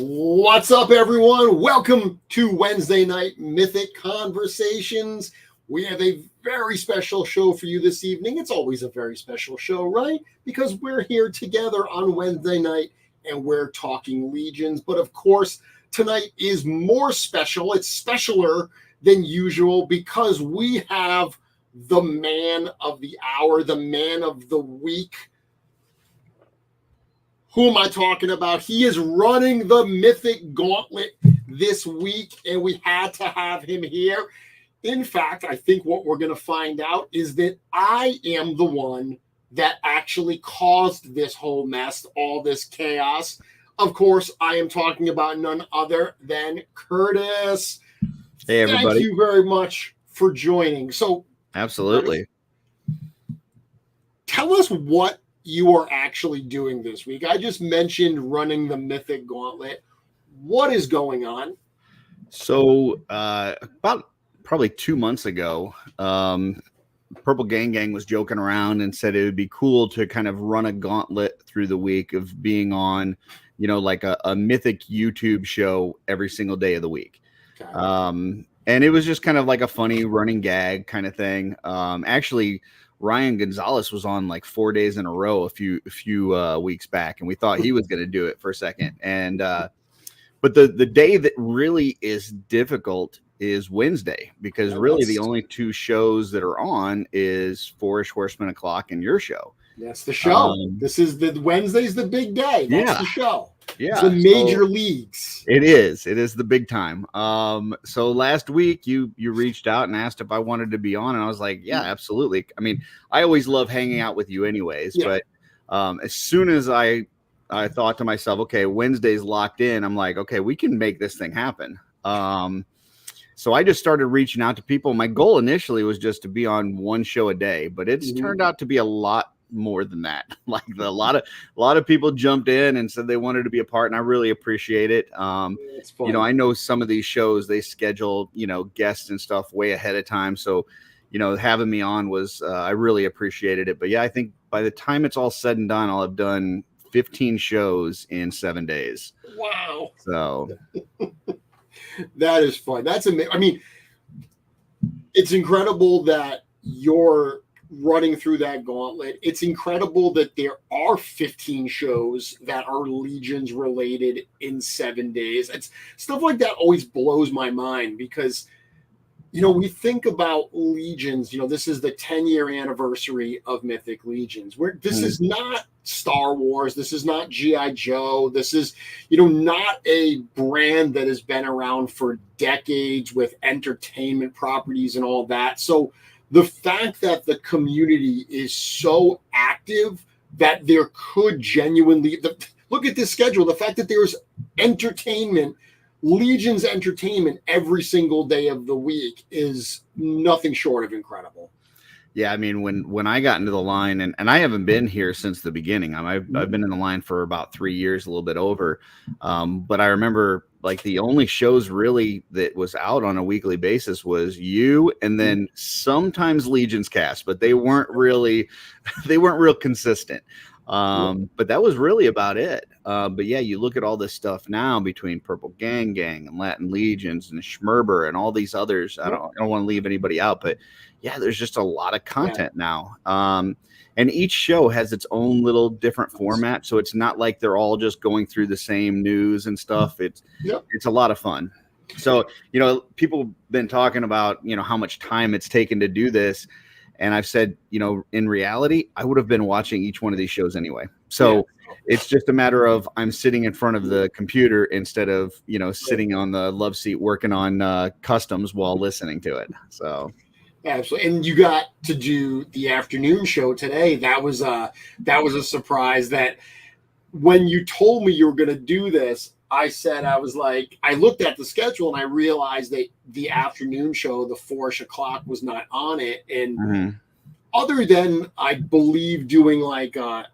What's up, everyone? Welcome to Wednesday Night Mythic Conversations. We have a very special show for you this evening. It's always a very special show, right? Because we're here together on Wednesday night and we're talking Legions. But of course, tonight is more special. It's specialer than usual because we have the man of the hour, the man of the week. Who am I talking about? He is running the Mythic Gauntlet this week, and we had to have him here. In fact, I think what we're going to find out is that I am the one that actually caused this whole mess, all this chaos. Of course, I am talking about none other than Curtis. Hey, everybody. Thank you very much for joining. So, absolutely. Tell us what you are actually doing this week. I just mentioned running the Mythic Gauntlet. What is going on? So about probably 2 months ago, Purple Gang was joking around and said it would be cool to kind of run a gauntlet through the week of being on, like a Mythic YouTube show every single day of the week. Okay. And it was just kind of like a funny running gag kind of thing. Actually, Ryan Gonzalez was on like 4 days in a row a few weeks back, and we thought he was going to do it for a second. And but the day that really is difficult is Wednesday, because really the only two shows that are on is Fourish Horseman O'Clock and your show. That's the show. This is Wednesday's the big day. That's the show. Yeah, the major leagues. It is the big time. So last week you reached out and asked if I wanted to be on, and I was like, yeah, absolutely. I mean, I always love hanging out with you anyways, but as soon as I thought to myself, okay, Wednesday's locked in, I'm like, okay, we can make this thing happen. So I just started reaching out to people. My goal initially was just to be on one show a day, but it's turned out to be a lot more than that. Like a lot of people jumped in and said they wanted to be a part, and I really appreciate it. I know some of these shows, they schedule, guests and stuff way ahead of time. So, having me on was, I really appreciated it. But yeah, I think by the time it's all said and done, I'll have done 15 shows in 7 days. Wow. So that is fun. That's amazing. I mean, it's incredible that you're running through that gauntlet. It's incredible that there are 15 shows that are Legions related in 7 days. It's stuff like that always blows my mind because, we think about Legions, this is the 10-year anniversary of Mythic Legions. This is not Star Wars. This is not G.I. Joe. This is, not a brand that has been around for decades with entertainment properties and all that. So the fact that the community is so active that there could genuinely look at this schedule, the fact that there's entertainment, Legion's entertainment every single day of the week is nothing short of incredible. Yeah, I mean, when I got into the line, and I haven't been here since the beginning. I've been in the line for about 3 years, a little bit over. But I remember like the only shows really that was out on a weekly basis was you, and then sometimes Legion's Cast, but they weren't real consistent. But that was really about it. But yeah, you look at all this stuff now between Purple Gang and Latin Legions and Schmerber and all these others. I don't want to leave anybody out, but yeah, there's just a lot of content now. And each show has its own little different format. So it's not like they're all just going through the same news and stuff. It's a lot of fun. So, people have been talking about, how much time it's taken to do this. And I've said, in reality, I would have been watching each one of these shows anyway. So it's just a matter of I'm sitting in front of the computer instead of, sitting on the love seat working on customs while listening to it. So. Absolutely. And you got to do the afternoon show today. That was a surprise that when you told me you were going to do this, I said, I was like, I looked at the schedule and I realized that the afternoon show, the 4-ish o'clock, was not on it. And other than, I believe, doing like a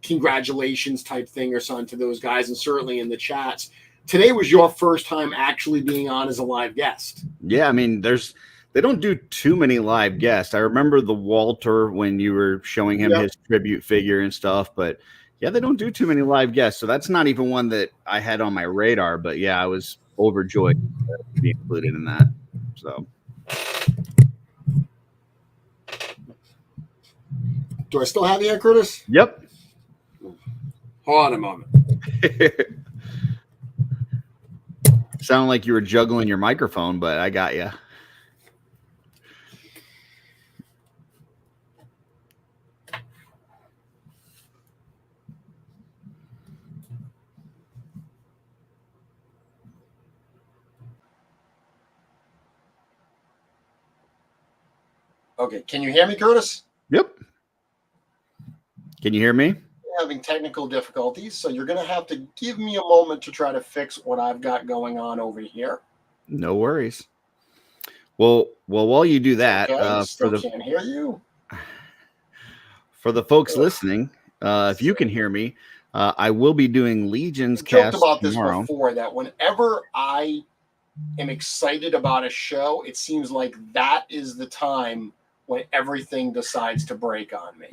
congratulations type thing or something to those guys, and certainly in the chats, today was your first time actually being on as a live guest. Yeah, I mean, they don't do too many live guests. I remember the Walter when you were showing him his tribute figure and stuff, but yeah, they don't do too many live guests. So that's not even one that I had on my radar, but yeah, I was overjoyed to be included in that. So do I still have you, Curtis? Yep. Hold on a moment. Sound like you were juggling your microphone, but I got you. Okay, can you hear me, Curtis? Yep. Can you hear me? Having technical difficulties, so you're going to have to give me a moment to try to fix what I've got going on over here. No worries. Well, while you do that, can't hear you. For the folks listening, if you can hear me, I will be doing Legions cast about tomorrow. This before, that whenever I am excited about a show, it seems like that is the time when everything decides to break on me.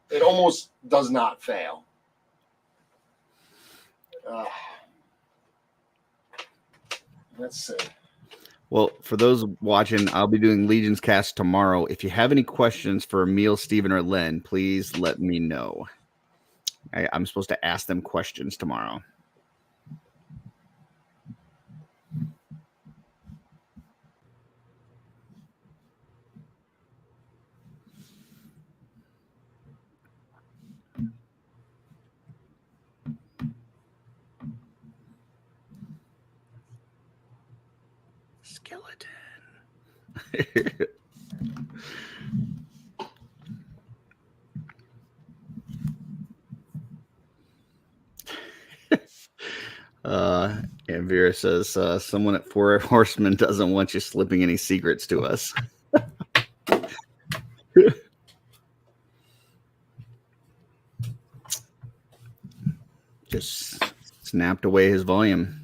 It almost does not fail. Let's see. Well, for those watching, I'll be doing Legions cast tomorrow. If you have any questions for Emil, Steven, or Len, please let me know. I'm supposed to ask them questions tomorrow. Skeleton. And Vera says, someone at Four Horsemen doesn't want you slipping any secrets to us. Just snapped away his volume.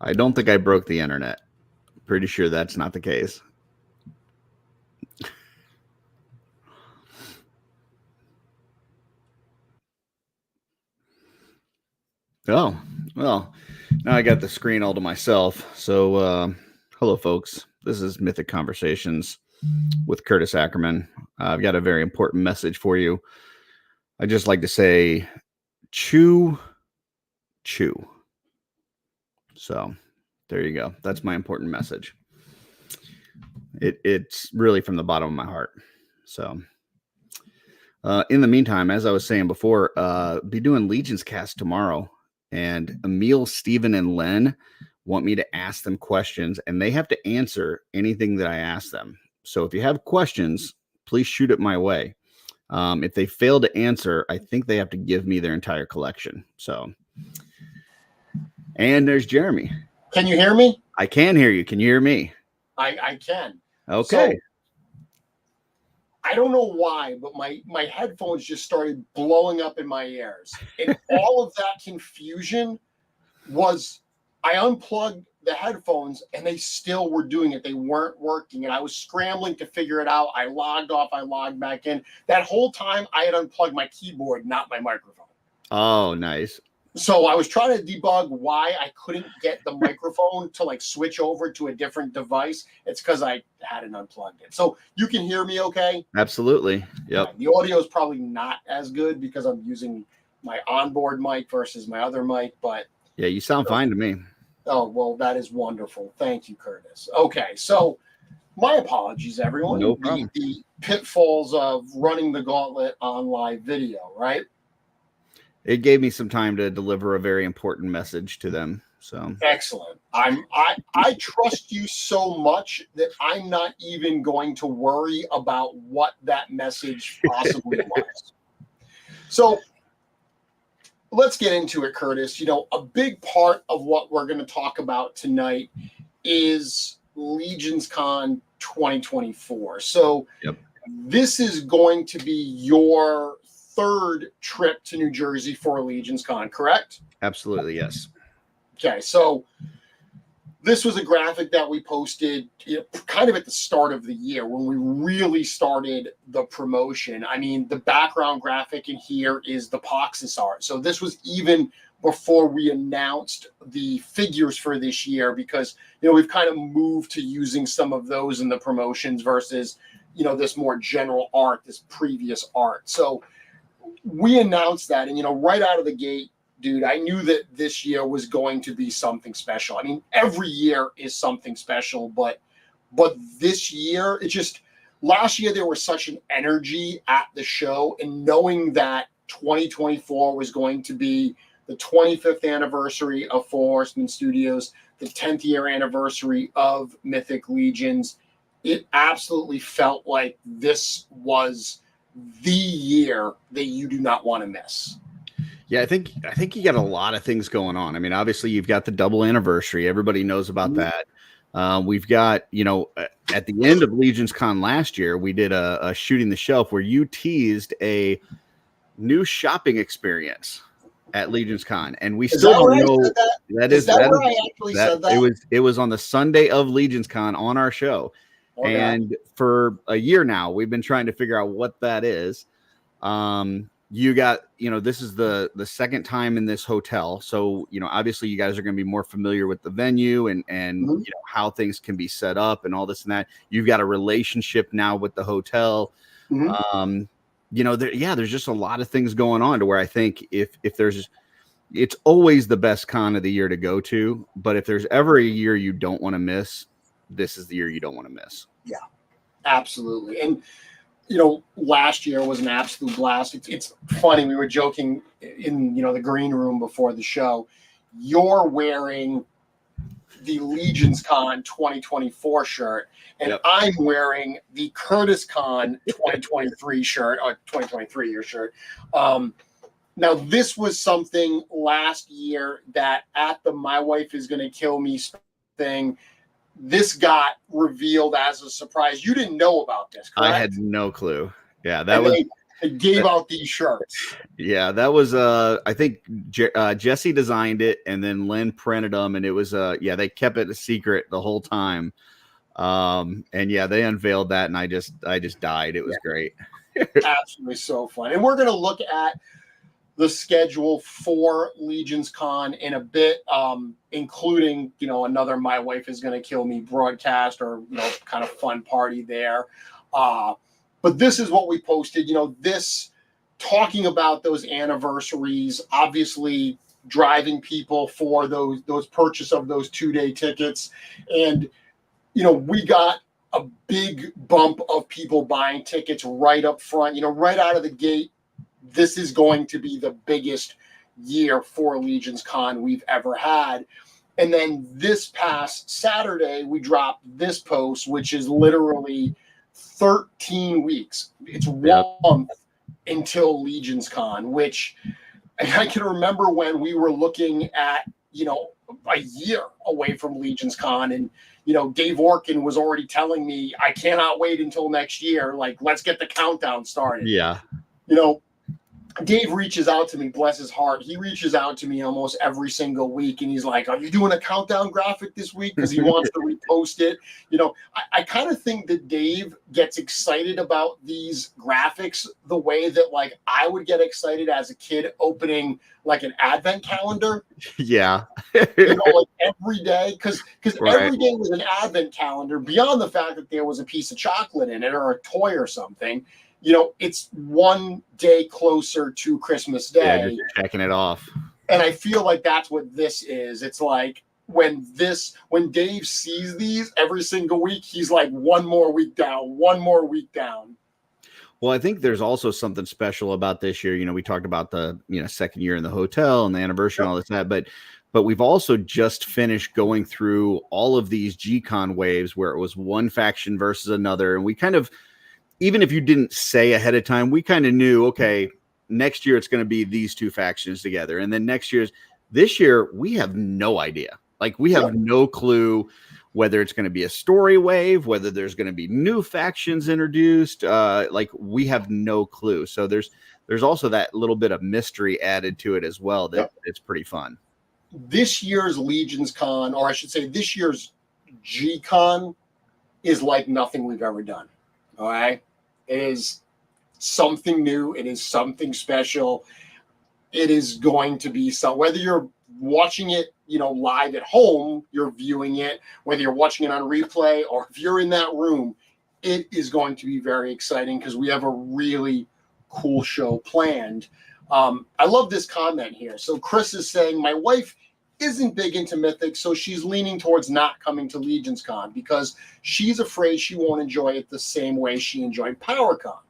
I don't think I broke the internet. Pretty sure that's not the case. Oh, well, now I got the screen all to myself. So, hello, folks. This is Mythic Conversations with Curtis Akerman. I've got a very important message for you. I just like to say, chew. So, there you go. That's my important message. It's really from the bottom of my heart. So, in the meantime, as I was saying before, be doing Legions cast tomorrow. And Emil, Steven, and Len want me to ask them questions, and they have to answer anything that I ask them. So if you have questions, please shoot it my way. If they fail to answer, I think they have to give me their entire collection. So, and there's Jeremy. Can you hear me? I can hear you. Can you hear me? I can. Okay. So, I don't know why, but my headphones just started blowing up in my ears. And all of that confusion was, I unplugged the headphones and they still were doing it. They weren't working. And I was scrambling to figure it out. I logged off. I logged back in. That whole time I had unplugged my keyboard, not my microphone. Oh, nice. So I was trying to debug why I couldn't get the microphone to like switch over to a different device. It's because I hadn't unplugged it. So you can hear me okay? Absolutely. Yep. The audio is probably not as good because I'm using my onboard mic versus my other mic, but yeah, you sound fine to me. Oh, well, that is wonderful. Thank you, Curtis. Okay, so my apologies, everyone. No problem. The pitfalls of running the gauntlet on live video, right? It gave me some time to deliver a very important message to them. So excellent. I trust you so much that I'm not even going to worry about what that message possibly was. So let's get into it, Curtis. A big part of what we're going to talk about tonight is LegionsCon 2024. So yep. This is going to be your third trip to New Jersey for LegionsCon, correct? Absolutely, yes. Okay, so this was a graphic that we posted kind of at the start of the year when we really started the promotion. I mean, the background graphic in here is the Poxis art. So this was even before we announced the figures for this year because, we've kind of moved to using some of those in the promotions versus, this more general art, this previous art. So we announced that and, right out of the gate, dude, I knew that this year was going to be something special. I mean, every year is something special, but this year, last year there was such an energy at the show, and knowing that 2024 was going to be the 25th anniversary of Four Horsemen Studios, the 10th year anniversary of Mythic Legions, it absolutely felt like this was the year that you do not want to miss. Yeah, I think you got a lot of things going on. I mean, obviously you've got the double anniversary. Everybody knows about that. We've got, at the end of LegionsCon last year, we did a shooting the shelf where you teased a new shopping experience at LegionsCon, and we still don't know. Is that where I actually said that? It was on the Sunday of LegionsCon on our show, okay. And for a year now, we've been trying to figure out what that is. You got, this is the second time in this hotel. So, obviously you guys are going to be more familiar with the venue and mm-hmm. How things can be set up and all this and that. You've got a relationship now with the hotel. Mm-hmm. There's just a lot of things going on to where I think if it's always the best con of the year to go to, but if there's ever a year you don't want to miss, this is the year you don't want to miss. Yeah, absolutely. And, last year was an absolute blast. It's funny. We were joking in, the green room before the show. You're wearing the LegionsCon 2024 shirt, and yep. I'm wearing the Curtis Con 2023 shirt, or 2023 your shirt. Now, this was something last year that at the My Wife Is Gonna Kill Me thing, this got revealed as a surprise. You didn't know about this, correct? I had no clue. Yeah, they gave out these shirts. Yeah, that was I think Jesse designed it, and then Lynn printed them, and it was they kept it a secret the whole time. And they unveiled that, and I just died. It was great. Absolutely so fun. And we're gonna look at the schedule for LegionsCon in a bit, including, another My Wife Is Gonna Kill Me broadcast or, kind of fun party there. But this is what we posted, this talking about those anniversaries, obviously driving people for those purchase of those 2-day tickets. And, we got a big bump of people buying tickets right up front, right out of the gate. This is going to be the biggest year for LegionsCon we've ever had. And then this past Saturday, we dropped this post, which is literally 13 weeks. It's 1 month until LegionsCon, which I can remember when we were looking at, a year away from LegionsCon, and, Dave Orkin was already telling me, I cannot wait until next year. Like, let's get the countdown started. Yeah. Dave reaches out to me, bless his heart. He reaches out to me almost every single week, and he's like, are you doing a countdown graphic this week? Because he wants to repost it. I kind of think that Dave gets excited about these graphics the way that, like, I would get excited as a kid opening, like, an advent calendar. Yeah. Like every day, because every day was an advent calendar, beyond the fact that there was a piece of chocolate in it or a toy or something. It's 1 day closer to Christmas Day. Yeah, just checking it off. And I feel like that's what this is. It's like when Dave sees these every single week, he's like, one more week down. Well, I think there's also something special about this year. We talked about the, second year in the hotel and the anniversary and all this, but we've also just finished going through all of these G-Con waves where it was one faction versus another. And we kind of, even if you didn't say ahead of time, we kind of knew, okay, next year it's going to be these two factions together. And then this year, we have no idea. Like, we have no clue whether it's going to be a story wave, whether there's going to be new factions introduced. Like, we have no clue. So there's also that little bit of mystery added to it as well. That it's pretty fun. This year's LegionsCon, or I should say this year's G-Con, is like nothing we've ever done. All right. It is something new. It is something special. It is going to be so, whether you're watching it, live at home, you're viewing it, whether you're watching it on replay, or if you're in that room, it is going to be very exciting because we have a really cool show planned. I love this comment here. So Chris is saying, my wife isn't big into Mythic, so she's leaning towards not coming to LegionsCon because she's afraid she won't enjoy it the same way she enjoyed PowerCon.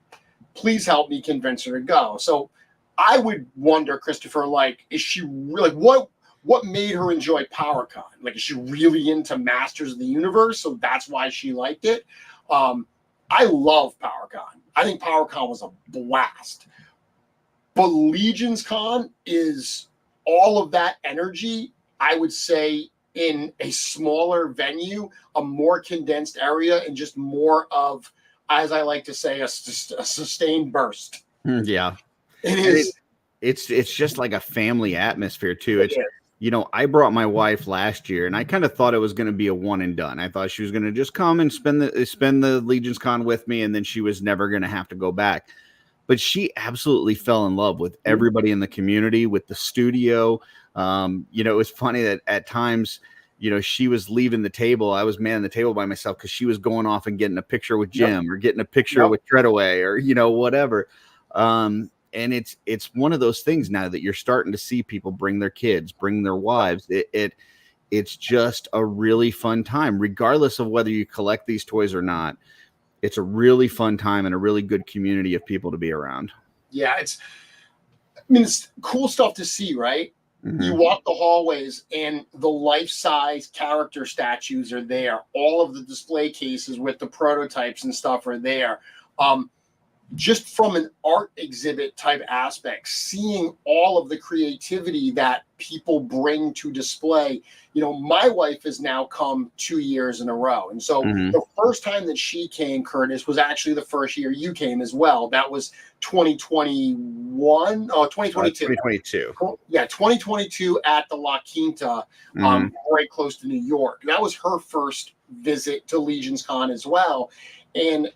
Please help me convince her to go. So I would wonder, Christopher, like, is she really, what made her enjoy PowerCon? Like, is she really into Masters of the Universe, so that's why she liked it? I love PowerCon. I think PowerCon was a blast. But LegionsCon is all of that energy, I would say, in a smaller venue, a more condensed area, and just more of, as I like to say, a sustained burst. Yeah. It is. It's just like a family atmosphere too. It's, I brought my wife last year, and I kind of thought it was going to be a one and done. I thought she was going to just come and spend the LegionsCon with me, and then she was never going to have to go back. But she absolutely fell in love with everybody in the community, with the studio. It was funny that at times, she was leaving the table. I was manning the table by myself because she was going off and getting a picture with Jim or getting a picture with Treadaway or, whatever. And it's one of those things now that you're starting to see people bring their kids, bring their wives. It's just a really fun time, regardless of whether you collect these toys or not. It's a really fun time and a really good community of people to be around. Yeah, it's cool stuff to see, right? Mm-hmm. You walk the hallways and the life-size character statues are there. All of the display cases with the prototypes and stuff are there. Just from an art exhibit type aspect, seeing all of the creativity that people bring to display. My wife has now come 2 years in a row. And so the first time that she came, Curtis, was actually the first year you came as well. That was 2021. Oh, 2022. 2022. Yeah, 2022 at the La Quinta, right close to New York. That was her first visit to LegionsCon as well. And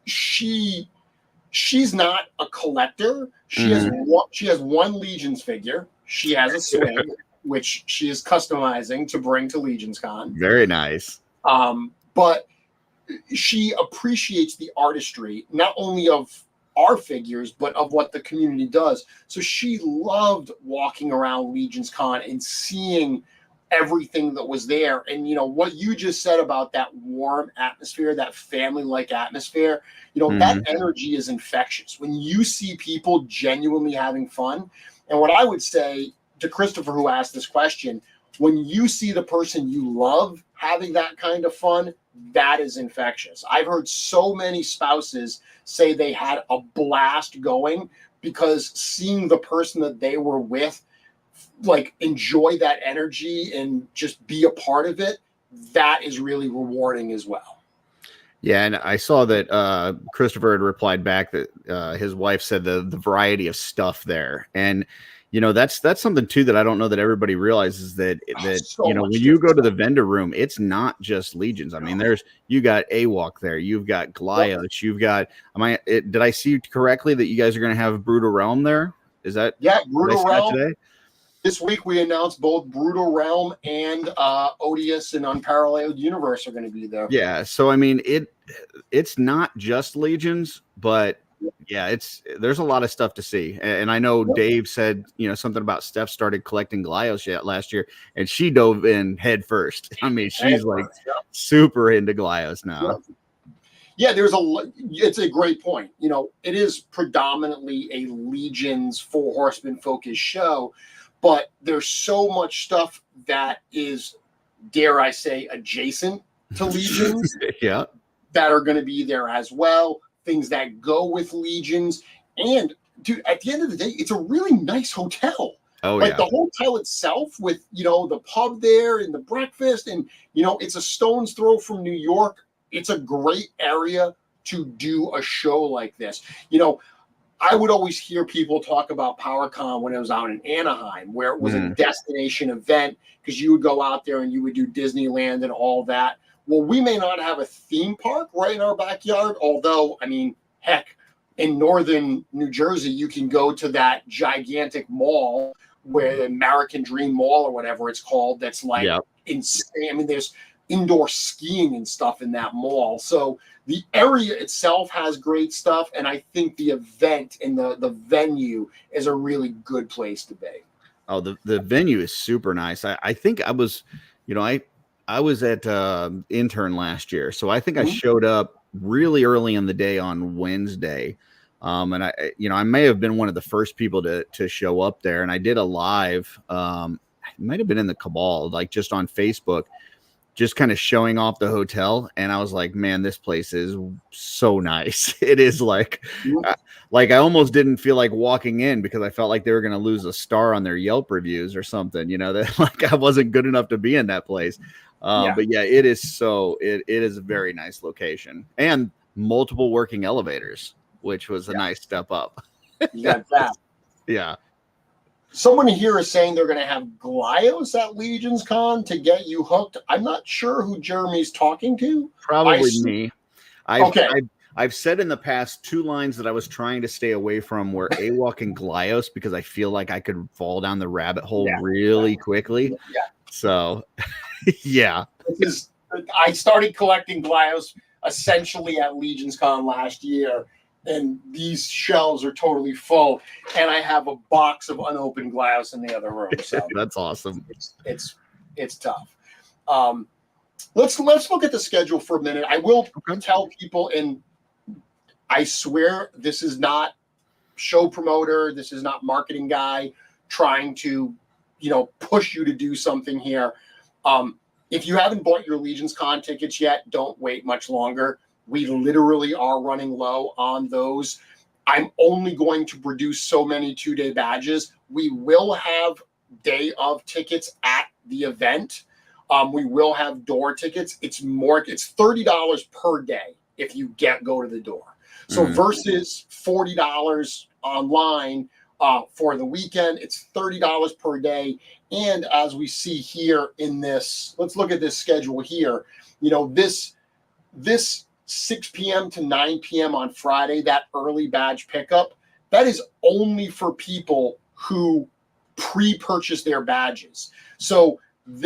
she's not a collector. She has one Legions figure. She has a swing, which she is customizing to bring to LegionsCon. Very nice. But she appreciates the artistry, not only of our figures, but of what the community does. So she loved walking around LegionsCon and seeing everything that was there. And what you just said about that warm atmosphere, that family-like atmosphere, that energy is infectious. When you see people genuinely having fun, and what I would say to Christopher, who asked this question, when you see the person you love having that kind of fun, that is infectious. I've heard so many spouses say they had a blast going because seeing the person that they were with like enjoy that energy and just be a part of it, that is really rewarding as well. Yeah, and I saw that Christopher had replied back that his wife said the variety of stuff there, and that's something too that I don't know that everybody realizes that so when you go to the vendor room, it's not just Legions. I mean, you got AWOC there, you've got Glyos, you've got. Did I see correctly that you guys are going to have Brutal Realm there? Is that Brutal Realm today? This week we announced both Brutal Realm and Odious and Unparalleled Universe are going to be there. Yeah, so I mean it's not just Legions, but yeah, there's a lot of stuff to see. And I know Dave said something about Steph started collecting Glyos last year, and she dove in head first. I mean, she's super into Glyos now. Yeah, it's a great point. It is predominantly a Legions Four Horsemen focused show, but there's so much stuff that is, dare I say, adjacent to Legions Yeah. that are going to be there as well. Things that go with Legions. And dude, at the end of the day, it's a really nice hotel. Oh, like yeah. the hotel itself with, the pub there and the breakfast, and, it's a stone's throw from New York. It's a great area to do a show like this. I would always hear people talk about PowerCon when it was out in Anaheim, where it was a destination event, because you would go out there and you would do Disneyland and all that. Well, we may not have a theme park right in our backyard, although, heck, in northern New Jersey, you can go to that gigantic mall, where the American Dream Mall or whatever it's called, that's like insane. There's indoor skiing and stuff in that mall. So the area itself has great stuff, and I think the event and the venue is a really good place to be. Oh, the venue is super nice. I think I was, I was at intern last year, so I think I showed up really early in the day on Wednesday. And I may have been one of the first people to show up there, and I did a live. It might have been in the Cabal, like just on Facebook, just kind of showing off the hotel. And I was like, man, this place is so nice. It is like I almost didn't feel like walking in, because I felt like they were going to lose a star on their Yelp reviews or something, that like I wasn't good enough to be in that place. But yeah, it is it is a very nice location, and multiple working elevators, which was a nice step up. You got that. Yeah. Someone here is saying they're going to have Glyos at LegionsCon to get you hooked. I'm not sure who Jeremy's talking to. Probably me. I've said in the past 2 lines that I was trying to stay away from were AWOC and Glyos, because I feel like I could fall down the rabbit hole really quickly. Yeah. So, yeah. I started collecting Glyos essentially at LegionsCon last year, and these shelves are totally full, and I have a box of unopened Glyos in the other room. So that's awesome. It's tough. Let's look at the schedule for a minute. I will tell people, and I swear this is not show promoter, this is not marketing guy trying to, push you to do something here. If you haven't bought your LegionsCon tickets yet, don't wait much longer. We literally are running low on those. I'm only going to produce so many 2-day badges. We will have day of tickets at the event. We will have door tickets. It's $30 per day if you go to the door. So versus $40 online for the weekend, it's $30 per day. And as we see here in this, let's look at this schedule here. This 6 p.m. to 9 p.m. on Friday, that early badge pickup, that is only for people who pre-purchase their badges. So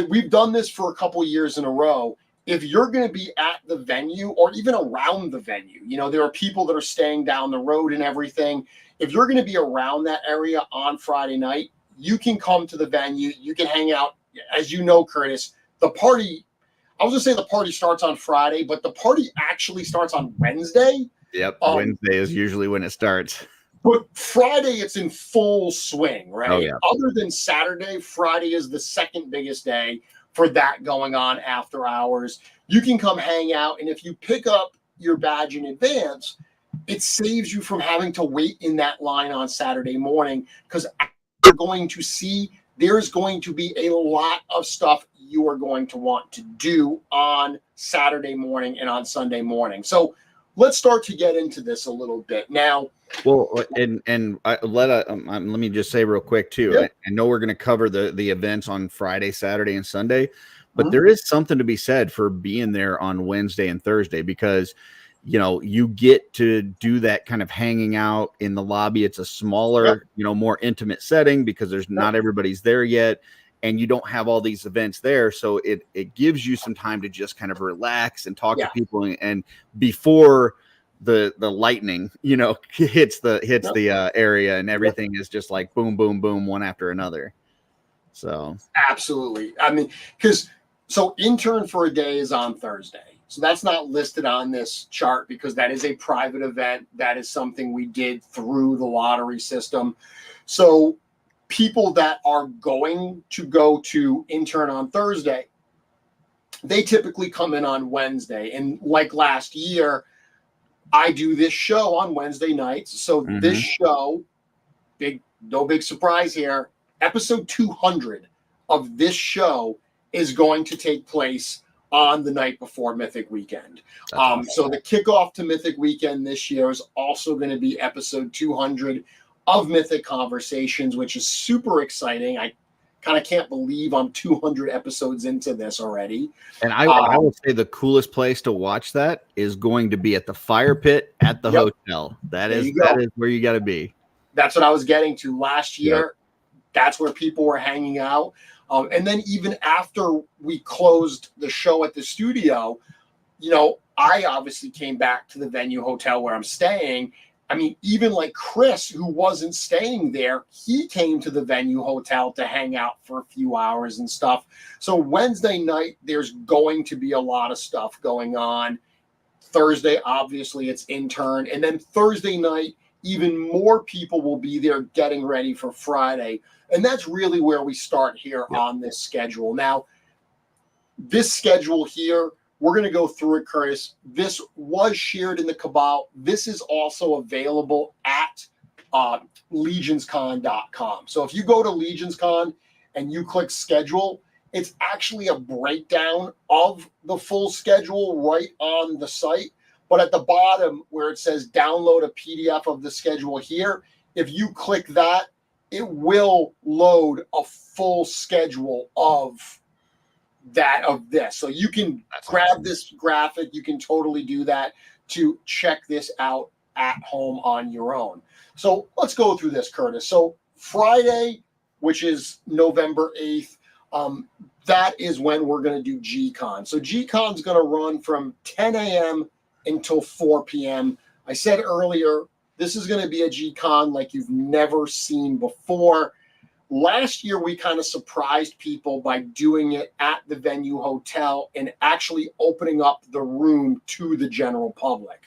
we've done this for a couple years in a row. If you're going to be at the venue or even around the venue, there are people that are staying down the road and everything. If you're going to be around that area on Friday night, you can come to the venue. You can hang out. As you know, Curtis, the party, I was going to say the party starts on Friday, but the party actually starts on Wednesday. Yep. Wednesday is usually when it starts. But Friday, it's in full swing, right? Oh, yeah. Other than Saturday, Friday is the second biggest day for that going on after hours. You can come hang out, and if you pick up your badge in advance, it saves you from having to wait in that line on Saturday morning, because you're going to see there's going to be a lot of stuff you are going to want to do on Saturday morning and on Sunday morning. So let's start to get into this a little bit now. Well, and let me just say real quick too. Yeah. I know we're going to cover the events on Friday, Saturday, and Sunday, but there is something to be said for being there on Wednesday and Thursday, because you get to do that kind of hanging out in the lobby. It's a smaller, more intimate setting, because there's not everybody's there yet, and you don't have all these events there. So it gives you some time to just kind of relax and talk to people, and before the lightning, hits the area, and everything is just like boom, boom, boom, one after another. So absolutely. So intern for a day is on Thursday. So that's not listed on this chart because that is a private event. That is something we did through the lottery system. So people that are going to go to intern on Thursday, they typically come in on Wednesday. And like last year, I do this show on Wednesday nights. So this show, no big surprise here, episode 200 of this show is going to take place on the night before Mythic Weekend. Awesome. So the kickoff to Mythic Weekend this year is also going to be episode 200 of Mythic Conversations, which is super exciting. I kind of can't believe I'm 200 episodes into this already. And I will say the coolest place to watch that is going to be at the fire pit at the hotel. That is where you got to be. That's what I was getting to last year. That's where people were hanging out. And then even after we closed the show at the studio, I obviously came back to the venue hotel where I'm staying. I mean, even like Chris, who wasn't staying there, he came to the venue hotel to hang out for a few hours and stuff. So Wednesday night, there's going to be a lot of stuff going on. Thursday, obviously, it's intern. And then Thursday night, even more people will be there getting ready for Friday. And that's really where we start here on this schedule. Now, this schedule here, we're going to go through it, Curtis. This was shared in the Cabal. This is also available at LegionsCon.com. So if you go to LegionsCon and you click schedule, it's actually a breakdown of the full schedule right on the site. But at the bottom where it says download a PDF of the schedule here, if you click that, it will load a full schedule of this. So you can grab this graphic. You can totally do that to check this out at home on your own. So let's go through this, Curtis. So Friday, which is November 8th, that is when we're going to do G-Con. So G-Con is going to run from 10 a.m. until 4 p.m. I said earlier, this is going to be a G-Con like you've never seen before. Last year, we kind of surprised people by doing it at the venue hotel and actually opening up the room to the general public.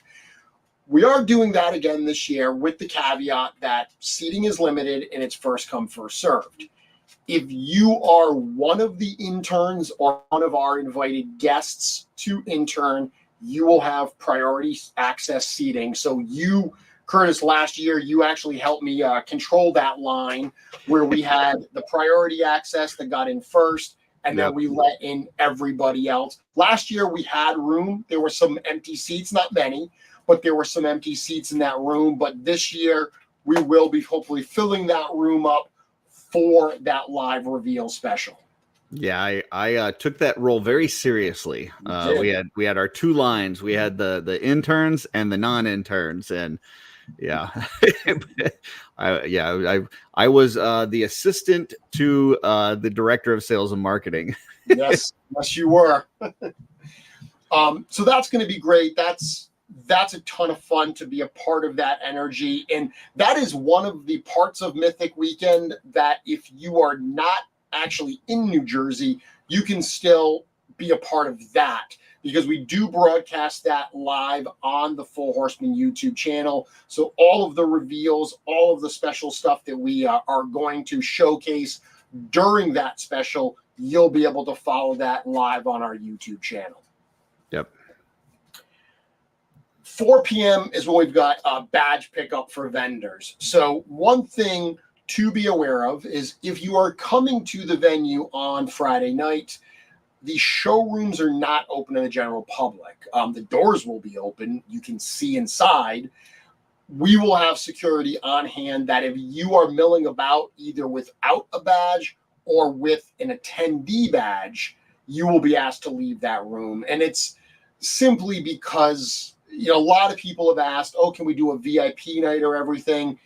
We are doing that again this year with the caveat that seating is limited and it's first come, first served. If you are one of the interns or one of our invited guests to intern, you will have priority access seating. So you, Curtis, last year, you actually helped me control that line where we had the priority access that got in first, and then we let in everybody else. Last year, we had room. There were some empty seats, not many, but there were some empty seats in that room. But this year, we will be hopefully filling that room up for that live reveal special. Yeah, I took that role very seriously. We had our two lines. We had the interns and the non-interns, and I was the assistant to the director of sales and marketing. Yes, you were. So that's going to be great. That's a ton of fun to be a part of that energy, and that is one of the parts of Mythic Weekend that if you are not actually in New Jersey, you can still be a part of that because we do broadcast that live on the Full Horseman YouTube channel. So all of the reveals, all of the special stuff that we are going to showcase during that special, you'll be able to follow that live on our YouTube channel. Yep. 4 p.m. is when we've got a badge pickup for vendors. So one thing to be aware of is if you are coming to the venue on Friday night, the showrooms are not open to the general public. The doors will be open. You can see inside. We will have security on hand that if you are milling about either without a badge or with an attendee badge, you will be asked to leave that room. And it's simply because, a lot of people have asked, can we do a VIP night or everything?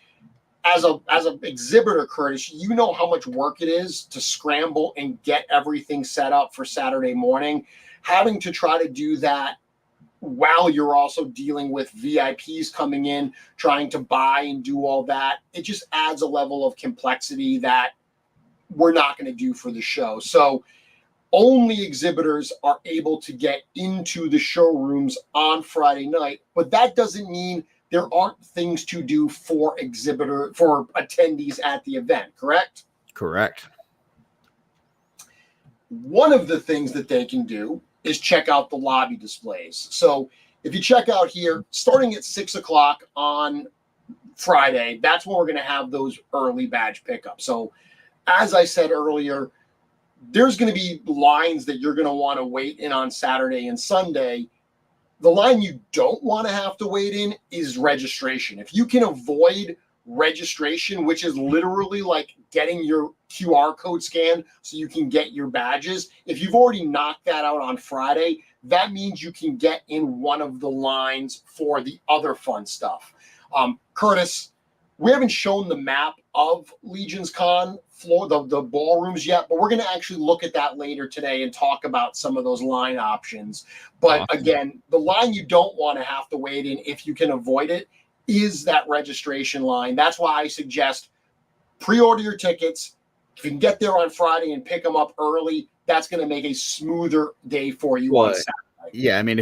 As an exhibitor, Curtis, you know how much work it is to scramble and get everything set up for Saturday morning. Having to try to do that while you're also dealing with VIPs coming in, trying to buy and do all that, it just adds a level of complexity that we're not going to do for the show. So only exhibitors are able to get into the showrooms on Friday night, but that doesn't mean there aren't things to do for attendees at the event, correct? Correct. One of the things that they can do is check out the lobby displays. So if you check out here, starting at 6 o'clock on Friday, that's when we're going to have those early badge pickups. So as I said earlier, there's going to be lines that you're going to want to wait in on Saturday and Sunday. The line you don't want to have to wait in is registration. If you can avoid registration, which is literally like getting your QR code scanned so you can get your badges, if you've already knocked that out on Friday, that means you can get in one of the lines for the other fun stuff. Curtis, we haven't shown the map of LegionsCon floor, the ballrooms yet, but we're going to actually look at that later today and talk about some of those line options. But Awesome. Again, the line you don't want to have to wait in, if you can avoid it, is that registration line. That's why I suggest pre-order your tickets. If you can get there on Friday and pick them up early, that's going to make a smoother day for you on Saturday. Yeah, I mean,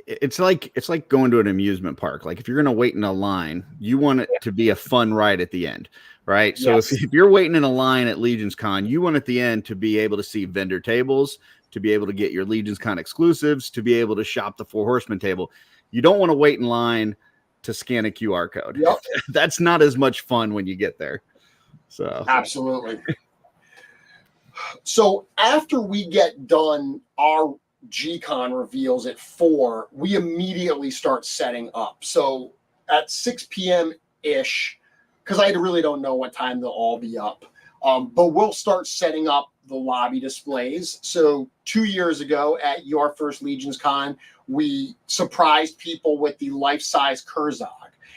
it's like going to an amusement park. Like if you're going to wait in a line, you want it to be a fun ride at the end, right? So Yes. if you're waiting in a line at LegionsCon, you want at the end to be able to see vendor tables, to be able to get your LegionsCon exclusives, to be able to shop the Four Horsemen table. You don't want to wait in line to scan a QR code. Yep. That's not as much fun when you get there. So Absolutely. So after we get done our G-Con reveals at 4, we immediately start setting up. So at 6 p.m.-ish, because I really don't know what time they'll all be up, but we'll start setting up the lobby displays. So 2 years ago at your first LegionsCon, we surprised people with the life-size Kurzog.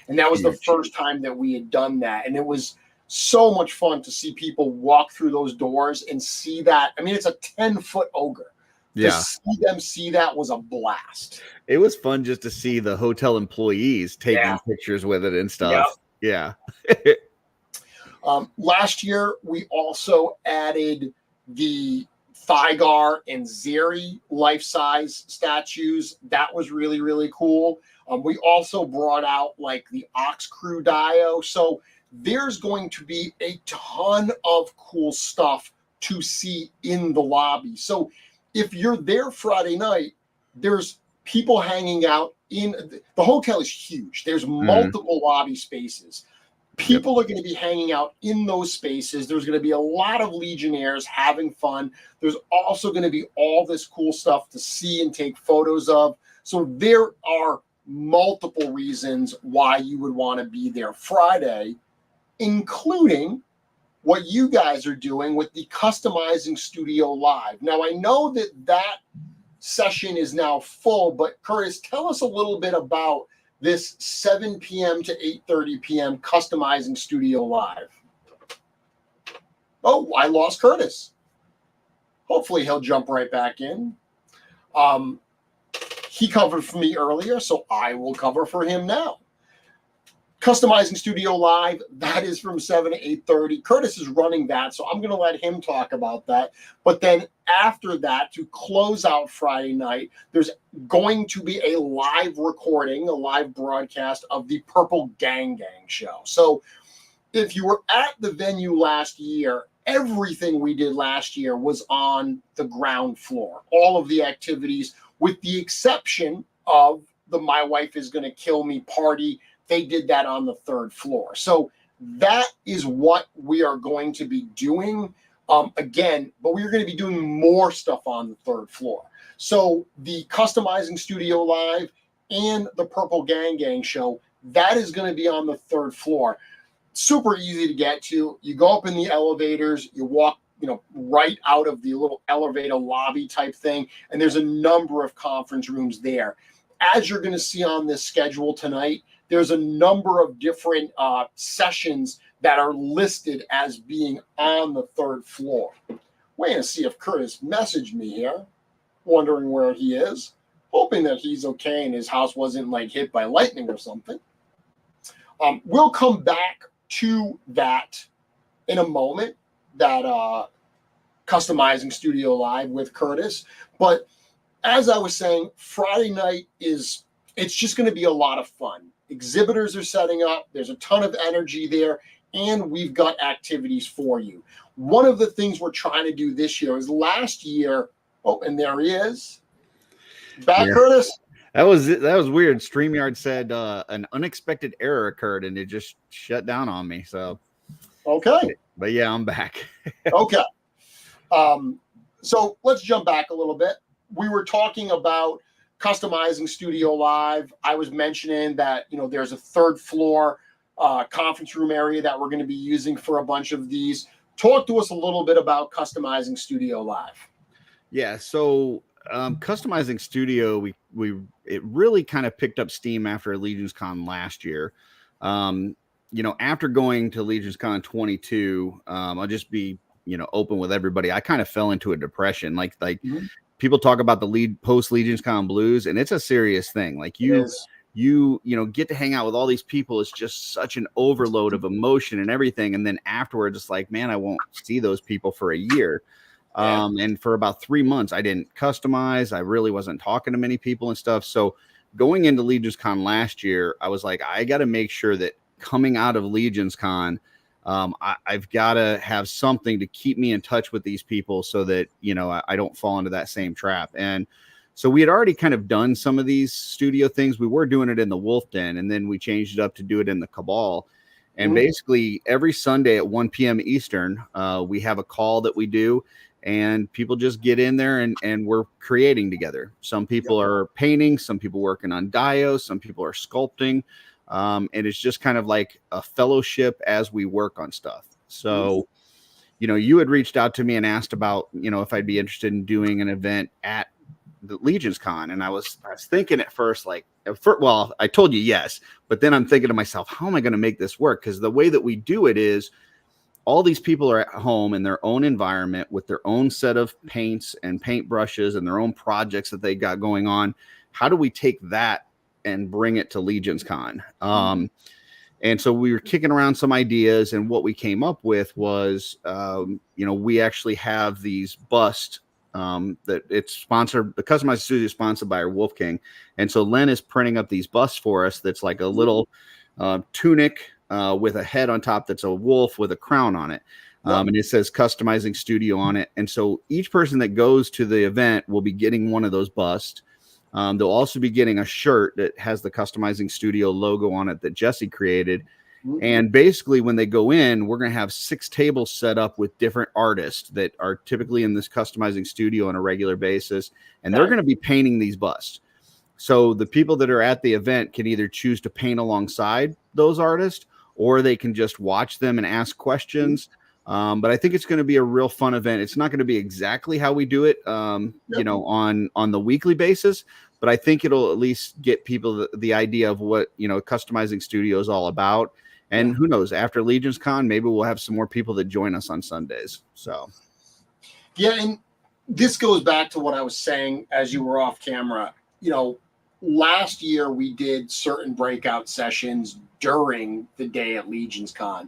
And that was the first time that we had done that. And it was so much fun to see people walk through those doors and see that. I mean, it's a 10-foot ogre. Yeah. To see that was a blast. It was fun just to see the hotel employees taking pictures with it and stuff. Yeah. Last year, we also added the Thygar and Zeri life-size statues. That was really, really cool. We also brought out like the Ox Crew Dio. So there's going to be a ton of cool stuff to see in the lobby. So if you're there Friday night, there's people hanging out in the hotel is huge. There's multiple lobby spaces. People are going to be hanging out in those spaces. There's going to be a lot of Legionnaires having fun. There's also going to be all this cool stuff to see and take photos of. So there are multiple reasons why you would want to be there Friday, including what you guys are doing with the Customizing Studio Live. Now, I know that session is now full, but Curtis, tell us a little bit about this 7 p.m. to 8:30 p.m. Customizing Studio Live. Oh, I lost Curtis. Hopefully he'll jump right back in. He covered for me earlier, so I will cover for him now. Customizing Studio Live, that is from 7 to 8:30. Curtis is running that, so I'm going to let him talk about that. But then after that, to close out Friday night, there's going to be a live recording, a live broadcast of the Purple Gang show. So if you were at the venue last year, everything we did last year was on the ground floor. All of the activities, with the exception of the My Wife Is Gonna Kill Me party, they did that on the 3rd floor. So that is what we are going to be doing again, but we're going to be doing more stuff on the 3rd floor. So the Customizing Studio Live and the Purple Gang show, that is going to be on the 3rd floor. Super easy to get to. You go up in the elevators, you walk right out of the little elevator lobby type thing, and there's a number of conference rooms there. As you're going to see on this schedule tonight, there's a number of different sessions that are listed as being on the 3rd floor. Waiting to see if Curtis messaged me here, wondering where he is, hoping that he's okay and his house wasn't like hit by lightning or something. We'll come back to that in a moment, that Customizing Studio Live with Curtis. But as I was saying, Friday night it's just going to be a lot of fun. Exhibitors are setting up. There's a ton of energy there, and we've got activities for you. One of the things we're trying to do this year is last year. Oh, and there he is. Back, yeah. Curtis. That was weird. StreamYard said an unexpected error occurred, and it just shut down on me. So, okay. But yeah, I'm back. Okay. So let's jump back a little bit. We were talking about Customizing Studio Live. I was mentioning that, there's a third floor conference room area that we're going to be using for a bunch of these. Talk to us a little bit about Customizing Studio Live. Yeah. So Customizing Studio, it really kind of picked up steam after LegionsCon last year. After going to LegionsCon 22, I'll just be, open with everybody. I kind of fell into a depression. Like mm-hmm. People talk about the post LegionsCon blues, and it's a serious thing. Like you get to hang out with all these people. It's just such an overload of emotion and everything. And then afterwards, it's like, man, I won't see those people for a year. Yeah. And for about 3 months, I didn't customize. I really wasn't talking to many people and stuff. So going into LegionsCon last year, I was like, I got to make sure that coming out of LegionsCon, I've got to have something to keep me in touch with these people so that, I don't fall into that same trap. And so we had already kind of done some of these studio things. We were doing it in the Wolf Den, and then we changed it up to do it in the Cabal. And basically every Sunday at 1 p.m. Eastern, we have a call that we do. And people just get in there and we're creating together. Some people are painting, some people working on dios, some people are sculpting. And it's just kind of like a fellowship as we work on stuff. So, you had reached out to me and asked about, if I'd be interested in doing an event at the LegionsCon. And I was thinking at first, well, I told you yes, but then I'm thinking to myself, how am I going to make this work? Because the way that we do it is, all these people are at home in their own environment with their own set of paints and paint brushes and their own projects that they got going on. How do we take that and bring it to LegionsCon? And so we were kicking around some ideas, and what we came up with was, we actually have these busts that it's sponsored. The Customized Studio is sponsored by our Wolf King. And so Len is printing up these busts for us. That's like a little tunic, with a head on top that's a wolf with a crown on it. And it says Customizing Studio on it. And so each person that goes to the event will be getting one of those busts. They'll also be getting a shirt that has the Customizing Studio logo on it that Jesse created. And basically when they go in, we're going to have 6 tables set up with different artists that are typically in this Customizing Studio on a regular basis. And they're going to be painting these busts. So the people that are at the event can either choose to paint alongside those artists, or they can just watch them and ask questions. But I think it's going to be a real fun event. It's not going to be exactly how we do it, on the weekly basis, but I think it'll at least get people the idea of what, Customizing Studio is all about. And who knows, after LegionsCon, maybe we'll have some more people that join us on Sundays. So, yeah. And this goes back to what I was saying as you were off camera. Last year we did certain breakout sessions during the day at LegionsCon.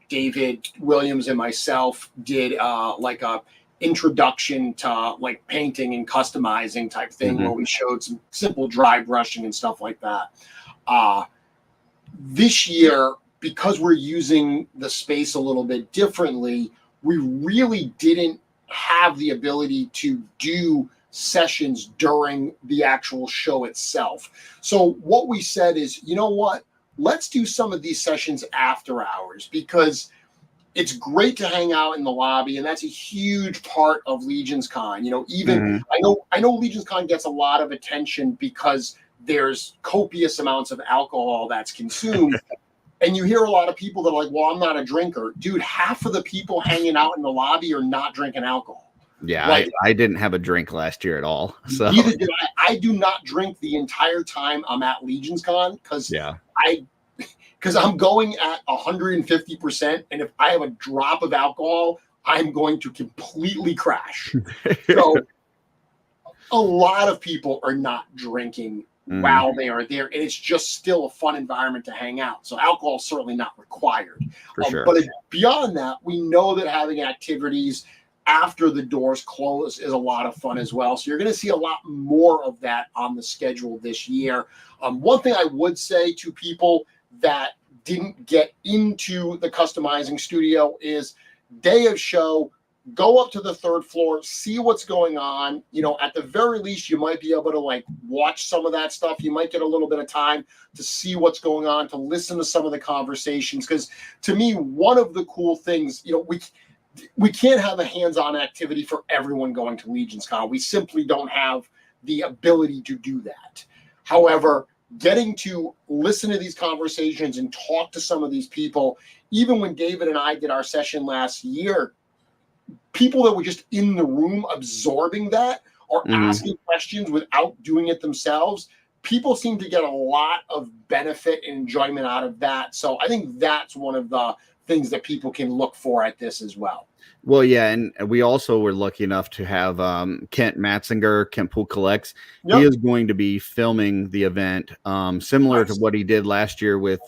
David Williams and myself did like a introduction to like painting and customizing type thing where we showed some simple dry brushing and stuff like that. This year, because we're using the space a little bit differently, we really didn't have the ability to do sessions during the actual show itself. So what we said is, let's do some of these sessions after hours, because it's great to hang out in the lobby, and that's a huge part of LegionsCon. I know LegionsCon gets a lot of attention because there's copious amounts of alcohol that's consumed. And you hear a lot of people that are like, well, I'm not a drinker. Dude, half of the people hanging out in the lobby are not drinking alcohol. Yeah, I didn't have a drink last year at all. So neither did I. I do not drink the entire time I'm at LegionsCon because I'm going at 150%, and if I have a drop of alcohol, I'm going to completely crash. So a lot of people are not drinking while they are there, and it's just still a fun environment to hang out. So alcohol is certainly not required. For sure. But beyond that, we know that having activities after the doors close is a lot of fun as well. So you're going to see a lot more of that on the schedule this year. One thing I would say to people that didn't get into the customizing studio is day of show, go up to the third floor, see what's going on. You know, at the very least, you might be able to like watch some of that stuff. You might get a little bit of time to see what's going on, to listen to some of the conversations. Because to me, one of the cool things, you know, we can't have a hands-on activity for everyone going to LegionsCon. We simply don't have the ability to do that. However, getting to listen to these conversations and talk to some of these people, even when David and I did our session last year, people that were just in the room absorbing that or asking questions without doing it themselves, people seem to get a lot of benefit and enjoyment out of that. So I think that's one of the things that people can look for at this as well. Well, yeah, and we also were lucky enough to have Kent Matzinger, Kent Pool Collects. Yep. He is going to be filming the event, similar to what he did last year with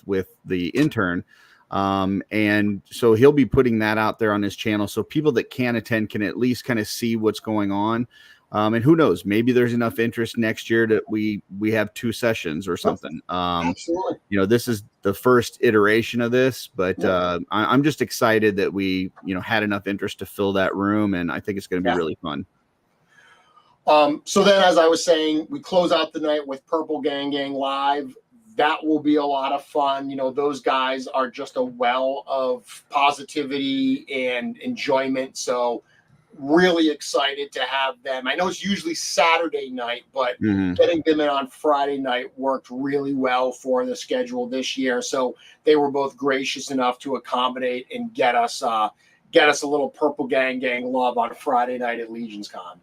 the intern. And so he'll be putting that out there on his channel, so people that can attend can at least kind of see what's going on. And who knows, maybe there's enough interest next year that we have 2 sessions or something. Absolutely. You know, this is the first iteration of this, but I'm just excited that we, you know, had enough interest to fill that room, and I think it's going to be really fun. So then, as I was saying, we close out the night with Purple Gang Gang Live. That will be a lot of fun. You know, those guys are just a well of positivity and enjoyment. So really excited to have them. I know it's usually Saturday night, but getting them in on Friday night worked really well for the schedule this year. So they were both gracious enough to accommodate and get us a little Purple Gang Gang love on Friday night at LegionsCon.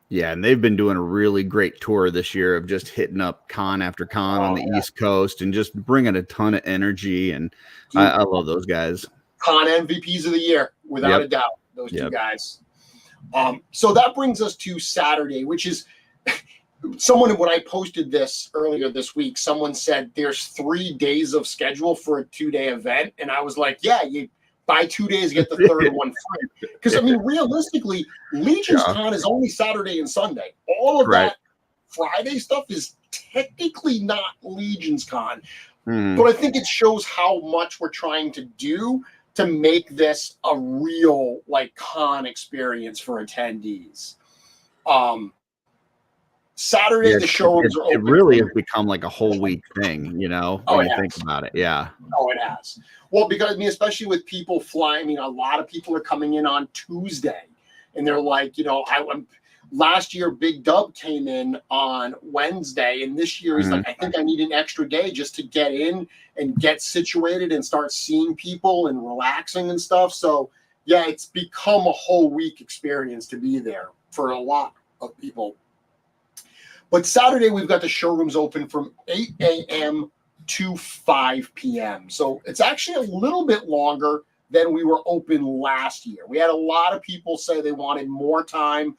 Yeah, and they've been doing a really great tour this year of just hitting up con after con on the East Coast and just bringing a ton of energy. And I love those guys. Con MVPs of the year, without a doubt, those 2 guys. So that brings us to Saturday, which is when I posted this earlier this week, someone said there's 3 days of schedule for a 2-day event. And I was like, yeah, you buy 2 days, get the third one free. Because, I mean, realistically, LegionsCon is only Saturday and Sunday. All of that Friday stuff is technically not LegionsCon. But I think it shows how much we're trying to do to make this a real, like, con experience for attendees. Saturday, the showrooms are open. It really has become like a whole week thing, you know, when you think about it. Yeah. Oh, it has. Well, because, I mean, especially with people flying, I mean, a lot of people are coming in on Tuesday, and they're like, you know, last year, Big Dub came in on Wednesday, and this year he's like, I think I need an extra day just to get in and get situated and start seeing people and relaxing and stuff. So, yeah, it's become a whole week experience to be there for a lot of people. But Saturday, we've got the showrooms open from 8 a.m. to 5 p.m. So it's actually a little bit longer than we were open last year. We had a lot of people say they wanted more time.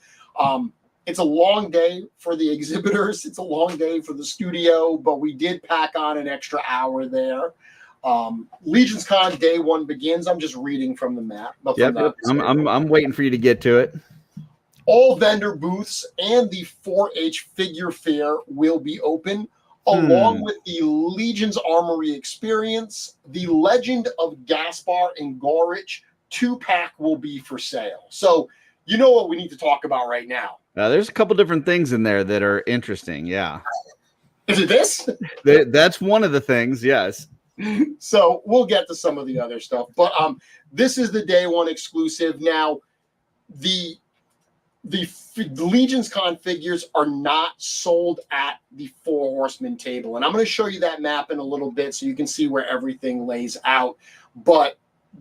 It's a long day for the exhibitors. It's a long day for the studio, but we did pack on an extra hour there. LegionsCon day 1 begins. I'm just reading from the map. I'm waiting for you to get to it. All vendor booths and the 4-H figure fair will be open, along with the Legion's Armory Experience. The Legend of Gaspar and Gorich 2-pack will be for sale. So you know what we need to talk about right now. There's a couple different things in there that are interesting. Yeah. Is it this? That's one of the things. Yes. So we'll get to some of the other stuff, but this is the day 1 exclusive. Now, the LegionsCon figures are not sold at the 4 Horsemen table. And I'm going to show you that map in a little bit so you can see where everything lays out. But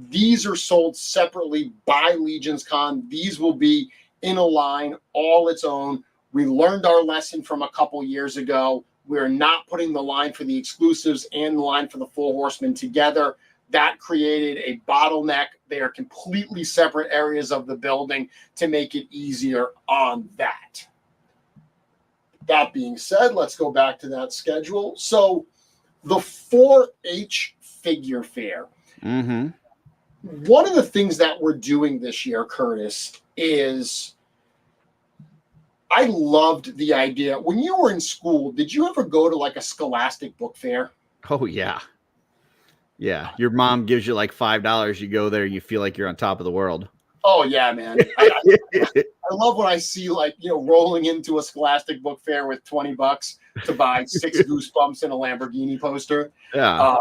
these are sold separately by LegionsCon. These will be in a line all its own. We learned our lesson from a couple years ago. We're not putting the line for the exclusives and the line for the 4 Horsemen together. That created a bottleneck. They are completely separate areas of the building to make it easier on that. That being said, let's go back to that schedule. So the 4-H figure fair. one of the things that we're doing this year, Curtis, is I loved the idea. When you were in school, did you ever go to like a Scholastic book fair? Oh yeah. Yeah. Your mom gives you like $5. You go there and you feel like you're on top of the world. Oh yeah, man. I love when I see like, rolling into a Scholastic book fair with $20 to buy 6 Goosebumps and a Lamborghini poster. Yeah.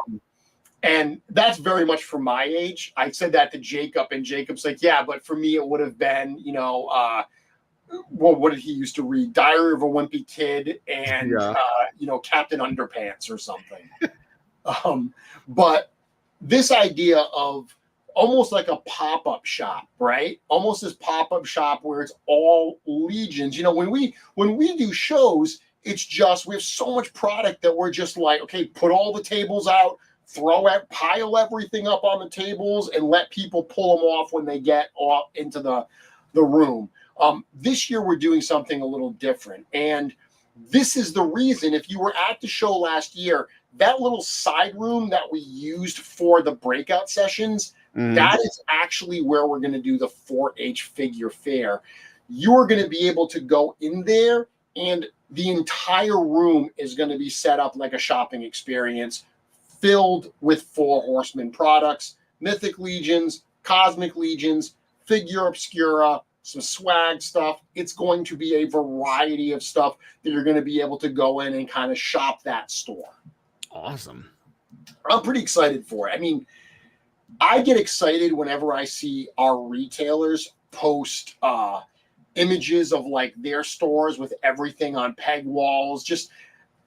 And that's very much for my age. I said that to Jacob, and Jacob's like, yeah, but for me, it would have been, what did he used to read? Diary of a Wimpy Kid and, Captain Underpants or something. But this idea of almost like a pop-up shop, right? Almost this pop-up shop where it's all Legions. When we do shows, it's just, we have so much product that we're just like, okay, put all the tables out, pile everything up on the tables, and let people pull them off when they get off into the room. This year we're doing something a little different, and this is the reason. If you were at the show last year, that little side room that we used for the breakout sessions, that is actually where we're going to do the 4-H figure fair. You're going to be able to go in there, and the entire room is going to be set up like a shopping experience, filled with Four Horsemen products, Mythic Legions, Cosmic Legions, Figure Obscura, some swag stuff. It's going to be a variety of stuff that you're going to be able to go in and kind of shop that store. Awesome. I'm pretty excited for it. I mean, I get excited whenever I see our retailers post images of like their stores with everything on peg walls. Just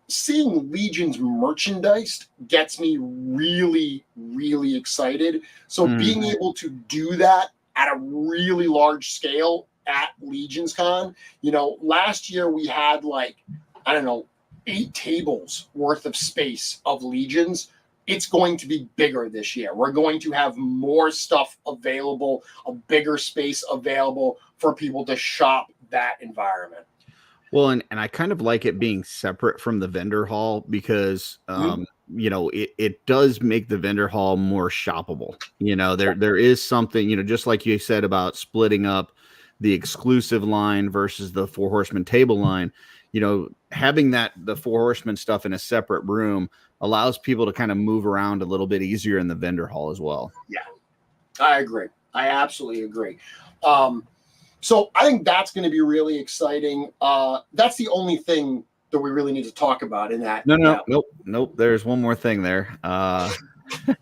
seeing Legion's merchandise gets me really, really excited. So being able to do that at a really large scale at LegionsCon, last year we had like, 8 tables worth of space of Legions. It's going to be bigger this year. We're going to have more stuff available, a bigger space available for people to shop that environment. Well, and I kind of like it being separate from the vendor hall because, it does make the vendor hall more shoppable. There is something, just like you said about splitting up the exclusive line versus the Four Horsemen table line, having the Four Horsemen stuff in a separate room allows people to kind of move around a little bit easier in the vendor hall as well. Yeah, I agree. I absolutely agree. So I think that's going to be really exciting. That's the only thing that we really need to talk about in that. Nope. There's one more thing there.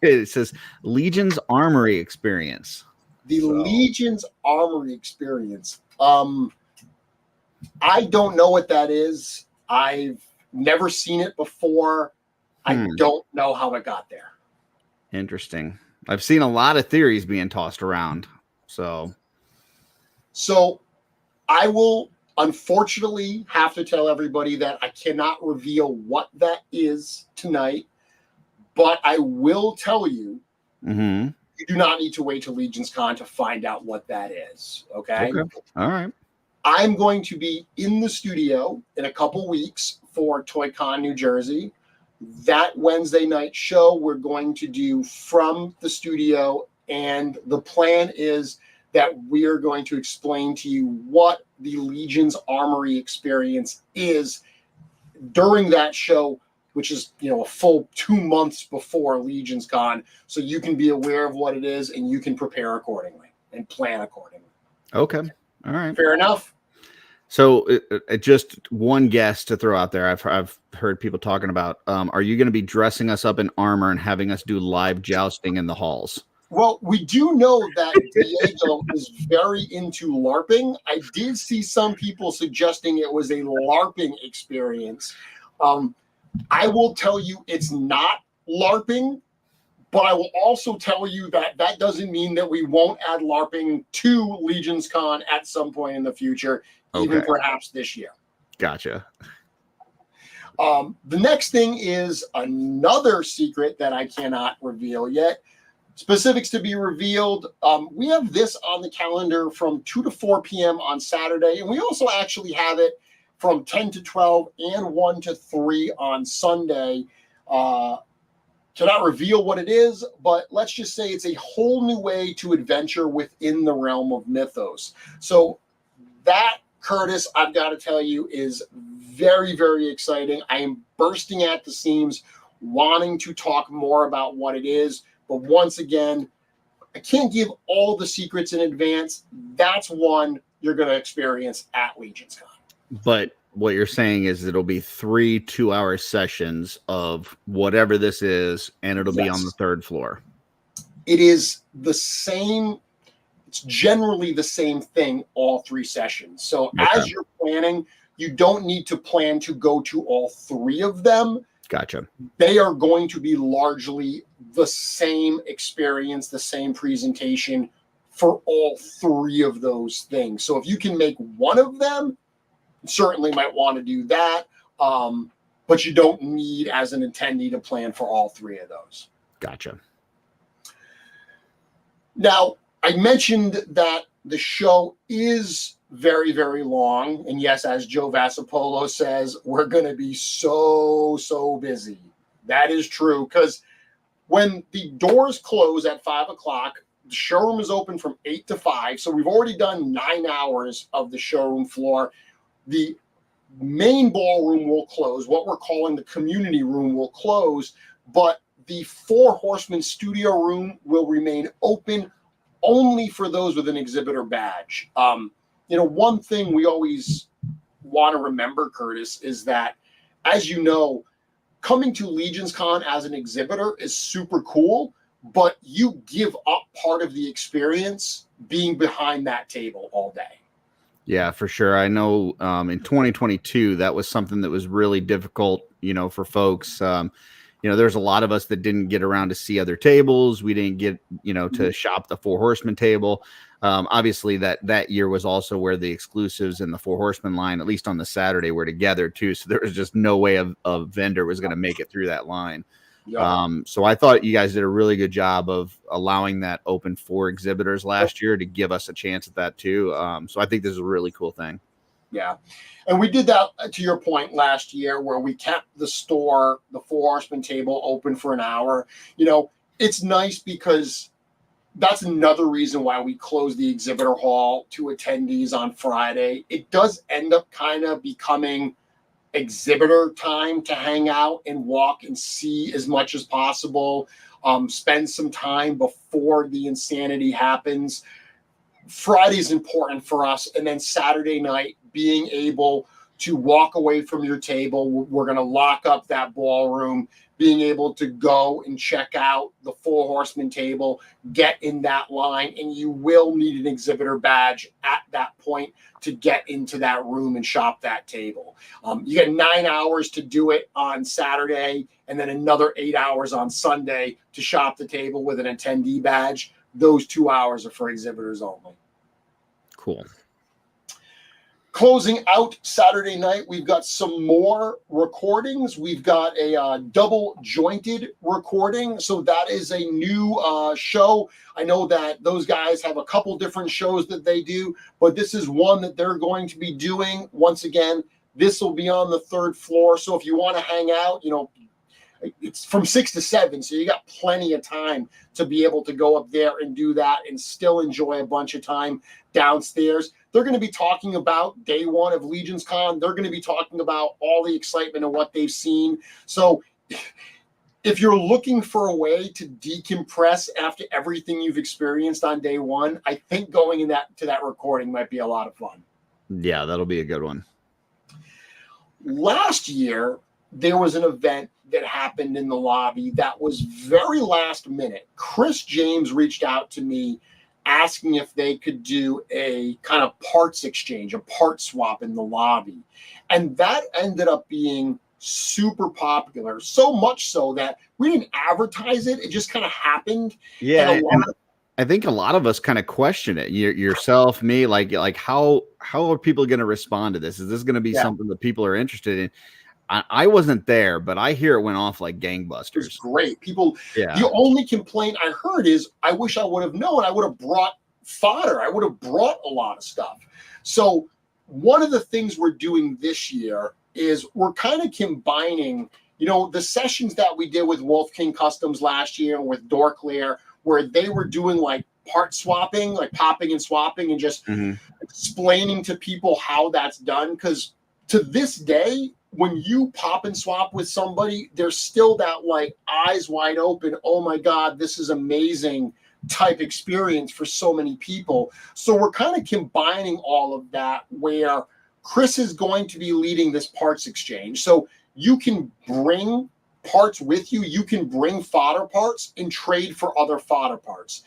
It says Legion's Armory Experience. Legion's Armory Experience. I don't know what that is. I've never seen it before. I don't know how it got there. Interesting. I've seen a lot of theories being tossed around. So I will unfortunately have to tell everybody that I cannot reveal what that is tonight, but I will tell you, you do not need to wait till LegionsCon to find out what that is. Okay. All right. I'm going to be in the studio in a couple weeks for ToyCon New Jersey. That Wednesday night show we're going to do from the studio, and the plan is that we are going to explain to you what the Legion's Armory Experience is during that show, which is, a full 2 months before LegionsCon, so you can be aware of what it is and you can prepare accordingly and plan accordingly. Okay. All right. Fair enough. So just one guess to throw out there. I've heard people talking about, are you going to be dressing us up in armor and having us do live jousting in the halls? Well, we do know that Diego is very into LARPing. I did see some people suggesting it was a LARPing experience. I will tell you it's not LARPing, but I will also tell you that doesn't mean that we won't add LARPing to LegionsCon at some point in the future, even perhaps this year. Gotcha. The next thing is another secret that I cannot reveal yet. Specifics to be revealed. We have this on the calendar from 2 to 4 p.m. on Saturday, and we also actually have it from 10 to 12 and 1 to 3 on Sunday. Cannot reveal what it is, but let's just say it's a whole new way to adventure within the realm of mythos. So that, Curtis, I've got to tell you, is very, very exciting. I am bursting at the seams, wanting to talk more about what it is. But once again, I can't give all the secrets in advance. That's one you're going to experience at LegionsCon. But what you're saying is it'll be 3 2-hour sessions of whatever this is, and it'll be on the 3rd floor. It is the same. It's generally the same thing all 3 sessions. So as you're planning, you don't need to plan to go to all 3 of them. Gotcha. They are going to be largely the same experience, the same presentation for all 3 of those things. So if you can make one of them, certainly might want to do that. But you don't need, as an attendee, to plan for all 3 of those. Gotcha. Now, I mentioned that the show is very, very long. And yes, as Joe Vassapolo says, we're going to be so busy. That is true, because when the doors close at 5 o'clock, the showroom is open from 8 to 5. So we've already done 9 hours of the showroom floor. The main ballroom will close. What we're calling the community room will close, but the 4 Horsemen studio room will remain open only for those with an exhibitor badge. One thing we always want to remember, Curtis, is that, as you know, coming to LegionsCon as an exhibitor is super cool, but you give up part of the experience being behind that table all day. Yeah, for sure. I know in 2022, that was something that was really difficult, for folks. There's a lot of us that didn't get around to see other tables. We didn't get, to shop the 4 Horsemen table. Obviously, that year was also where the exclusives and the 4 Horsemen line, at least on the Saturday, were together too. So there was just no way a vendor was going to make it through that line. Yeah. So I thought you guys did a really good job of allowing that open for exhibitors last year to give us a chance at that too. So I think this is a really cool thing. Yeah. And we did that, to your point, last year, where we kept the store, the 4 Horsemen table, open for an hour. It's nice because that's another reason why we closed the exhibitor hall to attendees on Friday. It does end up kind of becoming exhibitor time to hang out and walk and see as much as possible, spend some time before the insanity happens. Friday's important for us, and then Saturday night, being able to walk away from your table. We're going to lock up that ballroom, being able to go and check out the 4 Horsemen table, get in that line, and you will need an exhibitor badge at that point to get into that room and shop that table. You get 9 hours to do it on Saturday, and then another 8 hours on Sunday to shop the table with an attendee badge. Those 2 hours are for exhibitors only. Cool. Closing out Saturday night, we've got some more recordings. We've got a double jointed recording. So that is a new show. I know that those guys have a couple different shows that they do, but this is one that they're going to be doing. Once again, this will be on the 3rd floor. So if you want to hang out, it's from 6 to 7. So you got plenty of time to be able to go up there and do that and still enjoy a bunch of time downstairs. They're going to be talking about day 1 of LegionsCon. They're going to be talking about all the excitement and what they've seen. So if you're looking for a way to decompress after everything you've experienced on day 1, I think going to that recording might be a lot of fun. Yeah, that'll be a good one. Last year, there was an event that happened in the lobby that was very last minute. Chris James reached out to me asking if they could do a kind of parts exchange, a part swap in the lobby. And that ended up being super popular, so much so that we didn't advertise it. It just kind of happened. Yeah. I think a lot of us kind of question it. Yourself, me, like how are people going to respond to this? Is this going to be something that people are interested in? I wasn't there, but I hear it went off like gangbusters. It was great. People, the only complaint I heard is, I wish I would have known. I would have brought fodder. I would have brought a lot of stuff. So one of the things we're doing this year is we're kind of combining the sessions that we did with Wolf King Customs last year with Dorklair, where they were doing like part swapping, like popping and swapping, and just explaining to people how that's done. Because to this day, when you pop and swap with somebody, there's still that like eyes wide open, oh my God, this is amazing type experience for so many people. So we're kind of combining all of that, where Chris is going to be leading this parts exchange. So you can bring parts with you. You can bring fodder parts and trade for other fodder parts.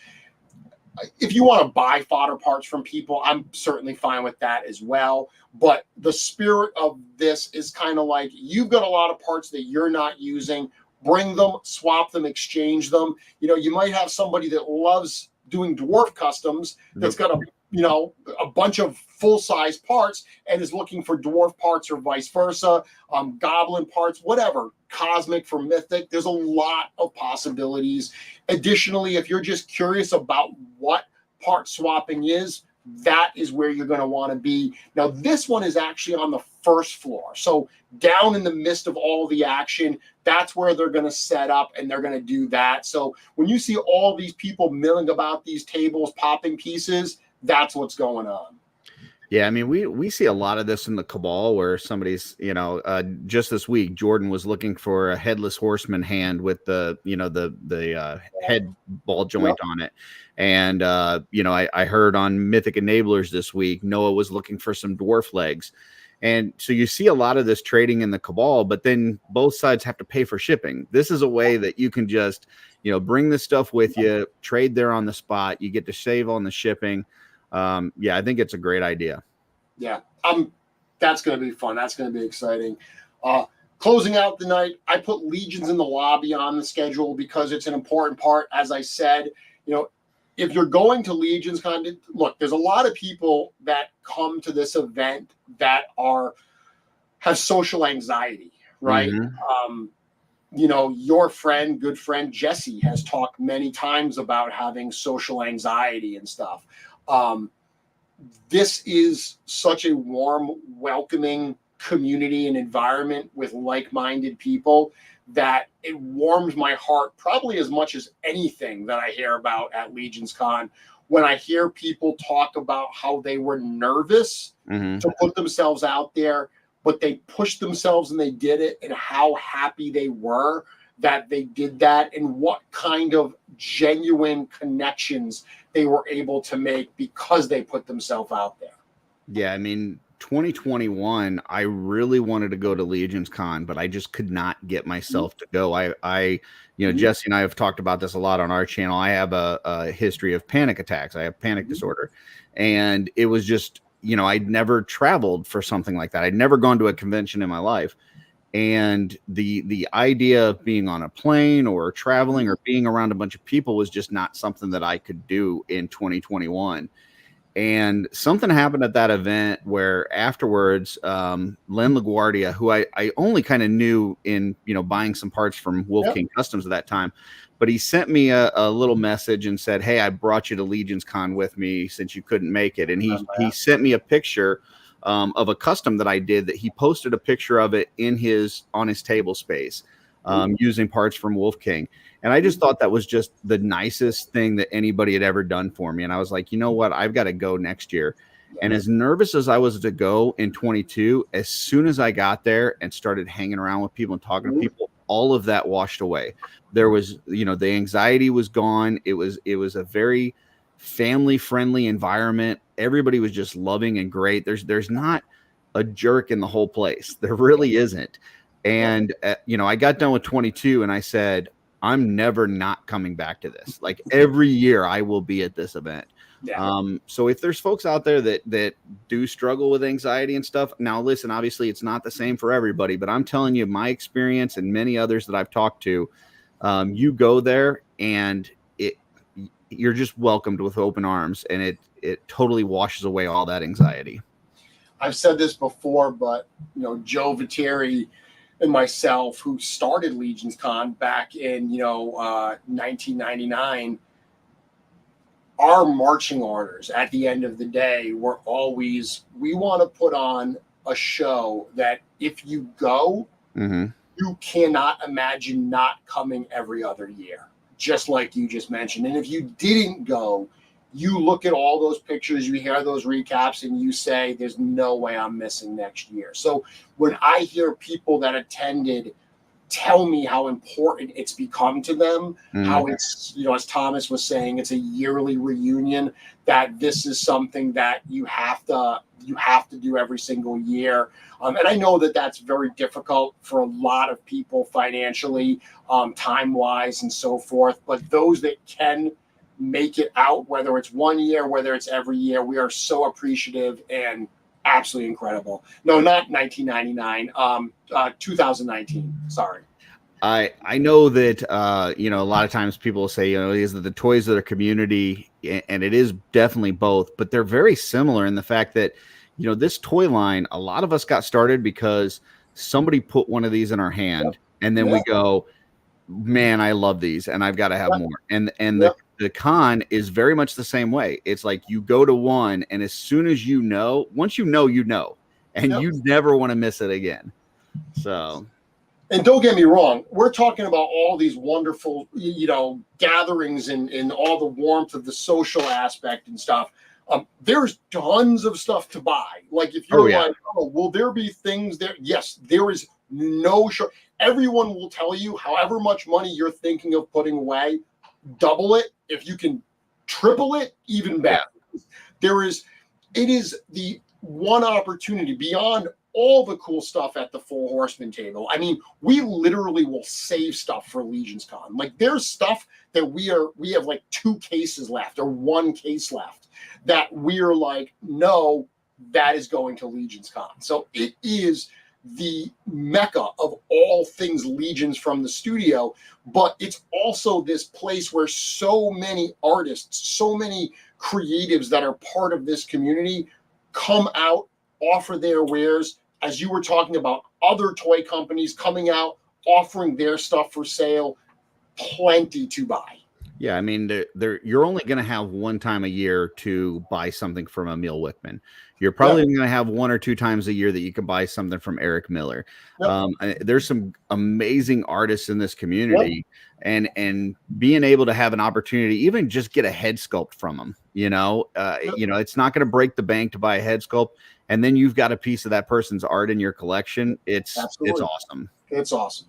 If you want to buy fodder parts from people, I'm certainly fine with that as well. But the spirit of this is kind of like, you've got a lot of parts that you're not using. Bring them, swap them, exchange them. You might have somebody that loves doing dwarf customs that's got a bunch of full-size parts and is looking for dwarf parts, or vice versa, goblin parts, whatever, cosmic for mythic. There's a lot of possibilities. Additionally, if you're just curious about what part swapping is, that is where you're going to want to be. Now, this one is actually on the first floor. So down in the midst of all the action, that's where they're going to set up, and they're going to do that. So when you see all these people milling about these tables, popping pieces, that's what's going on. Yeah, I mean, we see a lot of this in the Cabal, where somebody's, just this week, Jordan was looking for a headless horseman hand with the head ball joint on it. And, I heard on Mythic Enablers this week, Noah was looking for some dwarf legs. And so you see a lot of this trading in the Cabal, but then both sides have to pay for shipping. This is a way that you can just, bring this stuff with you, trade there on the spot. You get to save on the shipping. I think it's a great idea. Yeah, that's going to be fun. That's going to be exciting. Closing out the night, I put Legions in the lobby on the schedule because it's an important part. As I said, if you're going to LegionsCon, look, there's a lot of people that come to this event that have social anxiety, right? Your good friend Jesse has talked many times about having social anxiety and stuff. This is such a warm, welcoming community and environment with like-minded people that it warms my heart probably as much as anything that I hear about at LegionsCon. When I hear people talk about how they were nervous to put themselves out there, but they pushed themselves and they did it, and how happy they were that they did that, and what kind of genuine connections they were able to make because they put themselves out there. Yeah, I mean, 2021, I really wanted to go to LegionsCon, but I just could not get myself to go. Jesse and I have talked about this a lot on our channel. I have a history of panic attacks. I have panic disorder, and it was just, I'd never traveled for something like that. I'd never gone to a convention in my life. And the idea of being on a plane or traveling or being around a bunch of people was just not something that I could do in 2021. And something happened at that event where afterwards, Len LaGuardia, who I only kind of knew in, buying some parts from Wolf King Customs at that time, but he sent me a little message and said, "Hey, I brought you to LegionsCon with me since you couldn't make it." And he sent me a picture of a custom that I did, that he posted a picture of it on his table space, using parts from Wolf King. And I just thought that was just the nicest thing that anybody had ever done for me. And I was like, you know what? I've got to go next year. And as nervous as I was to go in 22, as soon as I got there and started hanging around with people and talking to people, all of that washed away. There was, the anxiety was gone. It was a very family-friendly environment. Everybody was just loving and great. There's not a jerk in the whole place. There really isn't. And, I got done with 22 and I said, I'm never not coming back to this. Like, every year I will be at this event. So if there's folks out there that do struggle with anxiety and stuff, now listen, obviously it's not the same for everybody, but I'm telling you, my experience and many others that I've talked to, you go there and you're just welcomed with open arms, and it totally washes away all that anxiety. I've said this before, but Joe Viteri and myself, who started LegionsCon back in 1999, our marching orders at the end of the day were always, we want to put on a show that if you go, you cannot imagine not coming every other year, just like you just mentioned. And if you didn't go, you look at all those pictures, you hear those recaps, and you say, there's no way I'm missing next year. So when I hear people that attended tell me how important it's become to them, how it's, you know, as Thomas was saying, it's a yearly reunion, that this is something that you have to do every single year. And I know that that's very difficult for a lot of people financially, time-wise and so forth. But those that can make it out, whether it's 1 year, whether it's every year, we are so appreciative and absolutely incredible. No, not 1999, 2019. Sorry. I know that you know, a lot of times people will say, you know, is that the toys of the community, and it is definitely both, but they're very similar in the fact that, you know, this toy line, a lot of us got started because somebody put one of these in our hand, and then we go, man, I love these, and I've got to have more. And the con is very much the same way. It's like you go to one, and as soon as you know, once you know, and you never want to miss it again. So. And don't get me wrong, we're talking about all these wonderful, you know, gatherings and all the warmth of the social aspect and stuff. There's tons of stuff to buy. Like if you're like, oh, will there be things there? Yes, there is no short. Everyone will tell you however much money you're thinking of putting away, double it. If you can triple it, even better. It is the one opportunity beyond all the cool stuff at the Four Horsemen table. I mean, we literally will save stuff for LegionsCon. Like there's stuff that we have like 2 cases left or 1 case left that we're like, no, that is going to LegionsCon. So it is the mecca of all things Legions from the studio, but it's also this place where so many artists, so many creatives that are part of this community come out, offer their wares. As you were talking about, other toy companies coming out, offering their stuff for sale, plenty to buy. Yeah, I mean, you're only going to have one time a year to buy something from Emil Wickman. You're probably going to have 1 or 2 times a year that you can buy something from Eric Miller. There's some amazing artists in this community, and being able to have an opportunity, even just get a head sculpt from them. You know, it's not going to break the bank to buy a head sculpt, and then you've got a piece of that person's art in your collection. It's awesome. It's awesome.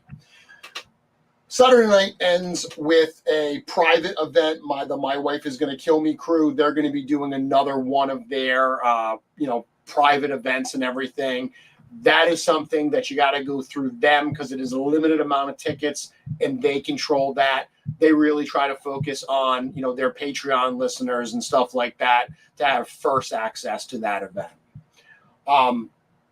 Saturday night ends with a private event. My Wife Is Going to Kill Me crew. They're going to be doing another one of their, private events and everything. That is something that you got to go through them because it is a limited amount of tickets and they control that. They really try to focus on, their Patreon listeners and stuff like that to have first access to that event.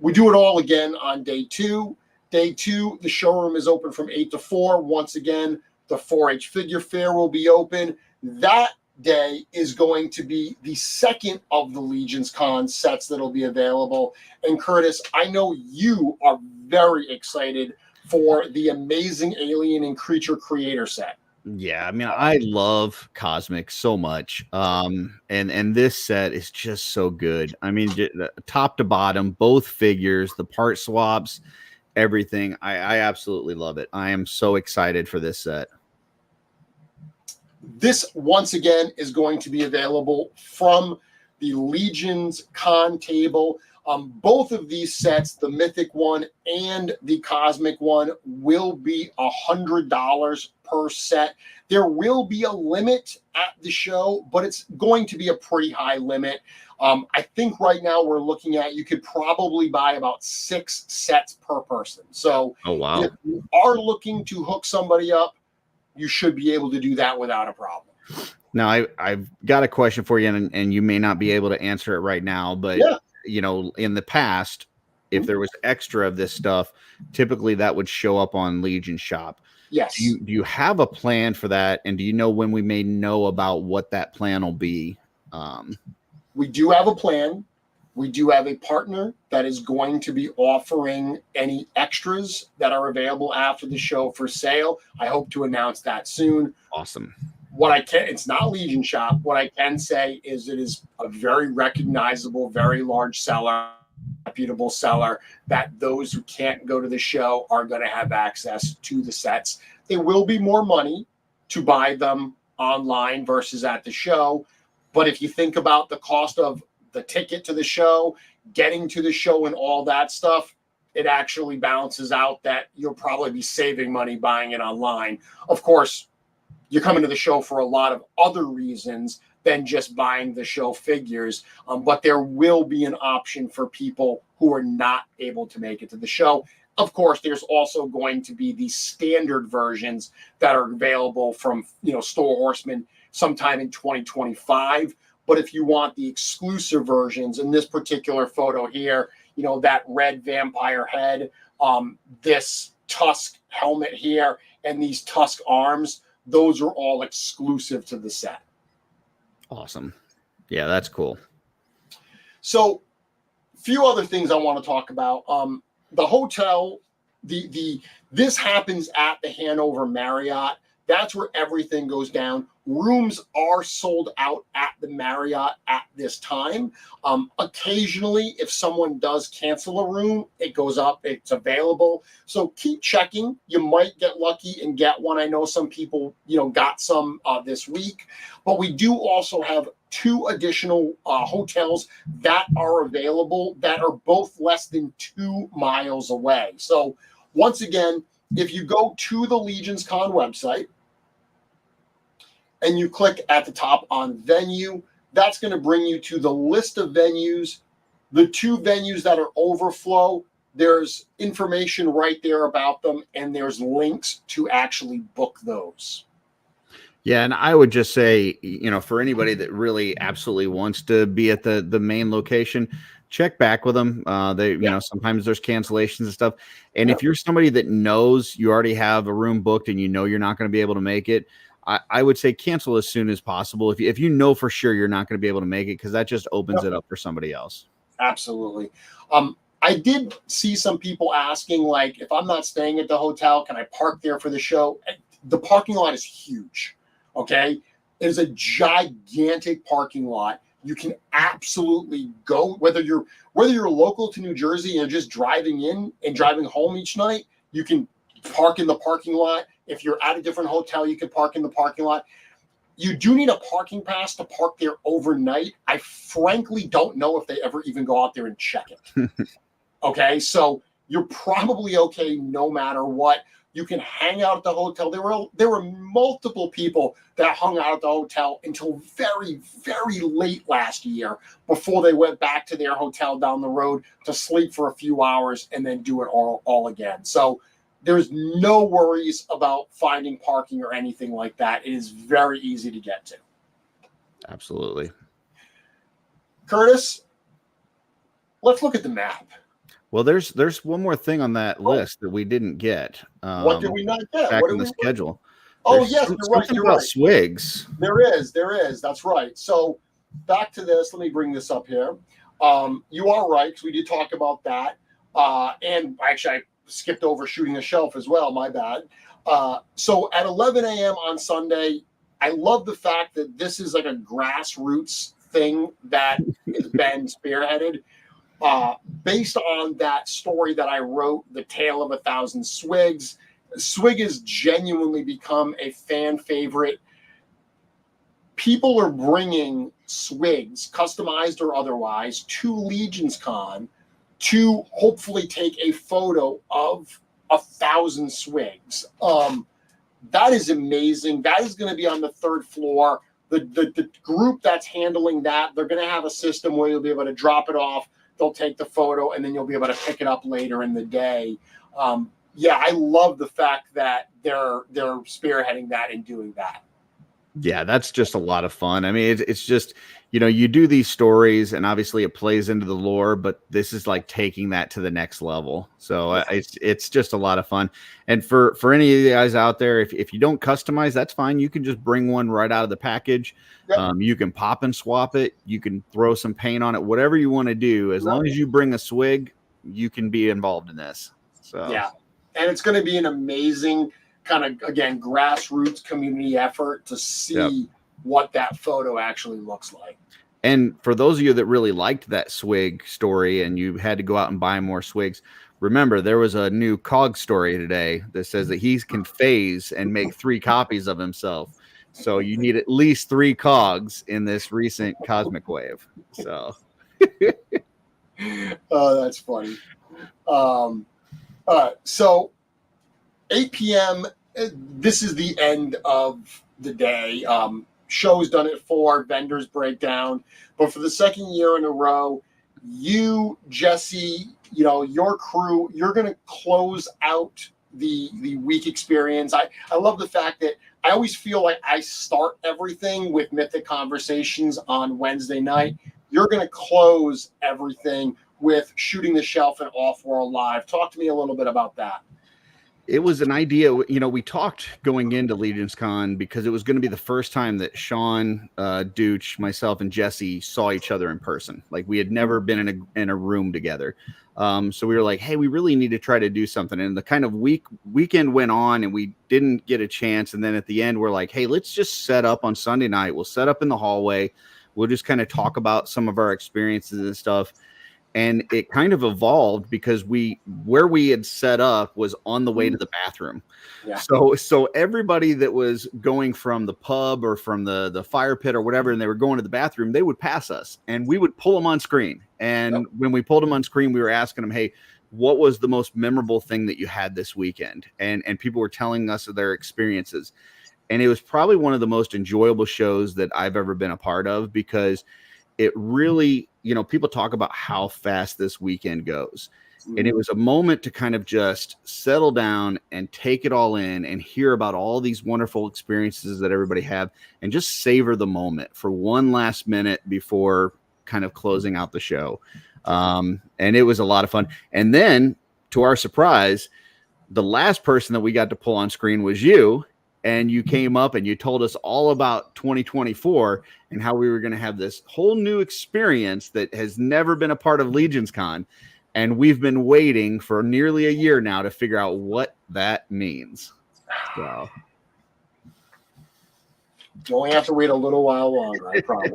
We do it all again on day 2. Day 2, the showroom is open from 8 to 4. Once again, the 4-H figure fair will be open. That day is going to be the second of the LegionsCon sets that will be available. And Curtis, I know you are very excited for the amazing Alien and Creature Creator set. Yeah, I mean, I love Cosmic so much. And this set is just so good. I mean, top to bottom, both figures, the part swaps, everything. I absolutely love it. I am so excited for this set. This, once again, is going to be available from the LegionsCon table. Both of these sets, the Mythic one and the Cosmic one, will be $100 per set. There will be a limit at the show, but it's going to be a pretty high limit. I think right now we're looking at, you could probably buy about 6 sets per person. So if you are looking to hook somebody up, you should be able to do that without a problem. Now, I've got a question for you, and you may not be able to answer it right now, but in the past, if there was extra of this stuff, typically that would show up on Legion Shop. Yes. Do you have a plan for that? And do you know when we may know about what that plan will be? We do have a plan. We do have a partner that is going to be offering any extras that are available after the show for sale. I hope to announce that soon. Awesome. It's not Legion Shop. What I can say is it is a very recognizable, very large seller. reputable seller, that those who can't go to the show are going to have access to the sets. There will be more money to buy them online versus at the show. But if you think about the cost of the ticket to the show, getting to the show and all that stuff, it actually balances out that you'll probably be saving money buying it online. Of course, you're coming to the show for a lot of other reasons than just buying the show figures. But there will be an option for people who are not able to make it to the show. Of course, there's also going to be the standard versions that are available from, Store Horseman sometime in 2025. But if you want the exclusive versions, in this particular photo here, that red vampire head, this tusk helmet here, and these tusk arms, those are all exclusive to the set. Awesome. Yeah, that's cool. So, a few other things I want to talk about. The hotel, this happens at the Hanover Marriott. That's where everything goes down. Rooms are sold out at the Marriott at this time. Occasionally, if someone does cancel a room, it goes up, it's available. So keep checking. You might get lucky and get one. I know some people, got some this week. But we do also have 2 additional hotels that are available that are both less than 2 miles away. So once again, if you go to the LegionsCon website and you click at the top on venue, that's going to bring you to the list of venues. The 2 venues that are overflow, there's information right there about them, and there's links to actually book those. Yeah, and I would just say, for anybody that really absolutely wants to be at the main location, check back with them. Sometimes there's cancellations and stuff. And if you're somebody that knows you already have a room booked and you're not going to be able to make it, I would say cancel as soon as possible. If you know for sure you're not going to be able to make it, because that just opens it up for somebody else. Absolutely. I did see some people asking, like, if I'm not staying at the hotel, can I park there for the show? The parking lot is huge. Okay. It is a gigantic parking lot. You can absolutely go, whether you're local to New Jersey and just driving in and driving home each night, you can park in the parking lot. If you're at a different hotel, you can park in the parking lot. You do need a parking pass to park there overnight. I frankly don't know if they ever even go out there and check it. Okay, so you're probably okay no matter what. You can hang out at the hotel. There were multiple people that hung out at the hotel until very, very late last year before they went back to their hotel down the road to sleep for a few hours and then do it all again. So there's no worries about finding parking or anything like that. It is very easy to get to. Absolutely. Curtis, let's look at the map. Well, there's one more thing on that list that we didn't get. What did we not get? Back in the schedule. Oh, yes, you're right. Something about Swigs. There is. That's right. So back to this. Let me bring this up here. You are right, because we did talk about that. And actually, I skipped over shooting the shelf as well. My bad. So at 11 a.m. on Sunday, I love the fact that this is like a grassroots thing that has been spearheaded. Based on that story that I wrote, The Tale of 1,000 Swigs. Swig has genuinely become a fan favorite. People are bringing Swigs, customized or otherwise, to LegionsCon to hopefully take a photo of 1,000 Swigs. That is amazing. That is going to be on the 3rd floor. The group that's handling that, they're going to have a system where you'll be able to drop it off. They'll take the photo, and then you'll be able to pick it up later in the day. I love the fact that they're spearheading that and doing that. Yeah, that's just a lot of fun. I mean, it's just, you do these stories and obviously it plays into the lore, but this is like taking that to the next level. So it's just a lot of fun. And for any of you guys out there, if you don't customize, that's fine. You can just bring one right out of the package. Yep. You can pop and swap it. You can throw some paint on it, whatever you want to do. As long as you bring a Swig, you can be involved in this. So yeah, and it's going to be an amazing kind of, again, grassroots community effort to see what that photo actually looks like. And for those of you that really liked that swig story and you had to go out and buy more swigs, remember there was a new COG story today that says that he can phase and make 3 copies of himself. So you need at least 3 COGs in this recent cosmic wave. So Oh, that's funny. So 8 p.m. This is the end of the day. Show's done at 4, vendors breakdown. But for the second year in a row, you, Jesse, your crew, you're going to close out the week experience. I love the fact that I always feel like I start everything with Mythic Conversations on Wednesday night. You're going to close everything with Shooting the Shelf and Off-World Live. Talk to me a little bit about that. it was an idea, we talked going into LegionsCon because it was going to be the first time that Sean, Dooch, myself, and Jesse saw each other in person. Like we had never been in a room together. So we were like, hey, we really need to try to do something. And the kind of weekend went on and we didn't get a chance. And then at the end, we're like, hey, let's just set up on Sunday night. We'll set up in the hallway. We'll just kind of talk about some of our experiences and stuff. And it kind of evolved because where we had set up was on the way to the bathroom. Yeah. So everybody that was going from the pub or from the fire pit or whatever, and they were going to the bathroom, they would pass us and we would pull them on screen. And when we pulled them on screen, we were asking them, hey, what was the most memorable thing that you had this weekend? And people were telling us of their experiences. And it was probably one of the most enjoyable shows that I've ever been a part of because it really, people talk about how fast this weekend goes. And it was a moment to kind of just settle down and take it all in and hear about all these wonderful experiences that everybody have and just savor the moment for one last minute before kind of closing out the show. And it was a lot of fun. And then to our surprise, the last person that we got to pull on screen was you. And you came up and you told us all about 2024 and how we were going to have this whole new experience that has never been a part of LegionsCon. And we've been waiting for nearly a year now to figure out what that means. So you only have to wait a little while longer, I promise.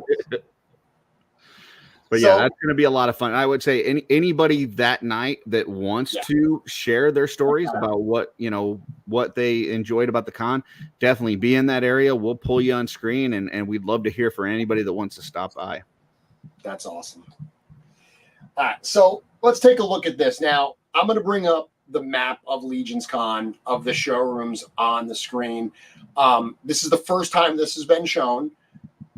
But yeah, that's going to be a lot of fun. I would say anybody that night that wants to share their stories about what they enjoyed about the con, definitely be in that area. We'll pull you on screen and we'd love to hear from anybody that wants to stop by. That's awesome. All right, so let's take a look at this. Now, I'm going to bring up the map of LegionsCon of the showrooms on the screen. This is the first time this has been shown.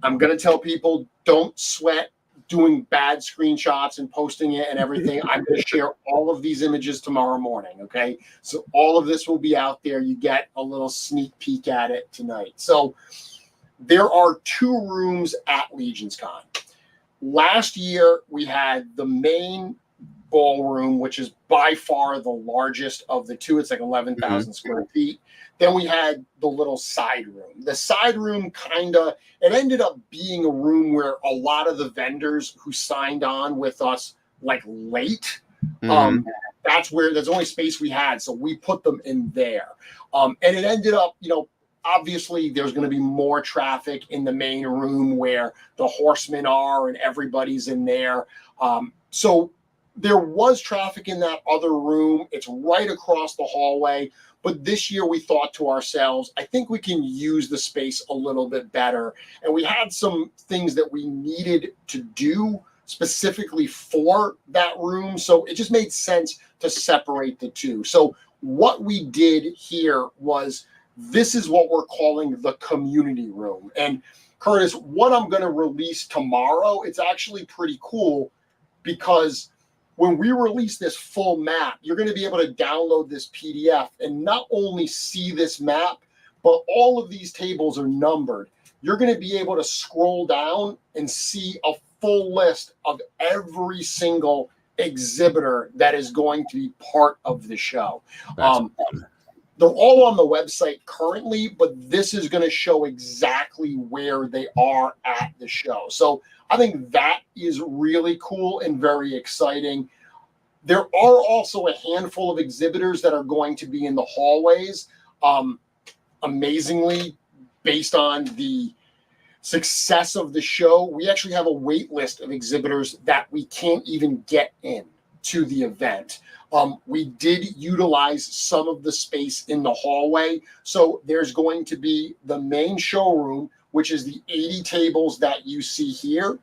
I'm going to tell people don't sweat doing bad screenshots and posting it and everything. I'm going to share all of these images tomorrow morning. Okay. So all of this will be out there. You get a little sneak peek at it tonight. So there are 2 rooms at LegionsCon. Last year we had the main ballroom, which is by far the largest of the 2. It's like 11,000 square feet. Then we had the little side room. The side room it ended up being a room where a lot of the vendors who signed on with us like late, that's where there's only space we had. So we put them in there. And it ended up, obviously there's going to be more traffic in the main room where the horsemen are and everybody's in there. So there was traffic in that other room. It's right across the hallway. But this year we thought to ourselves, I think we can use the space a little bit better. And we had some things that we needed to do specifically for that room. So it just made sense to separate the 2. So what we did here was, this is what we're calling the community room. And Curtis, what I'm going to release tomorrow, it's actually pretty cool because when we release this full map, you're going to be able to download this PDF and not only see this map, but all of these tables are numbered. You're going to be able to scroll down and see a full list of every single exhibitor that is going to be part of the show. They're all on the website currently, but this is going to show exactly where they are at the show. So I think that is really cool and very exciting. There are also a handful of exhibitors that are going to be in the hallways. Amazingly, based on the success of the show, we actually have a wait list of exhibitors that we can't even get in to the event. We did utilize some of the space in the hallway. So there's going to be the main showroom, which is the 80 tables that you see here.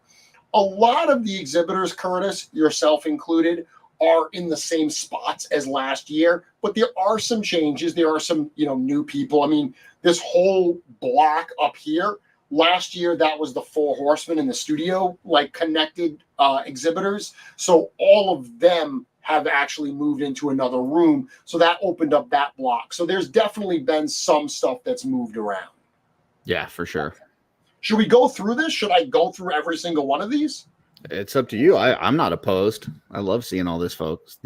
A lot of the exhibitors, Curtis, yourself included, are in the same spots as last year, but there are some changes. There are some, new people. I mean, this whole block up here, last year, that was the Four Horsemen in the studio, connected exhibitors. So all of them have actually moved into another room. So that opened up that block. So there's definitely been some stuff that's moved around. Yeah, for sure. Should we go through this? Should I go through every single one of these? It's up to you. I'm not opposed. I love seeing all these folks.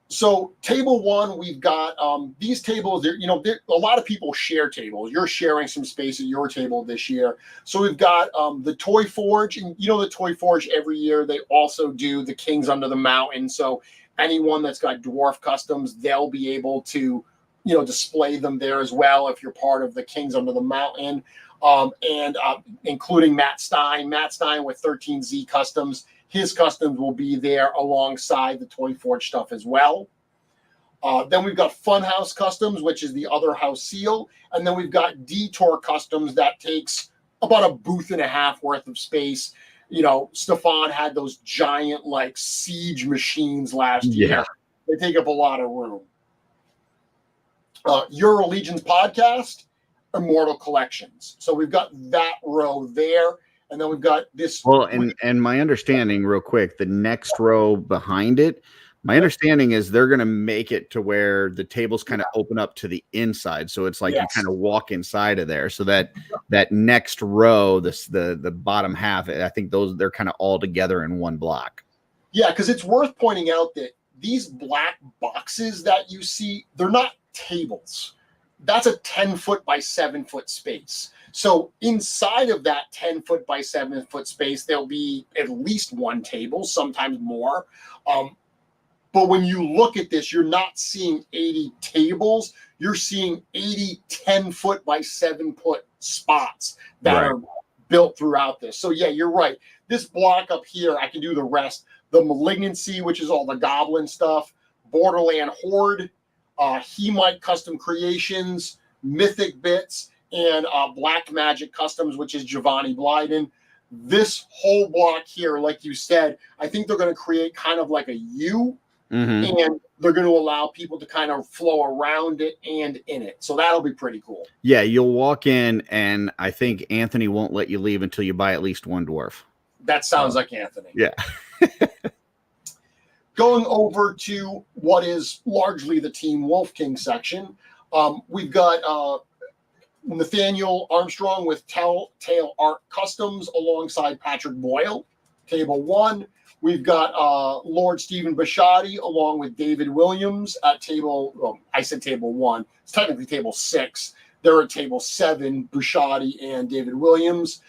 So table one, we've got these tables. A lot of people share tables. You're sharing some space at your table this year. So we've got the Toy Forge, and the Toy Forge every year they also do the Kings Under the Mountain. So anyone that's got dwarf customs, they'll be able to display them there as well if you're part of the Kings Under the Mountain. And including Matt Stein with 13Z Customs. His customs will be there alongside the Toy Forge stuff as well. Then we've got Funhouse Customs, which is the other house seal. And then we've got Detour Customs that takes about a booth and a half worth of space. Stefan had those giant siege machines last year. They take up a lot of room. Your Legions podcast, Immortal Collections. So we've got that row there. And then we've got this. Well, and my understanding, real quick, the next row behind it, my understanding is they're going to make it to where the tables kind of open up to the inside. So it's like you kind of walk inside of there. So that next row, the bottom half, I think they're kind of all together in one block. Yeah, because it's worth pointing out that these black boxes that you see, they're not tables. That's a 10-foot by 7-foot space. So inside of that 10-foot by 7-foot space, there'll be at least one table, sometimes more. But when you look at this, you're not seeing 80 tables. You're seeing 80 10-foot by 7-foot spots that are built throughout this. So, yeah, you're right. This block up here, I can do the rest. The Malignancy, which is all the goblin stuff, Borderland Horde, Hemite Custom Creations, Mythic Bits, and Black Magic Customs, which is Giovanni Blyden. This whole block here, like you said, I think they're going to create kind of like a U, and they're going to allow people to kind of flow around it and in it. So that'll be pretty cool. Yeah, you'll walk in, and I think Anthony won't let you leave until you buy at least one dwarf. That sounds like Anthony. Yeah. Going over to what is largely the Team Wolf King section, we've got Nathaniel Armstrong with Telltale Art Customs alongside Patrick Boyle. Table one. We've got Lord Stephen Bishotti along with David Williams at I said table one. It's technically table 6. They're at table 7, Bishotti and David Williams.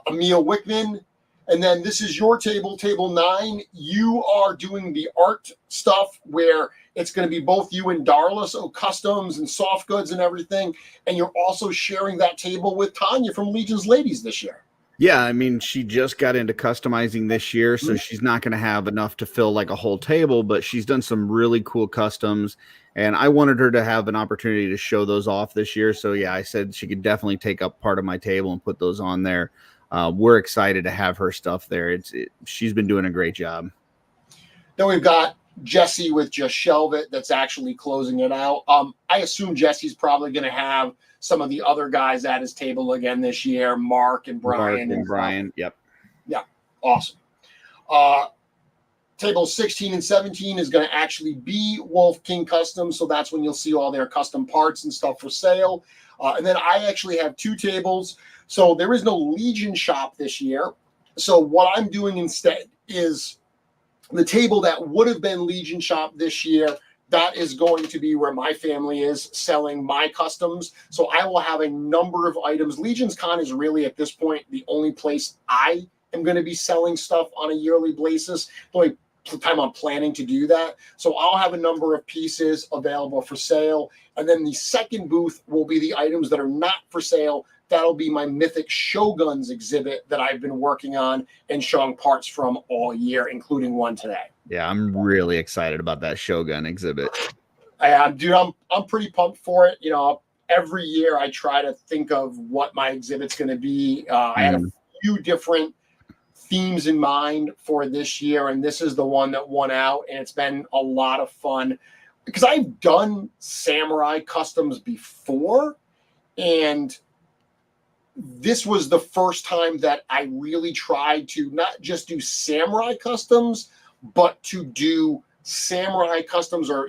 Emil Wickman. And then this is your table, table 9. You are doing the art stuff where it's going to be both you and Darla, so customs and soft goods and everything. And you're also sharing that table with Tanya from Legion's Ladies this year. Yeah, I mean, she just got into customizing this year, so she's not going to have enough to fill like a whole table, but she's done some really cool customs. And I wanted her to have an opportunity to show those off this year. So, yeah, I said she could definitely take up part of my table and put those on there. We're excited to have her stuff there. She's been doing a great job. Then we've got Jesse with Just Shelve It that's actually closing it out. I assume Jesse's probably going to have some of the other guys at his table again this year, Mark and Brian. Yep. Yeah, awesome. Table 16 and 17 is going to actually be Wolf King Customs, so that's when you'll see all their custom parts and stuff for sale. And then I actually have 2 tables. So there is no Legion shop this year. So what I'm doing instead is the table that would have been Legion shop this year, that is going to be where my family is selling my customs. So I will have a number of items. LegionsCon is really at this point the only place I am going to be selling stuff on a yearly basis. The only time I'm planning to do that. So I'll have a number of pieces available for sale. And then the second booth will be the items that are not for sale that'll be my Mythic Shoguns exhibit that I've been working on and showing parts from all year, including one today. Yeah, I'm really excited about that Shogun exhibit. Dude, I'm pretty pumped for it. Every year I try to think of what my exhibit's going to be. I had a few different themes in mind for this year, and this is the one that won out, and it's been a lot of fun because I've done samurai customs before, and this was the first time that I really tried to not just do samurai customs, but to do samurai customs or,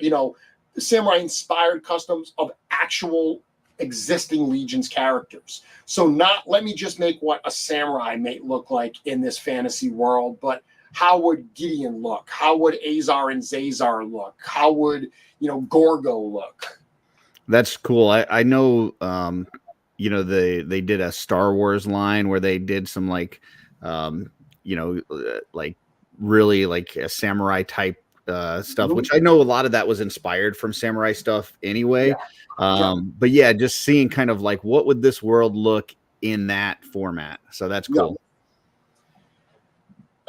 samurai inspired customs of actual existing Legions characters. So not let me just make what a samurai may look like in this fantasy world, but how would Gideon look? How would Azar and Zazar look? How would, Gorgo look? That's cool. I know, they did a Star Wars line where they did some like really like a samurai type stuff, which I know a lot of that was inspired from samurai stuff anyway. But yeah, just seeing kind of like what would this world look in that format. So that's cool.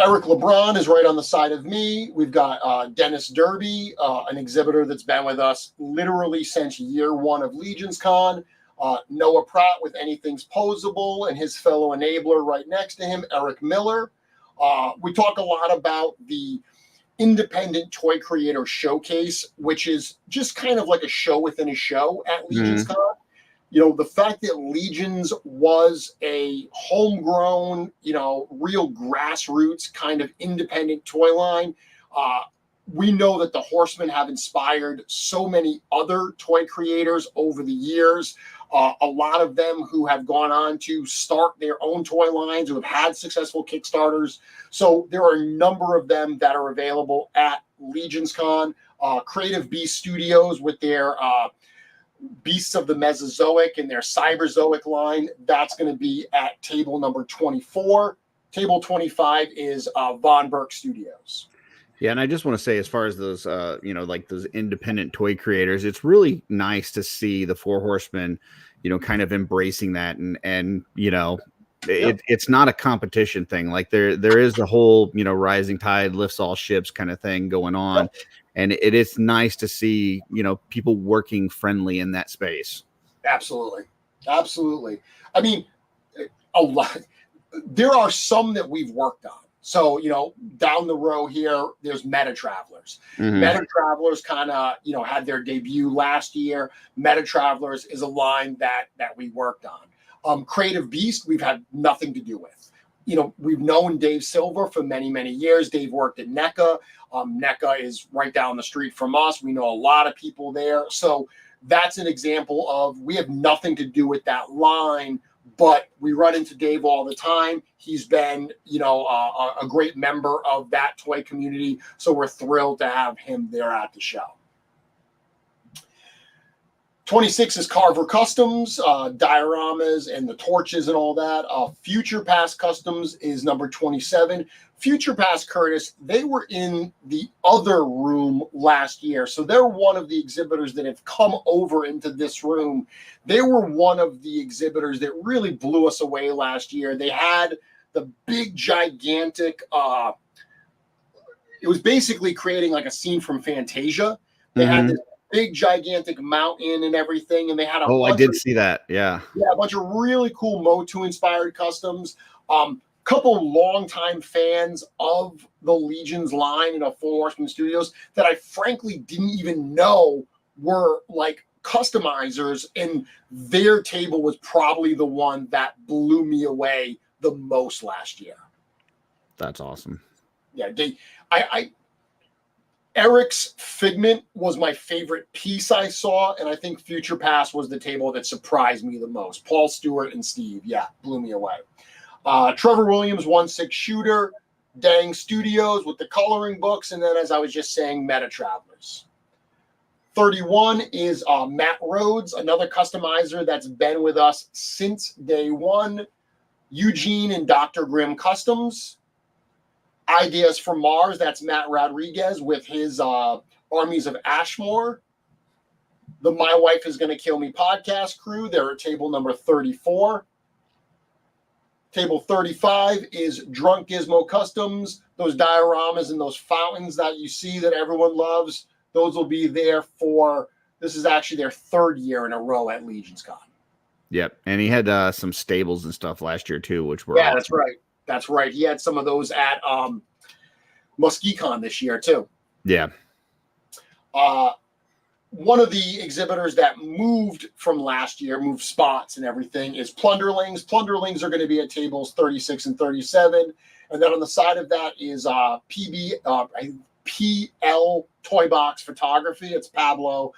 Eric LeBron is right on the side of me. We've got Dennis Derby, an exhibitor that's been with us literally since year one of LegionsCon. Noah Pratt with Anything's Posable and his fellow enabler right next to him, Eric Miller. We talk a lot about the Independent Toy Creator Showcase, which is just kind of like a show within a show at LegionsCon. The fact that Legions was a homegrown, real grassroots kind of independent toy line. We know that the Horsemen have inspired so many other toy creators over the years. A lot of them who have gone on to start their own toy lines, who have had successful Kickstarters. So there are a number of them that are available at LegionsCon. Creative Beast Studios with their Beasts of the Mesozoic and their Cyberzoic line, that's going to be at table number 24. Table 25 is Von Berg Studios. Yeah, and I just want to say, as far as those, like those independent toy creators, it's really nice to see the Four Horsemen, kind of embracing that, and it's not a competition thing. Like there is the whole, rising tide lifts all ships kind of thing going on, and it is nice to see, people working friendly in that space. Absolutely. I mean, a lot. There are some that we've worked on. So, down the row here, there's Meta Travelers. Meta Travelers kind of, had their debut last year. Meta Travelers is a line that we worked on. Creative Beast, we've had nothing to do with. We've known Dave Silver for many, many years. Dave worked at NECA. NECA is right down the street from us. We know a lot of people there. So that's an example of we have nothing to do with that line, but we run into Dave all the time. He's been, a great member of that toy community. So we're thrilled to have him there at the show. 26 is Carver Customs, dioramas and the torches and all that. Future Pass Customs is number 27. Future Pass, Curtis, they were in the other room last year. So they're one of the exhibitors that have come over into this room. They were one of the exhibitors that really blew us away last year. They had the big, gigantic, it was basically creating like a scene from Fantasia. They had this big, gigantic mountain and everything, and they had I did see that. Yeah, a bunch of really cool Motu-inspired customs. Couple longtime fans of the Legions line in Four Horsemen Studios that I frankly didn't even know were like customizers, and their table was probably the one that blew me away the most last year. That's awesome. Yeah, Eric's Figment was my favorite piece I saw, and I think Future Pass was the table that surprised me the most. Paul Stewart and Steve, blew me away. Trevor Williams, 1/6 shooter, Dang Studios with the coloring books, and then, as I was just saying, Meta Travelers. 31 is Matt Rhodes, another customizer that's been with us since day one. Eugene and Dr. Grimm Customs. Ideas from Mars, that's Matt Rodriguez with his Armies of Ashmore. The My Wife Is Gonna Kill Me podcast crew, they're at table number 34. Table 35 is Drunk Gizmo Customs. Those dioramas and those fountains that you see that everyone loves, those will be there for, this is actually their 3rd year in a row at LegionsCon. Yep. And he had some stables and stuff last year too, which were Yeah, awesome. that's right. That's right. He had some of those at MuskeCon this year too. Yeah. One of the exhibitors that moved from last year, moved spots and everything, is Plunderlings. Plunderlings are going to be at tables 36 and 37. And then on the side of that is PL Toy Box Photography. It's Pablo.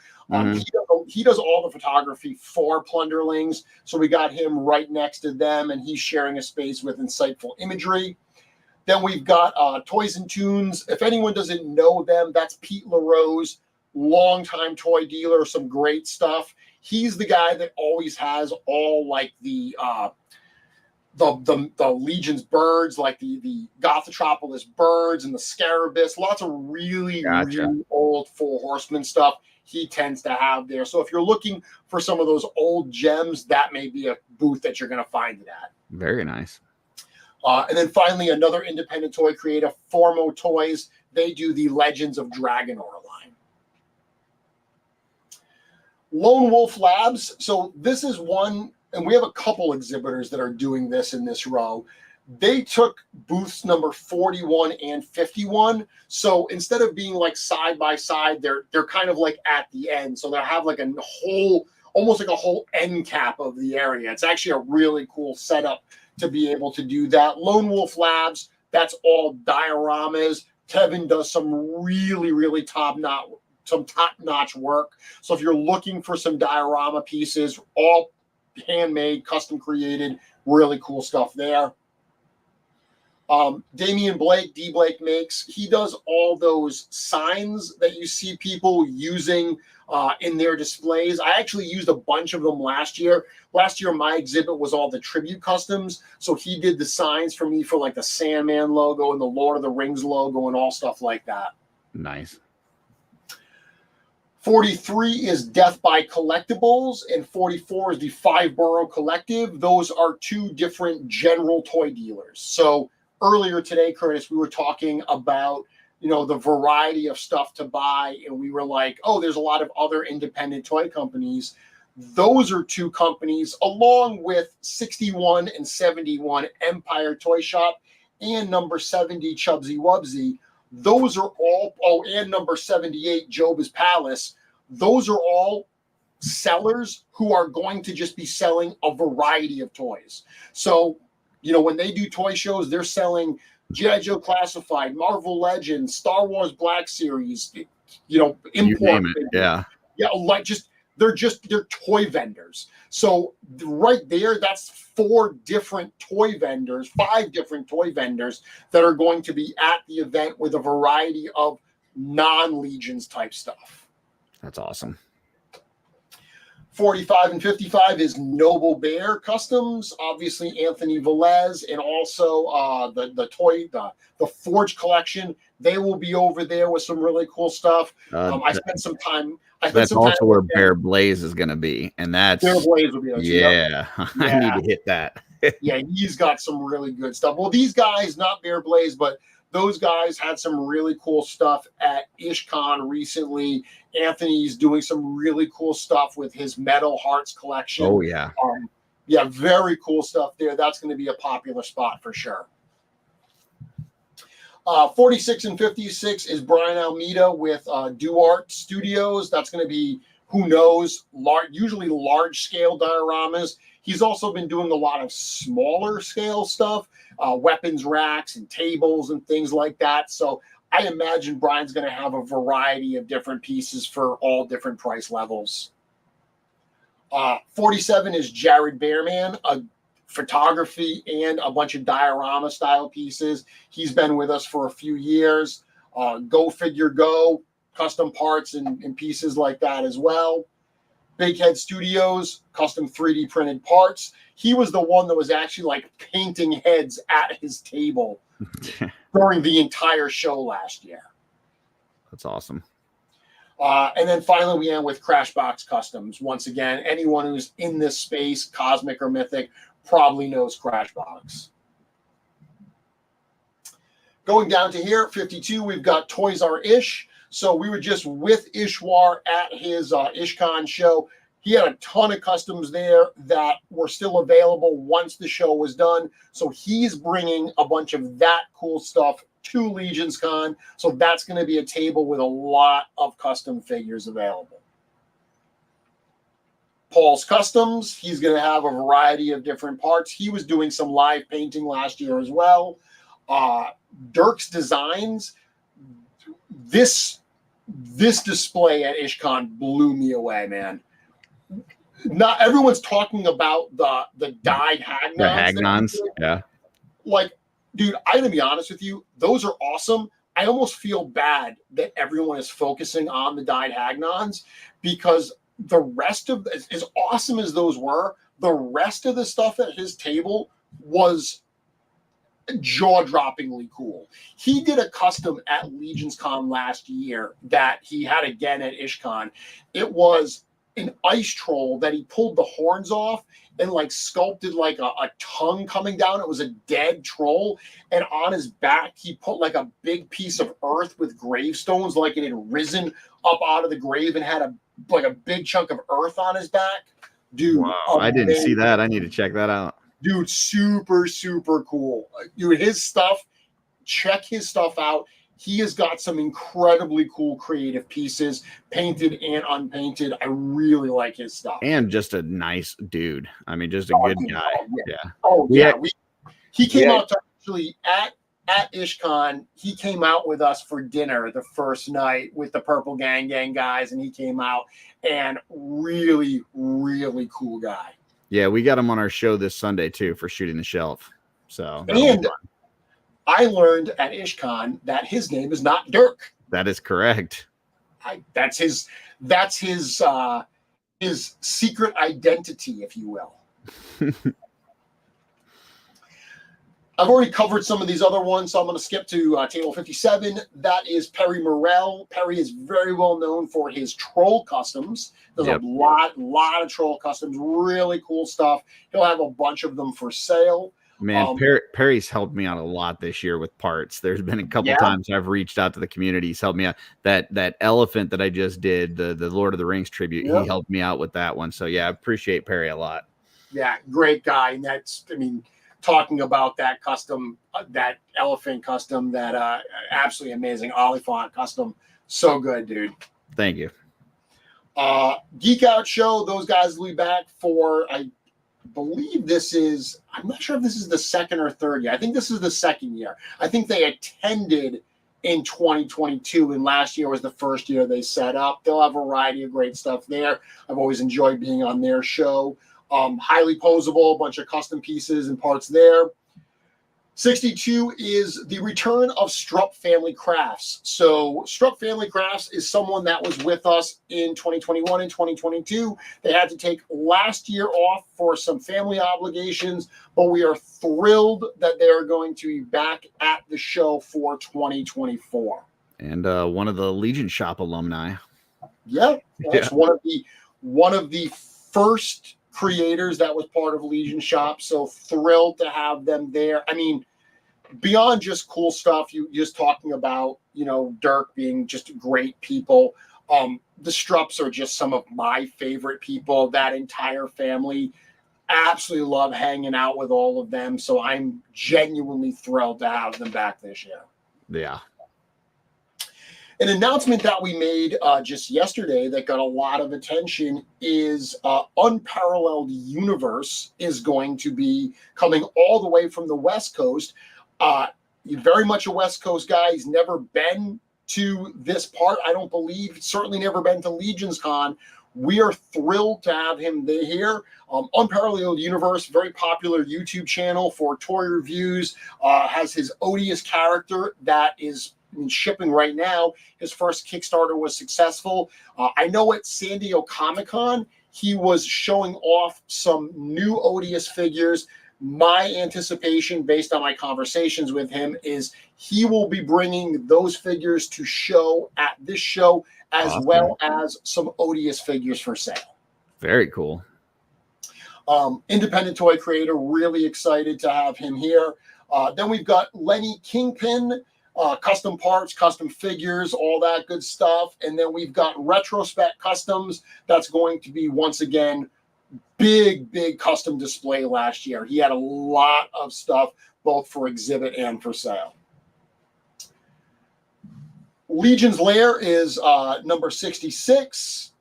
He does all the photography for Plunderlings. So we got him right next to them, and he's sharing a space with insightful imagery. Then we've got Toys and Tunes. If anyone doesn't know them, that's Pete LaRose, longtime toy dealer, some great stuff. He's the guy that always has all like the Legion's birds, like the Gothotropolis birds and the Scarabus, lots of really old Four Horsemen stuff he tends to have there. So if you're looking for some of those old gems, that may be a booth that you're going to find it at. Very nice. And then finally, another independent toy creator, Formo Toys. They do the Legends of Dragonor line. Lone Wolf Labs. So this is one, and we have a couple exhibitors that are doing this in this row. They took booths number 41 and 51. So instead of being like side by side, they're kind of like at the end. So they'll have like a whole, almost like a whole end cap of the area. It's actually a really cool setup to be able to do that. Lone Wolf Labs, that's all dioramas. Kevin does some really top-notch work. So if you're looking for some diorama pieces, all handmade, custom created, really cool stuff there. Damian Blake, D Blake Makes, he does all those signs that you see people using in their displays. I actually used a bunch of them last year. Last year, my exhibit was all the tribute customs. So he did the signs for me for like the Sandman logo and the Lord of the Rings logo and all stuff like that. Nice. 43 is Death by Collectibles, and 44 is the Five Borough Collective. Those are two different general toy dealers. So earlier today, Curtis, we were talking about, you know, the variety of stuff to buy, and we were like, oh, there's a lot of other independent toy companies. Those are two companies, along with 61 and 71 Empire Toy Shop and number 70 Chubsy Wubsy. Those are all, and number 78 Job's Palace. Those are all sellers who are going to just be selling a variety of toys. So, you know, when they do toy shows, they're selling G.I. Joe Classified, Marvel Legends, Star Wars Black Series, you know, import. You name it, yeah. Yeah, like they're toy vendors. So right there, that's 5 different toy vendors that are going to be at the event with a variety of non-Legions type stuff. That's awesome. 45 and 55 is Noble Bear Customs, obviously Anthony Velez, and also the Forge collection. They will be over there with some really cool stuff. I spent some time. That's also where Bear Blaze is going to be, and that's Bear Blaze will be there. Yeah, I need to hit that. Yeah, he's got some really good stuff. Well, these guys, not Bear Blaze, but those guys had some really cool stuff at IshCon recently. Anthony's doing some really cool stuff with his Metal Hearts collection. Oh, yeah. Yeah, very cool stuff there. That's going to be a popular spot for sure. 46 and 56 is Brian Almeida with DuArt Studios. That's going to be, who knows, usually large-scale dioramas. He's also been doing a lot of smaller scale stuff, weapons racks and tables and things like that. So I imagine Brian's going to have a variety of different pieces for all different price levels. 47 is Jared Bearman, a photography and a bunch of diorama style pieces. He's been with us for a few years. Go Figure Go, custom parts and pieces like that as well. Big Head Studios, custom 3D printed parts. He was the one that was actually like painting heads at his table during the entire show last year. That's awesome. And then finally, we end with Crashbox Customs. Once again, anyone who's in this space, Cosmic or Mythic, probably knows Crashbox. Going down to here, 52, we've got Toys R Ish. So we were just with Ishwar at his IshCon show. He had a ton of customs there that were still available once the show was done. So he's bringing a bunch of that cool stuff to LegionsCon. So that's going to be a table with a lot of custom figures available. Paul's Customs, he's going to have a variety of different parts. He was doing some live painting last year as well. Dirk's Designs, this display at IshCon blew me away, man. Not everyone's talking about the dyed Hagnons. The Hagnons, yeah. Like, dude, I'm gonna be honest with you, those are awesome. I almost feel bad that everyone is focusing on the dyed Hagnons, because the rest of as awesome as those were, the rest of the stuff at his table was jaw-droppingly cool. He did a custom at LegionsCon last year that he had again at IshCon. It was an ice troll that he pulled the horns off and like sculpted like a tongue coming down. It was a dead troll, and on his back he put like a big piece of earth with gravestones, like it had risen up out of the grave and had a big chunk of earth on his back. Dude, wow, I didn't see that. I need to check that out. Dude, super, super cool. Dude, his stuff, check his stuff out. He has got some incredibly cool creative pieces, painted and unpainted. I really like his stuff. And just a nice dude. I mean, just a good guy. Yeah. Oh, yeah. He came out to actually at IshCon. He came out with us for dinner the first night with the Purple Gang guys, and he came out, and really, really cool guy. Yeah, we got him on our show this Sunday too for Shooting the Shelf. So and I learned at IshCon that his name is not Dirk. That is correct. That's his secret identity, if you will. I've already covered some of these other ones, so I'm going to skip to table 57. That is Perry Morrell. Perry is very well known for his troll customs. There's a lot of troll customs, really cool stuff. He'll have a bunch of them for sale. Man, Perry's helped me out a lot this year with parts. There's been a couple times I've reached out to the community. He's helped me out. That elephant that I just did, the Lord of the Rings tribute, he helped me out with that one. So yeah, I appreciate Perry a lot. Yeah, great guy. And that's, I mean, talking about that custom, that elephant custom, that absolutely amazing Oliphant custom. So good, dude. Thank you. Geek Out Show, those guys will be back for, I believe this is, I'm not sure if this is the second or third year. I think this is the second year. I think they attended in 2022, and last year was the first year they set up. They'll have a variety of great stuff there. I've always enjoyed being on their show. Highly posable, a bunch of custom pieces and parts there. 62 is the return of Strupp Family Crafts. So Strupp Family Crafts is someone that was with us in 2021 and 2022. They had to take last year off for some family obligations, but we are thrilled that they are going to be back at the show for 2024. And one of the Legion Shop alumni. Yeah, that's one of the first creators that was part of Legion Shop. So thrilled to have them there. I mean, beyond just cool stuff, you just talking about, you know, Dirk being just great people. The Strupps are just some of my favorite people. That entire family, absolutely love hanging out with all of them. So I'm genuinely thrilled to have them back this year. Yeah. An announcement that we made just yesterday that got a lot of attention is Unparalleled Universe is going to be coming all the way from the West Coast. Very much a West Coast guy. He's never been to this part, I don't believe. Certainly never been to LegionsCon. We are thrilled to have him here. Unparalleled Universe, very popular YouTube channel for toy reviews, has his odious character that is shipping right now. His first Kickstarter was successful. I know at San Diego Comic-Con, he was showing off some new odious figures. My anticipation, based on my conversations with him, is he will be bringing those figures to show at this show, as well as some odious figures for sale. Very cool. Independent toy creator, really excited to have him here. Then we've got Lenny Kingpin, custom parts, custom figures, all that good stuff. And then we've got Retrospect Customs. That's going to be, once again, big custom display last year. He had a lot of stuff, both for exhibit and for sale. Legion's Lair is number 66.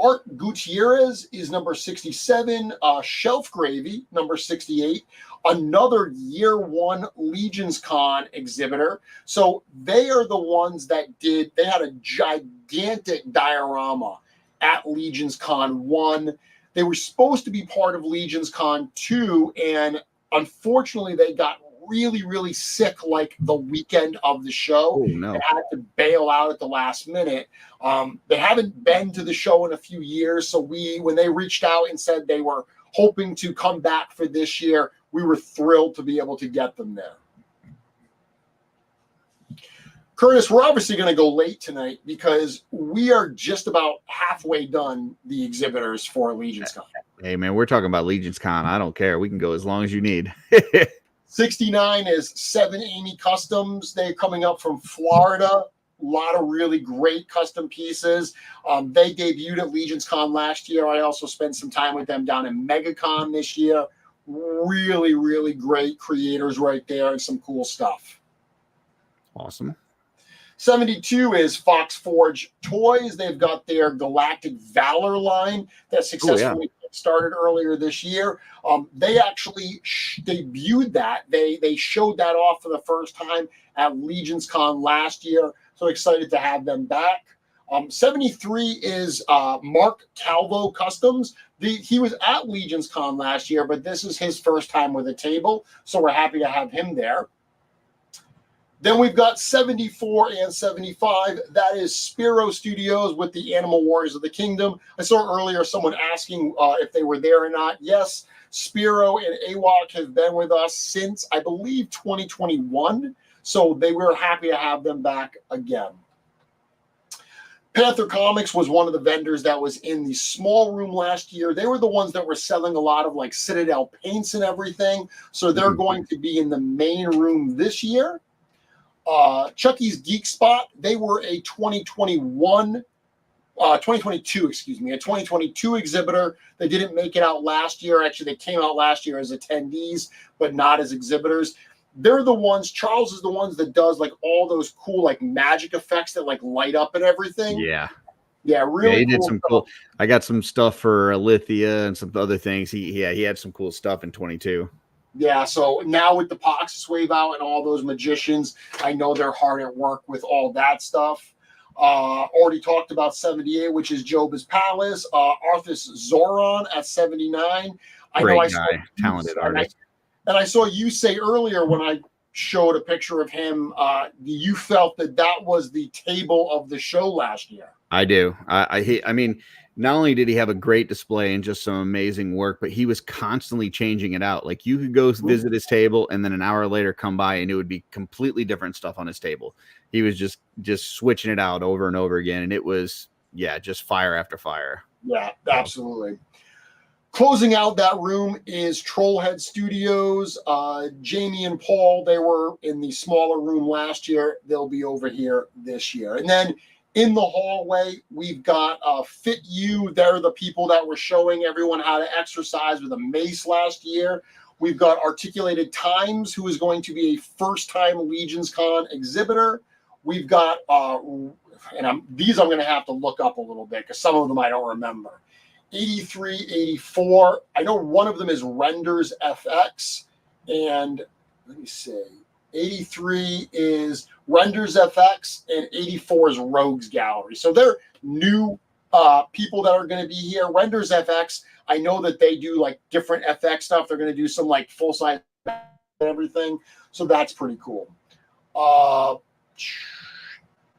Art Gutierrez is number 67. Shelf Gravy, number 68. Another year one LegionsCon exhibitor. So they are the ones that they had a gigantic diorama at LegionsCon 1. They were supposed to be part of LegionsCon 2, and unfortunately they got really sick like the weekend of the show. Oh, no. They had to bail out at the last minute. They haven't been to the show in a few years, so when they reached out and said they were hoping to come back for this year, we were thrilled to be able to get them there. Curtis, we're obviously going to go late tonight because we are just about halfway done the exhibitors for LegionsCon. Hey, man, we're talking about LegionsCon. I don't care. We can go as long as you need. 69 is 7 Amy Customs. They're coming up from Florida. A lot of really great custom pieces. They debuted at LegionsCon last year. I also spent some time with them down in MegaCon this year. Really great creators right there and some cool stuff. Awesome. 72 is Fox Forge Toys. They've got their Galactic Valor line that successfully started earlier this year. They actually debuted that. They showed that off for the first time at LegionsCon last year. So excited to have them back. 73 is Mark Calvo Customs. He was at LegionsCon last year, but this is his first time with a table. So we're happy to have him there. Then we've got 74 and 75. That is Spiro Studios with the Animal Warriors of the Kingdom. I saw earlier someone asking if they were there or not. Yes, Spiro and AWOC have been with us since, I believe, 2021. So they were happy to have them back again. Panther Comics was one of the vendors that was in the small room last year. They were the ones that were selling a lot of like Citadel paints and everything. So they're going to be in the main room this year. Chucky's Geek Spot, they were a 2022 exhibitor. They didn't make it out last year. Actually, they came out last year as attendees, but not as exhibitors. They're the ones, Charles is the ones that does like all those cool like magic effects that like light up and everything. Yeah, really he did some cool. I got some stuff for Alithia and some other things. He had some cool stuff in 22. Yeah, so now with the Poxus Wave out and all those magicians, I know they're hard at work with all that stuff. Already talked about 78, which is Job's Palace. Arthas Zoran at 79. Great guy, talented artist. And I saw you say earlier when I showed a picture of him, you felt that was the table of the show last year. I do. I mean, not only did he have a great display and just some amazing work, but he was constantly changing it out. Like you could go visit his table and then an hour later come by and it would be completely different stuff on his table. He was just switching it out over and over again. And it was, just fire after fire. Yeah, absolutely. Closing out that room is Trollhead Studios. Jamie and Paul, they were in the smaller room last year. They'll be over here this year. And then in the hallway, we've got Fit You. They're the people that were showing everyone how to exercise with a mace last year. We've got Articulated Times, who is going to be a first-time LegionsCon exhibitor. We've got, these I'm going to have to look up a little bit because some of them I don't remember. 83, 84. I know one of them is Renders FX. And let me see. 83 is Renders FX, and 84 is Rogues Gallery. So they're new people that are going to be here. Renders FX, I know that they do like different FX stuff. They're going to do some like full size everything. So that's pretty cool.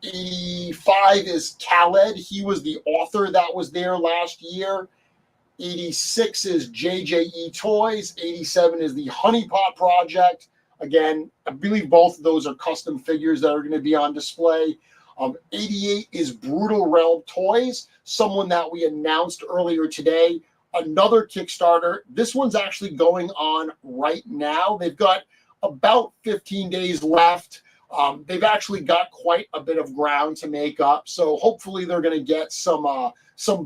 85 is Khaled. He was the author that was there last year. 86 is JJE Toys. 87 is the Honeypot Project. Again, I believe both of those are custom figures that are going to be on display. 88 is Brutal Realm Toys, someone that we announced earlier today. another Kickstarter. This one's actually going on right now. They've got about 15 days left. They've actually got quite a bit of ground to make up. So hopefully they're going to get some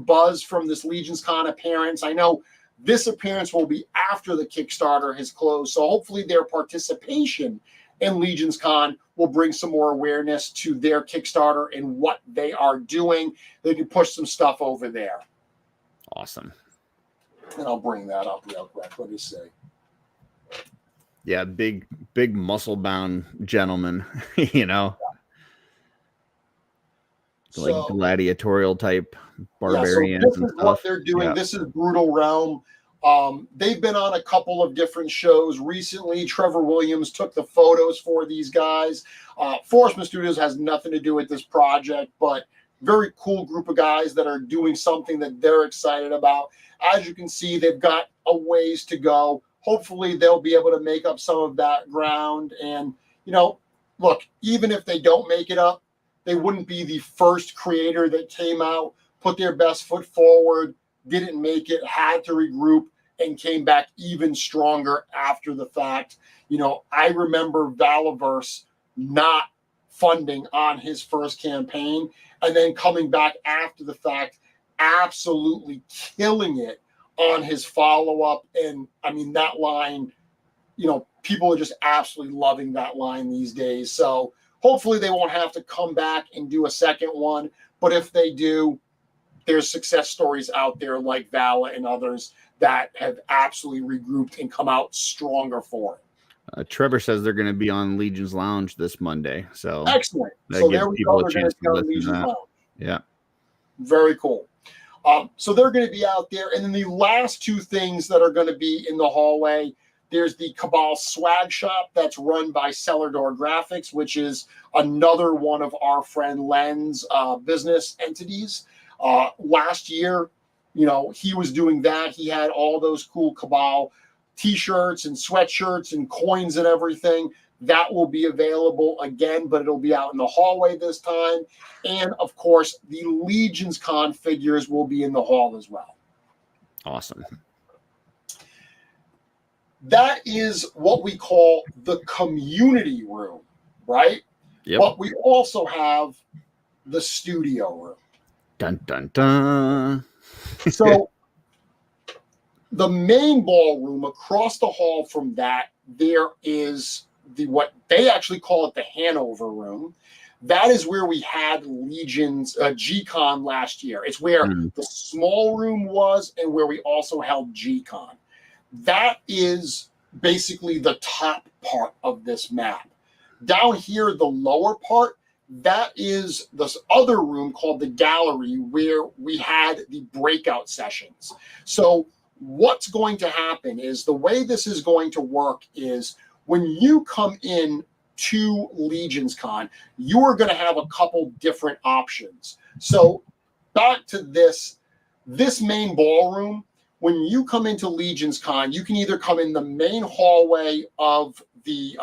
buzz from this LegionsCon appearance. I know this appearance will be after the Kickstarter has closed. So hopefully their participation in LegionsCon will bring some more awareness to their Kickstarter and what they are doing. They can push some stuff over there. Awesome. And I'll bring that up real quick. Let me see. Yeah, big muscle-bound gentleman, you know. So, like gladiatorial type barbarians. Yeah, so this and is stuff. what they're doing. Yeah. This is Brutal Realm. They've been on a couple of different shows recently. Trevor Williams took the photos for these guys. Forestman Studios has nothing to do with this project, but very cool group of guys that are doing something that they're excited about. As you can see, they've got a ways to go. Hopefully, they'll be able to make up some of that ground. And, you know, look, even if they don't make it up, they wouldn't be the first creator that came out, put their best foot forward, didn't make it, had to regroup, and came back even stronger after the fact. You know, I remember Valaverse not funding on his first campaign and then coming back after the fact, absolutely killing it on his follow-up. And, I mean, that line, you know, people are just absolutely loving that line these days. So hopefully they won't have to come back and do a second one. But if they do, there's success stories out there like Vala and others that have absolutely regrouped and come out stronger for it. Trevor says they're going to be on Legion's Lounge this Monday. So excellent. That So gives there we people go. a They're going chance to be to on listen to Legion's that. Lounge. Yeah. Very cool. So they're going to be out there. And then the last two things that are going to be in the hallway, there's the Cabal Swag Shop that's run by Cellar Door Graphics, which is another one of our friend Len's business entities. Last year, you know, he was doing that. He had all those cool Cabal t-shirts and sweatshirts and coins and everything. That will be available again, but it'll be out in the hallway this time. And, of course, the LegionsCon figures will be in the hall as well. Awesome. That is what we call the community room, right? Yep. But we also have the studio room. Dun, dun, dun. So the main ballroom across the hall from that, there is what they actually call it the Hanover room. That is where we had Legion's G-Con last year. It's where the small room was and where we also held G-Con. That is basically the top part of this map. Down here, the lower part, that is this other room called the gallery where we had the breakout sessions. So what's going to happen is the way this is going to work is when you come in to LegionsCon, you are going to have a couple different options. So back to this main ballroom, when you come into LegionsCon, you can either come in the main hallway of the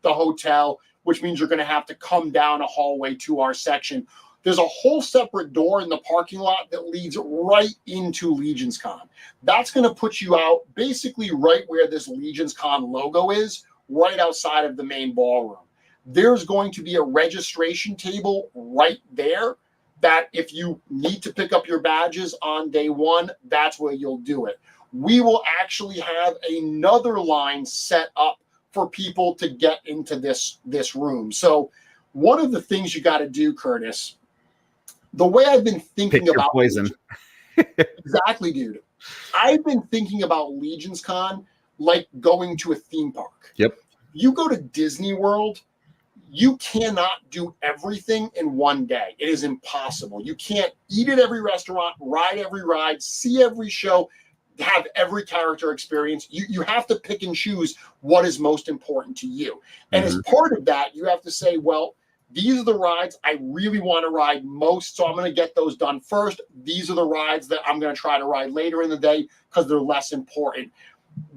hotel, which means you're going to have to come down a hallway to our section. There's a whole separate door in the parking lot that leads right into LegionsCon. That's going to put you out basically right where this LegionsCon logo is, right outside of the main ballroom. There's going to be a registration table right there that if you need to pick up your badges on day one, that's where you'll do it. We will actually have another line set up for people to get into this room. So one of the things you got to do, Curtis, the way I've been thinking Pick your about poison. Exactly, dude. I've been thinking about LegionsCon like going to a theme park. Yep. You go to Disney World, you cannot do everything in one day. It is impossible. You can't eat at every restaurant, ride every ride, see every show, have every character experience. You have to pick and choose what is most important to you. And as part of that, you have to say, well, these are the rides I really want to ride most, so I'm going to get those done first. These are the rides that I'm going to try to ride later in the day because they're less important.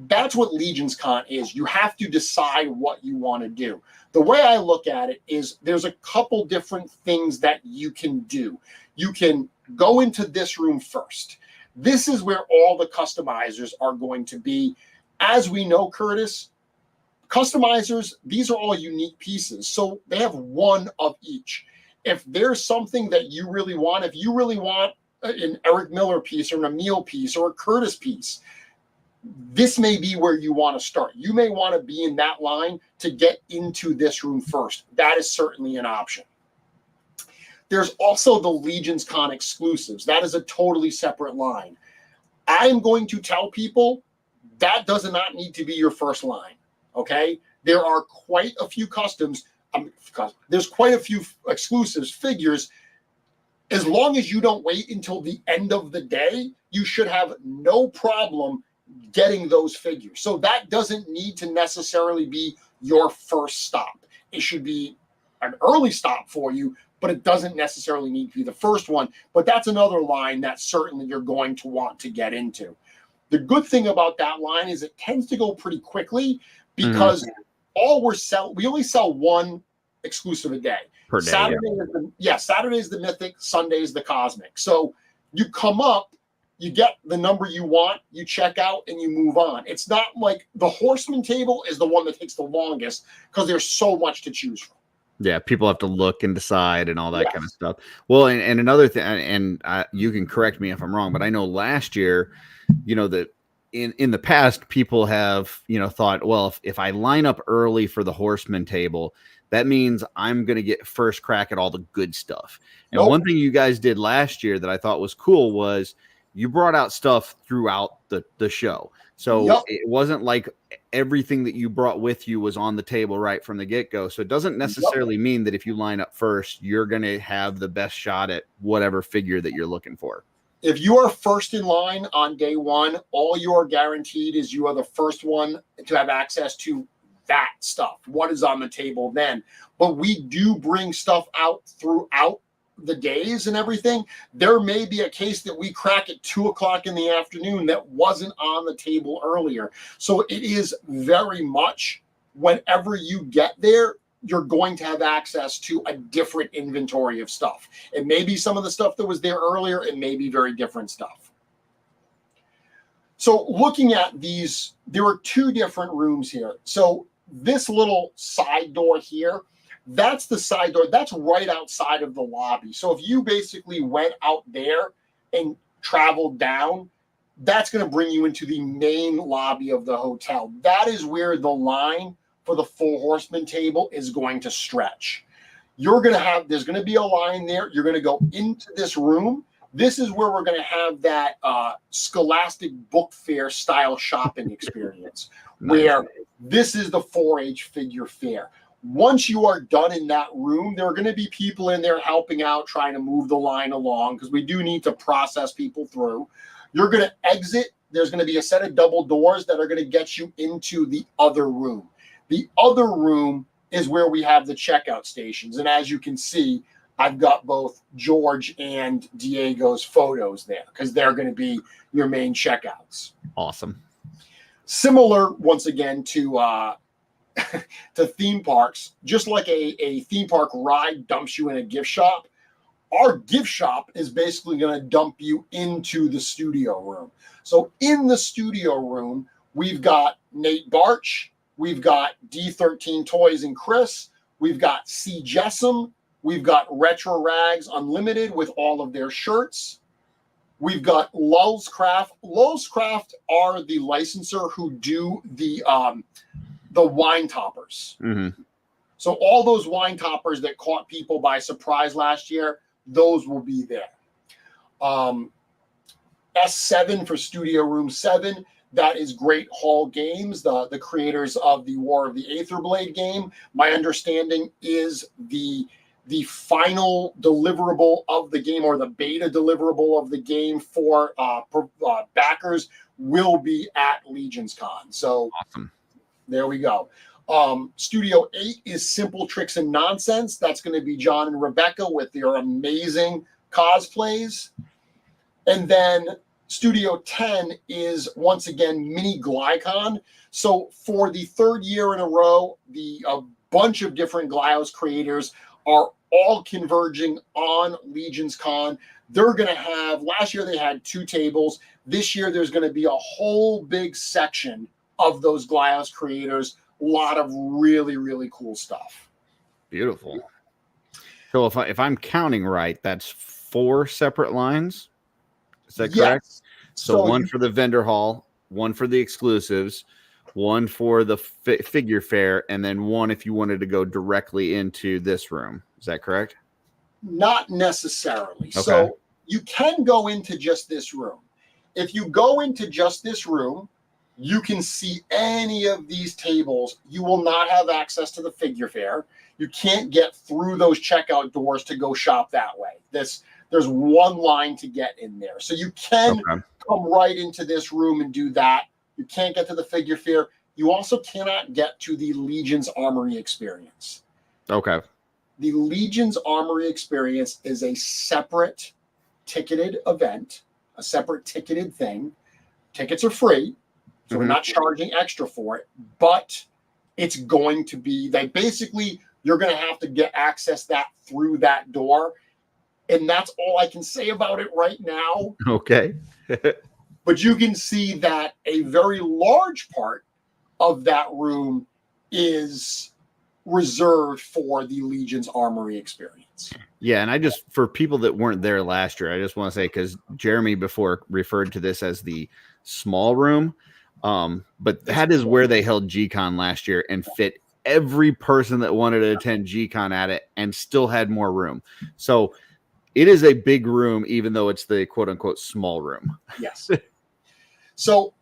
That's what LegionsCon is. You have to decide what you want to do. The way I look at it is there's a couple different things that you can do. You can go into this room first. This is where all the customizers are going to be. As we know, Curtis, customizers, these are all unique pieces. So they have one of each. If there's something that you really want, if you really want an Eric Miller piece or an Emil piece or a Curtis piece, this may be where you want to start. You may want to be in that line to get into this room first. That is certainly an option. There's also the LegionsCon exclusives. That is a totally separate line. I'm going to tell people that does not need to be your first line, okay? There are quite a few there's quite a few exclusives figures. As long as you don't wait until the end of the day, you should have no problem getting those figures. So that doesn't need to necessarily be your first stop. It should be an early stop for you, but it doesn't necessarily need to be the first one. But that's another line that certainly you're going to want to get into. The good thing about that line is it tends to go pretty quickly because we only sell one exclusive a day. Per day. Saturday is the Mythic, Sunday is the Cosmic. So you come up, you get the number you want, you check out, and you move on. It's not like the Horseman table is the one that takes the longest because there's so much to choose from. Yeah, people have to look and decide and all that kind of stuff. Well, and another thing, and you can correct me if I'm wrong, but I know last year, that in the past, people have, thought, well, if I line up early for the Horseman table, that means I'm going to get first crack at all the good stuff. And one thing you guys did last year that I thought was cool was you brought out stuff throughout the show. So it wasn't like everything that you brought with you was on the table right from the get-go. So it doesn't necessarily mean that if you line up first, you're going to have the best shot at whatever figure that you're looking for. If you are first in line on day one, all you are guaranteed is you are the first one to have access to that stuff, what is on the table then. But we do bring stuff out throughout the days and everything. There may be a case that we crack at 2:00 in the afternoon that wasn't on the table earlier. So it is very much whenever you get there, you're going to have access to a different inventory of stuff. It may be some of the stuff that was there earlier. It may be very different stuff. So looking at these, there are two different rooms here. So this little side door here, that's the side door. That's right outside of the lobby. So if you basically went out there and traveled down, that's going to bring you into the main lobby of the hotel. That is where the line for the full Horseman table is going to stretch. There's going to be a line there. You're going to go into this room. This is where we're going to have that Scholastic Book Fair style shopping experience, where this is the 4-H figure fair. Once you are done in that room, there are going to be people in there helping out, trying to move the line along, because we do need to process people through. You're going to exit. There's going to be a set of double doors that are going to get you into the other room. The other room is where we have the checkout stations. And as you can see, I've got both George and Diego's photos there because they're going to be your main checkouts. Awesome. Similar, once again, to theme parks, just like a theme park ride dumps you in a gift shop, our gift shop is basically going to dump you into the studio room. So in the studio room, we've got Nate Barch, we've got D13 Toys and Chris, we've got C. Jessam, we've got Retro Rags Unlimited with all of their shirts. We've got Lulz Craft. Lulz Craft are the licensor who do the wine toppers. Mm-hmm. So all those wine toppers that caught people by surprise last year, those will be there. S7 for Studio Room 7. That is Great Hall Games, the creators of the War of the Aetherblade game. My understanding is the final deliverable of the game, or the beta deliverable of the game for backers, will be at LegionsCon. So awesome. There we go. Studio 8 is Simple Tricks and Nonsense. That's going to be John and Rebecca with their amazing cosplays. And then Studio 10 is, once again, Mini Glycon. So for the third year in a row, a bunch of different Glyos creators are all converging on LegionsCon. They're going to have, last year they had 2 tables. This year there's going to be a whole big section of those glass creators. A lot of really, really cool stuff. Beautiful. So if I'm counting right, that's 4 separate lines. Is that correct? Yes. So one for the vendor hall, one for the exclusives, one for the figure fair, and then one if you wanted to go directly into this room. Is that correct? Not necessarily. Okay. So you can go into just this room. If you go into just this room, you can see any of these tables. You will not have access to the figure fair. You can't get through those checkout doors to go shop that way. There's one line to get in there. So you can come right into this room and do that. You can't get to the figure fair. You also cannot get to the Legion's Armory experience. Okay. The Legion's Armory experience is a separate ticketed event, a separate ticketed thing. Tickets are free, so we're not charging extra for it, but it's going to be that basically you're going to have to get access that through that door. And that's all I can say about it right now. Okay. But you can see that a very large part of that room is reserved for the Legion's Armory experience. Yeah, and for people that weren't there last year, I just want to say, because Jeremy before referred to this as the small room, but that is where they held G-Con last year and fit every person that wanted to attend G-Con at it and still had more room. So it is a big room, even though it's the quote-unquote small room. Yes. So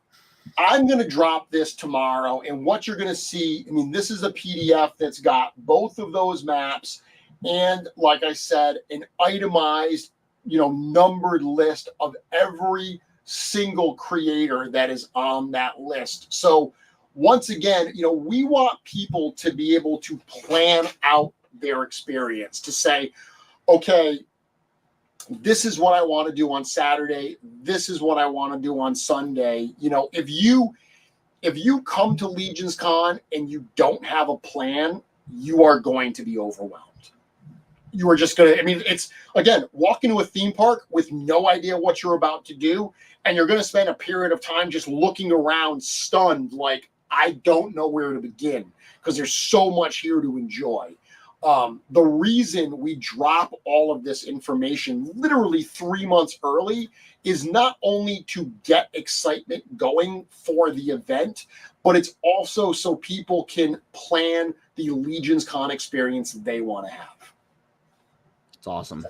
I'm going to drop this tomorrow, and what you're going to see, I mean, this is a PDF that's got both of those maps and, like I said, an itemized, numbered list of every single creator that is on that list. So once again, we want people to be able to plan out their experience, to say, okay, this is what I want to do on Saturday. This is what I want to do on Sunday. If you come to LegionsCon and you don't have a plan, you are going to be overwhelmed. You are just going to, it's, again, walk into a theme park with no idea what you're about to do, and you're going to spend a period of time just looking around stunned, like, I don't know where to begin, because there's so much here to enjoy. The reason we drop all of this information literally 3 months early is not only to get excitement going for the event, but it's also so people can plan the LegionsCon experience they want to have. It's awesome.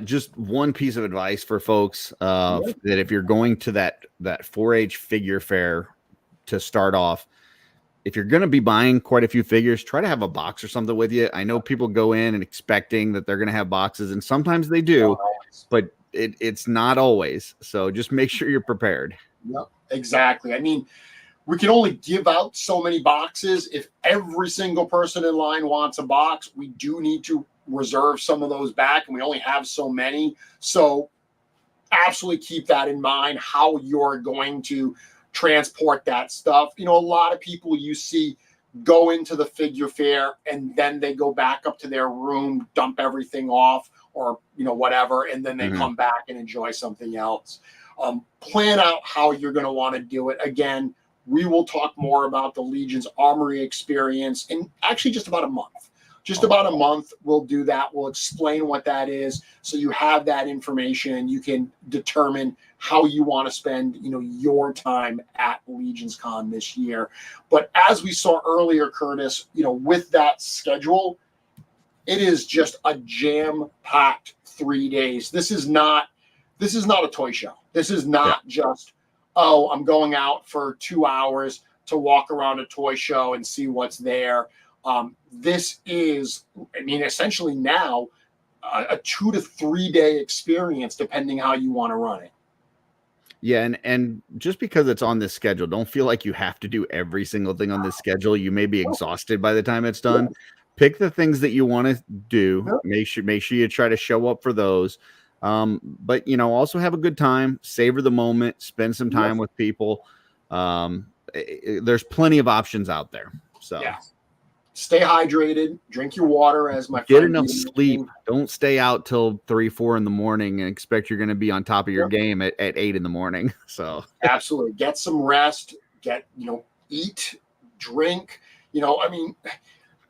Just one piece of advice for folks that if you're going to that 4-H figure fair to start off, if you're going to be buying quite a few figures, try to have a box or something with you. I know people go in and expecting that they're going to have boxes, and sometimes they do, but it's not always. So just make sure you're prepared. Yep, exactly. I mean, we can only give out so many boxes. If every single person in line wants a box, we do need to reserve some of those back, and we only have so many. So absolutely keep that in mind, how you're going to transport that stuff. A lot of people you see go into the figure fair and then they go back up to their room, dump everything off, or whatever, and then they come back and enjoy something else. Plan out how you're going to want to do it. Again, we will talk more about the Legion's Armory experience in actually just about a month. We'll do that. We'll explain what that is, so you have that information and you can determine how you want to spend, your time at LegionsCon this year. But as we saw earlier, Curtis, with that schedule, it is just a jam-packed 3 days. This is not a toy show. This is not just, I'm going out for 2 hours to walk around a toy show and see what's there. This is, essentially now a 2 to 3 day experience, depending how you want to run it. Yeah, and just because it's on this schedule, don't feel like you have to do every single thing on this schedule. You may be exhausted by the time it's done. Pick the things that you want to do. Make sure you try to show up for those. But also have a good time, savor the moment, spend some time with people. There's plenty of options out there. So stay hydrated, drink your water, as my Get friend enough Vito sleep. mentioned. Don't stay out till 3, 4 in the morning and expect you're going to be on top of your game at 8 in the morning. So Absolutely. Get some rest, eat, drink, I mean,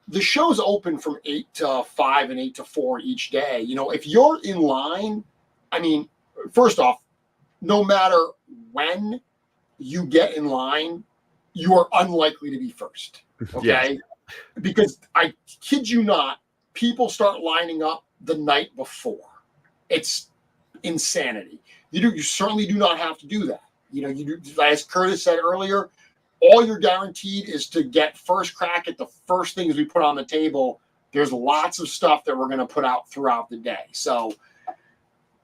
the show's open from 8 to 5 and 8 to 4 each day. If you're in line, I mean, first off, no matter when you get in line, you are unlikely to be first. Okay. Yes. Because I kid you not, people start lining up the night before. It's insanity. You certainly do not have to do that. As Curtis said earlier, all you're guaranteed is to get first crack at the first things we put on the table. There's lots of stuff that we're going to put out throughout the day. So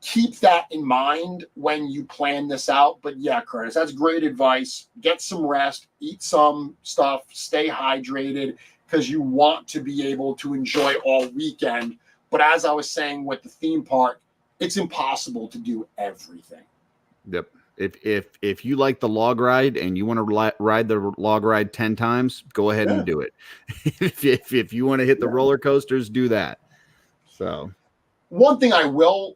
keep that in mind when you plan this out. But yeah, Curtis, that's great advice. Get some rest, eat some stuff, stay hydrated, because you want to be able to enjoy all weekend. But as I was saying with the theme park, it's impossible to do everything. Yep. If you like the log ride and you want to ride the log ride 10 times, go ahead and do it. if you want to hit the roller coasters, do that. So one thing I will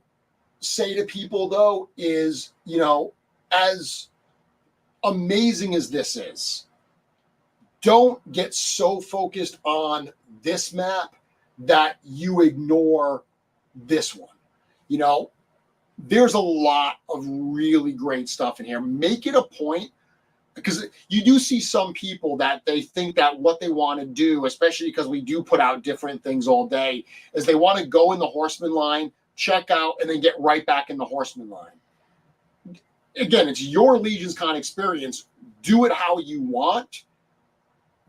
say to people though is, as amazing as this is, don't get so focused on this map that you ignore this one. There's a lot of really great stuff in here. Make it a point, because you do see some people that they think that what they want to do, especially because we do put out different things all day, is they want to go in the horseman line, check out, and then get right back in the horseman line. Again, it's your LegionsCon experience. Do it how you want.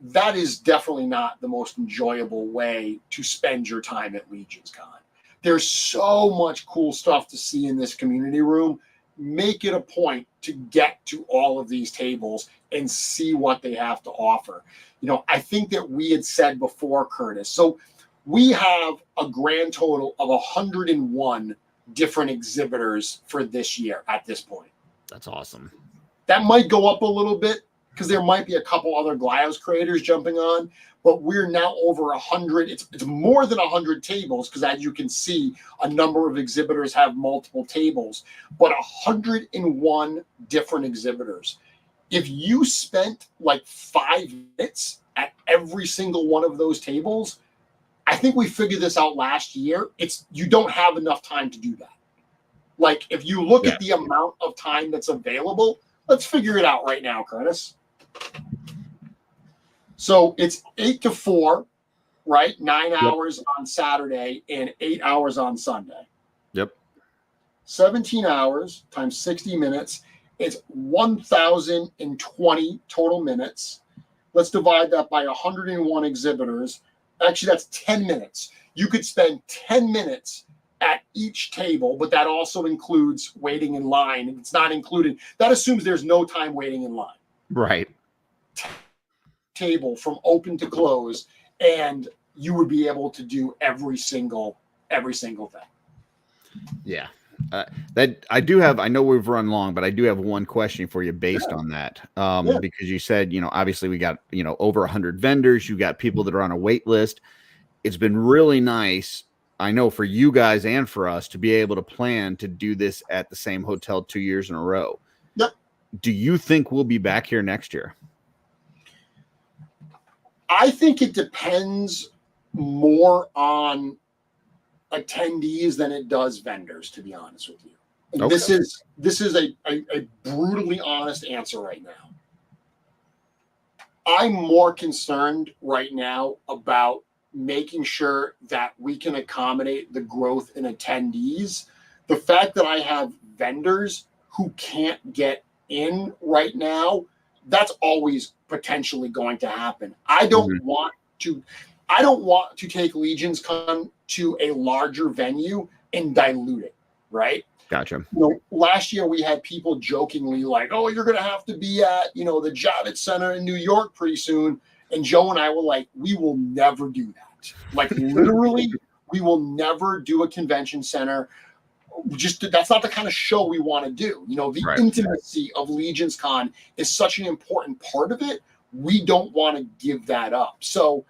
That is definitely not the most enjoyable way to spend your time at LegionsCon. There's so much cool stuff to see in this community room. Make it a point to get to all of these tables and see what they have to offer. I think that we had said before, Curtis, so we have a grand total of 101 different exhibitors for this year at this point. that's awesome. That might go up a little bit because there might be a couple other Glios creators jumping on, but we're now over 100. It's more than 100 tables, because as you can see, a number of exhibitors have multiple tables, but 101 different exhibitors. If you spent like 5 minutes at every single one of those tables, I think we figured this out last year. You don't have enough time to do that. Like, if you look at the amount of time that's available, let's figure it out right now, Curtis. So it's 8 to 4, right? 9 hours on Saturday and 8 hours on Sunday. Yep. 17 hours times 60 minutes. It's 1,020 total minutes. Let's divide that by 101 exhibitors. Actually, that's 10 minutes. You could spend 10 minutes at each table, but that also includes waiting in line. It's not included. That assumes there's no time waiting in line. Right. Table from open to close, and you would be able to do every single thing. Yeah. That I do have, I know we've run long, but I do have one question for you based on that. Because you said, obviously we got, over 100 vendors, you got people that are on a wait list. It's been really nice, I know, for you guys and for us to be able to plan to do this at the same hotel 2 years in a row. Yep. Do you think we'll be back here next year? I think it depends more on attendees than it does vendors, to be honest with you. Okay. This is a brutally honest answer right now. I'm more concerned right now about making sure that we can accommodate the growth in attendees. The fact that I have vendors who can't get in right now, that's always potentially going to happen. I don't want to take LegionsCon to a larger venue and dilute it, right? Gotcha. Last year we had people jokingly like, "Oh, you're going to have to be at, the Javits Center in New York pretty soon." And Joe and I were like, "We will never do that. Like, literally, we will never do a convention center. That's not the kind of show we want to do. The intimacy of LegionsCon is such an important part of it. We don't want to give that up." So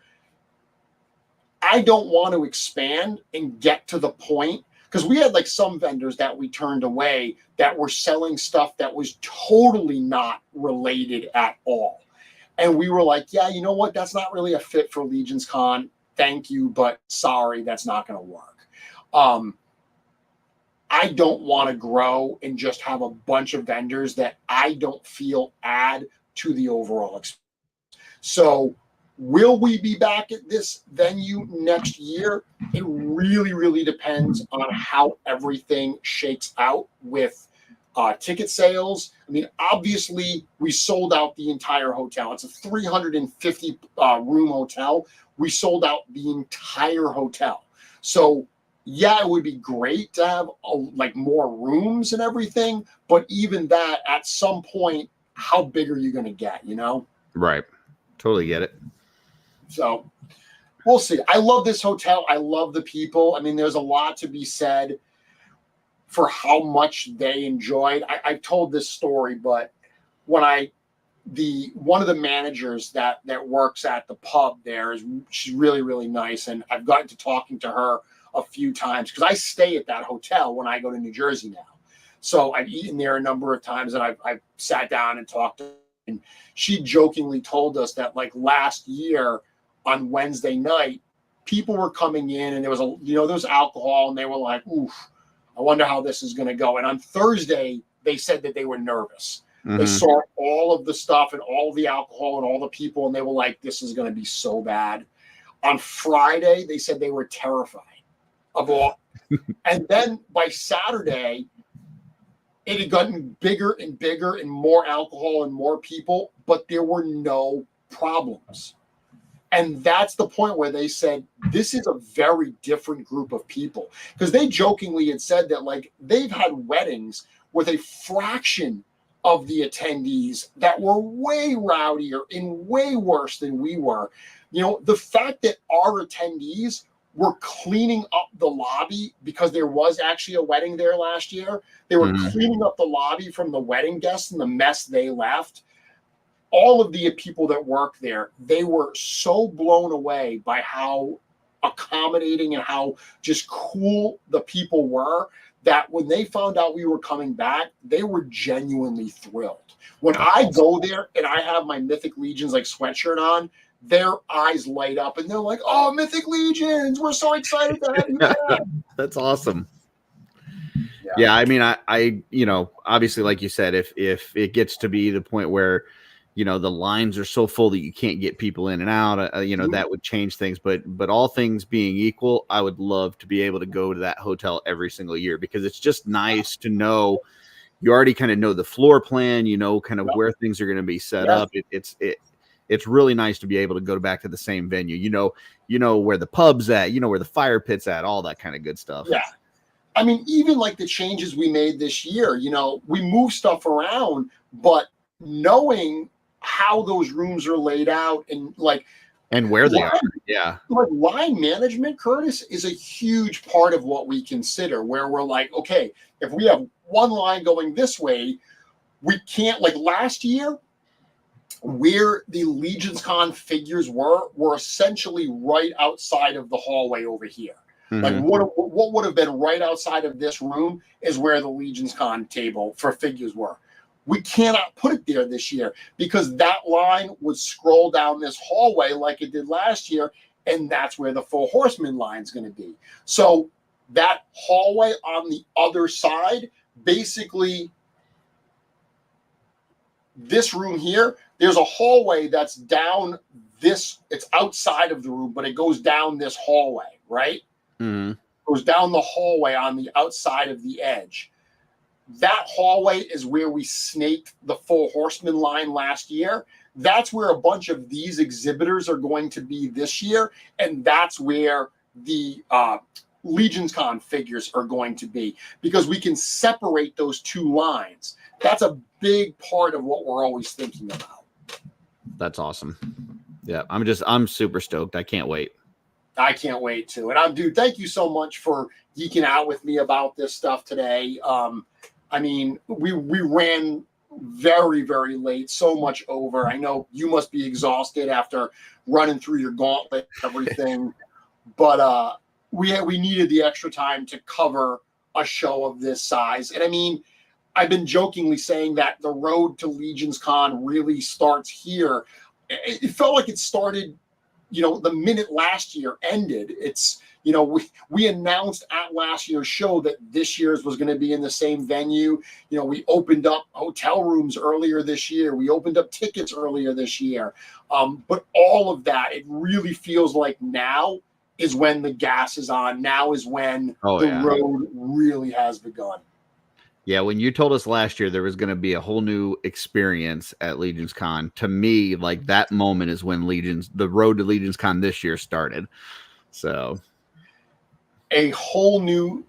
I don't want to expand and get to the point, because we had like some vendors that we turned away that were selling stuff that was totally not related at all. And we were like, yeah, you know what? That's not really a fit for LegionsCon. Thank you, but sorry, that's not going to work. I don't want to grow and just have a bunch of vendors that I don't feel add to the overall experience. So will we be back at this venue next year? It really, really depends on how everything shakes out with ticket sales. I mean, obviously, we sold out the entire hotel. It's a 350 room hotel. We sold out the entire hotel. So, yeah, it would be great to have like more rooms and everything. But even that, at some point, how big are you going to get, you know? Right. Totally get it. So we'll see. I love this hotel. I love the people. I mean, there's a lot to be said for how much they enjoyed. I've told this story, but when one of the managers that works at the pub there she's really, really nice. And I've gotten to talking to her a few times because I stay at that hotel when I go to New Jersey now. So I've eaten there a number of times, and I've sat down and talked to her. And she jokingly told us that like last year on Wednesday night, people were coming in and there was alcohol, and they were like, oof, I wonder how this is going to go. And on Thursday, they said that they were nervous. Mm-hmm. They saw all of the stuff and all the alcohol and all the people, and they were like, this is going to be so bad. On Friday, they said they were terrified of all. And then by Saturday, it had gotten bigger and bigger and more alcohol and more people, but there were no problems. And that's the point where they said, this is a very different group of people. Because they jokingly had said that like they've had weddings with a fraction of the attendees that were way rowdier and way worse than we were. You know, the fact that our attendees were cleaning up the lobby, because there was actually a wedding there last year. They were cleaning up the lobby from the wedding guests and the mess they left. All of the people that work there, they were so blown away by how accommodating and how just cool the people were, that when they found out we were coming back, they were genuinely thrilled. When I go there and I have my Mythic Legions like sweatshirt on, their eyes light up and they're like, oh, Mythic Legions, we're so excited to have you back. That's awesome. Yeah, I mean, I you know, obviously, like you said, if it gets to be the point where, you know, the lines are so full that you can't get people in and out, you know, that would change things. But all things being equal, I would love to be able to go to that hotel every single year, because it's just nice to know you already kind of know the floor plan, you know, kind of where things are going to be set up. It's really nice to be able to go back to the same venue. You know where the pub's at, you know where the fire pit's at, all that kind of good stuff. Yeah. I mean, even like the changes we made this year, you know, we move stuff around, but knowing how those rooms are laid out and where they are. Yeah. Like line management, Curtis, is a huge part of what we consider, where we're like, okay, if we have one line going this way, we can't, like last year, where the LegionsCon figures were essentially right outside of the hallway over here. Like what would have been right outside of this room is where the LegionsCon table for figures were. We cannot put it there this year because that line would scroll down this hallway like it did last year, and that's where the Four Horsemen line is going to be. So that hallway on the other side, basically this room here, there's a hallway that's down this, it's outside of the room, but it goes down this hallway, right? It goes down the hallway on the outside of the edge. That hallway is where we snaked the Four Horsemen line last year. That's where a bunch of these exhibitors are going to be this year. And that's where the LegionsCon figures are going to be, because we can separate those two lines. That's a big part of what we're always thinking about. That's awesome. Yeah, I'm super stoked. I can't wait. I can't wait to. And dude, thank you so much for geeking out with me about this stuff today. I mean, we ran very, very late, so much over. I know you must be exhausted after running through your gauntlet, everything. but we needed the extra time to cover a show of this size. And I mean, I've been jokingly saying that the road to LegionsCon really starts here. It felt like it started, the minute last year ended. It's, we announced at last year's show that this year's was going to be in the same venue. We opened up hotel rooms earlier this year. We opened up tickets earlier this year. But all of that, it really feels like now is when the gas is on. Now is when road really has begun. Yeah, when you told us last year there was going to be a whole new experience at LegionsCon, to me, like that moment is when the road to LegionsCon this year started. So, a whole new,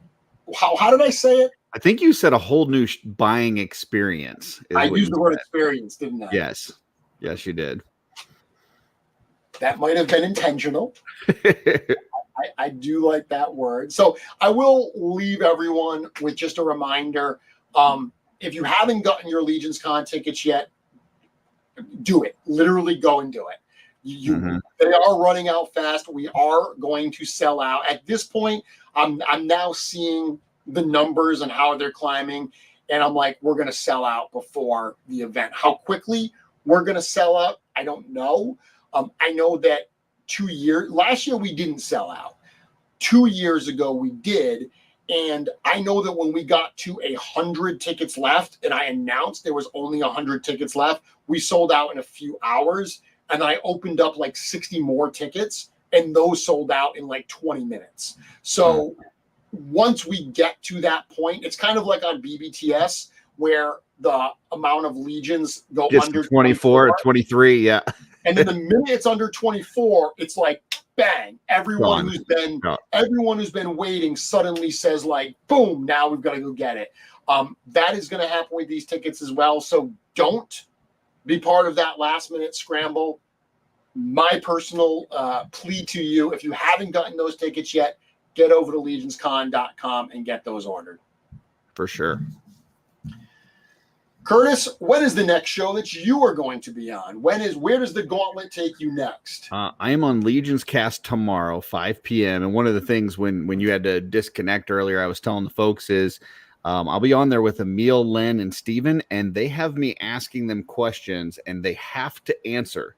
how did I say it? I think you said a whole new buying experience. I used the word experience, didn't I? Yes, you did. That might have been intentional. I do like that word. So I will leave everyone with just a reminder. If you haven't gotten your LegionsCon tickets yet, do it. Literally go and do it. They are running out fast. We are going to sell out. At this point, I'm now seeing the numbers and how they're climbing. And I'm like, we're going to sell out before the event. How quickly we're going to sell out, I don't know. I know that last year we didn't sell out. 2 years ago we did. And I know that when we got to 100 tickets left and I announced there was only 100 tickets left, we sold out in a few hours. And I opened up like 60 more tickets and those sold out in like 20 minutes. So once we get to that point, it's kind of like on BBTS where the amount of legions go just under 24 or 23. Yeah. And then the minute it's under 24, it's like, bang, everyone who's been waiting suddenly says like, boom, now we've got to go get it. That is going to happen with these tickets as well. So don't be part of that last minute scramble. My personal plea to you, if you haven't gotten those tickets yet, get over to legionscon.com and get those ordered. For sure. Curtis, when is the next show that you are going to be on? Where does the Gauntlet take you next? I am on Legions Cast tomorrow, 5 p.m. And one of the things when you had to disconnect earlier, I was telling the folks is I'll be on there with Emil, Len, and Steven, and they have me asking them questions, and they have to answer.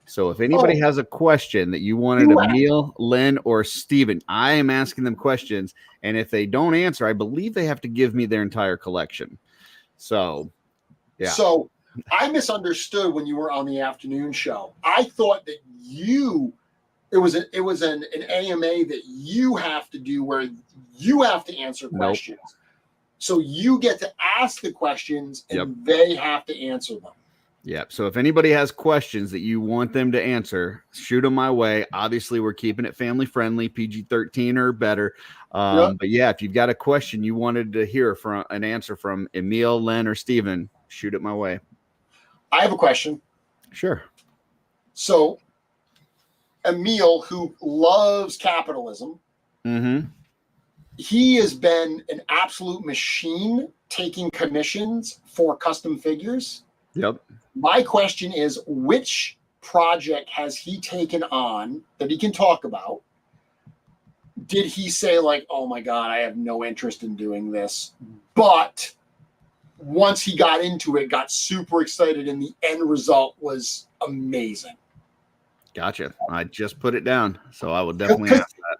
So if anybody has a question that you wanted Emil, Len, or Steven, I am asking them questions. And if they don't answer, I believe they have to give me their entire collection. So... yeah. So I misunderstood when you were on the afternoon show. I thought that it was an AMA that you have to do where you have to answer questions. Nope. So you get to ask the questions and they have to answer them. Yeah. So if anybody has questions that you want them to answer, shoot them my way. Obviously, we're keeping it family friendly, PG-13 or better. But yeah, if you've got a question you wanted to hear from an answer from Emil, Len, or Steven, shoot it my way. I have a question. Sure. So Emil, who loves capitalism, he has been an absolute machine taking commissions for custom figures. Yep. My question is, which project has he taken on that he can talk about? Did he say like, oh my God, I have no interest in doing this, but once he got into it, got super excited, and the end result was amazing? Gotcha. I just put it down, so I will definitely ask that.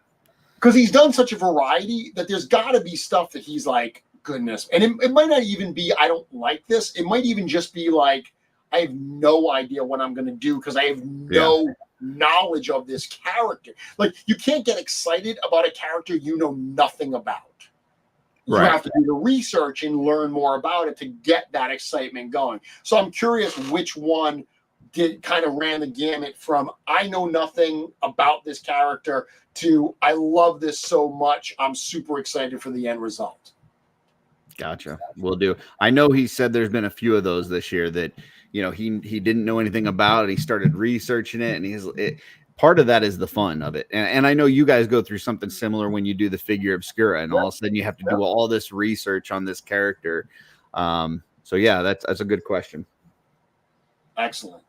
Because he's done such a variety that there's got to be stuff that he's like, goodness. And it might not even be, I don't like this. It might even just be like, I have no idea what I'm going to do because I have no knowledge of this character. Like, you can't get excited about a character you know nothing about. You have to do the research and learn more about it to get that excitement going. So I'm curious which one kind of ran the gamut from I know nothing about this character to I love this so much, I'm super excited for the end result. Gotcha. Will do. I know he said there's been a few of those this year that, he didn't know anything about it. He started researching it, and part of that is the fun of it. And I know you guys go through something similar when you do the figure obscura, and all of a sudden you have to do all this research on this character. So yeah, that's a good question. Excellent.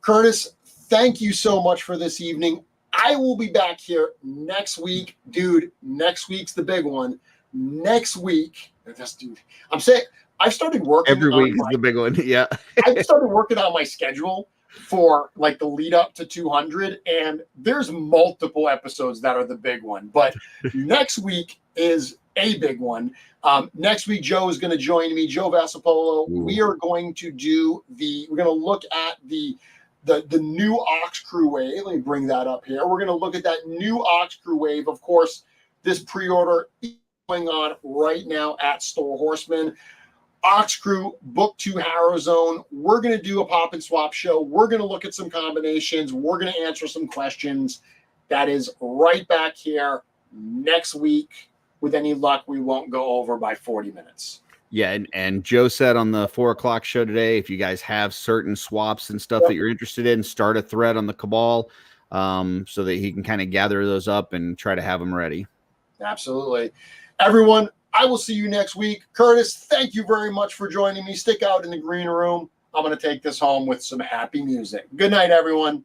Curtis, thank you so much for this evening. I will be back here next week. Dude, next week's the big one. Next week, dude, I'm saying I've started working Every on week is the big one. Yeah. I've started working on my schedule for like the lead up to 200, and there's multiple episodes that are the big one. But next week is a big one. Next week, Joe is going to join me, Joe Vassapolo. We are going to we're going to look at the new Ox Crew wave. Let me bring that up here. We're going to look at that new Ox Crew wave. Of course, this pre-order is going on right now at Store Horseman. Ox Crew, Book 2 Harrow Zone. We're going to do a pop and swap show. We're going to look at some combinations. We're going to answer some questions. That is right back here next week. With any luck, we won't go over by 40 minutes. Yeah, and Joe said on the 4 o'clock show today, if you guys have certain swaps and stuff that you're interested in, start a thread on the Cabal so that he can kind of gather those up and try to have them ready. Absolutely. Everyone, I will see you next week. Curtis, thank you very much for joining me. Stick out in the green room. I'm going to take this home with some happy music. Good night, everyone.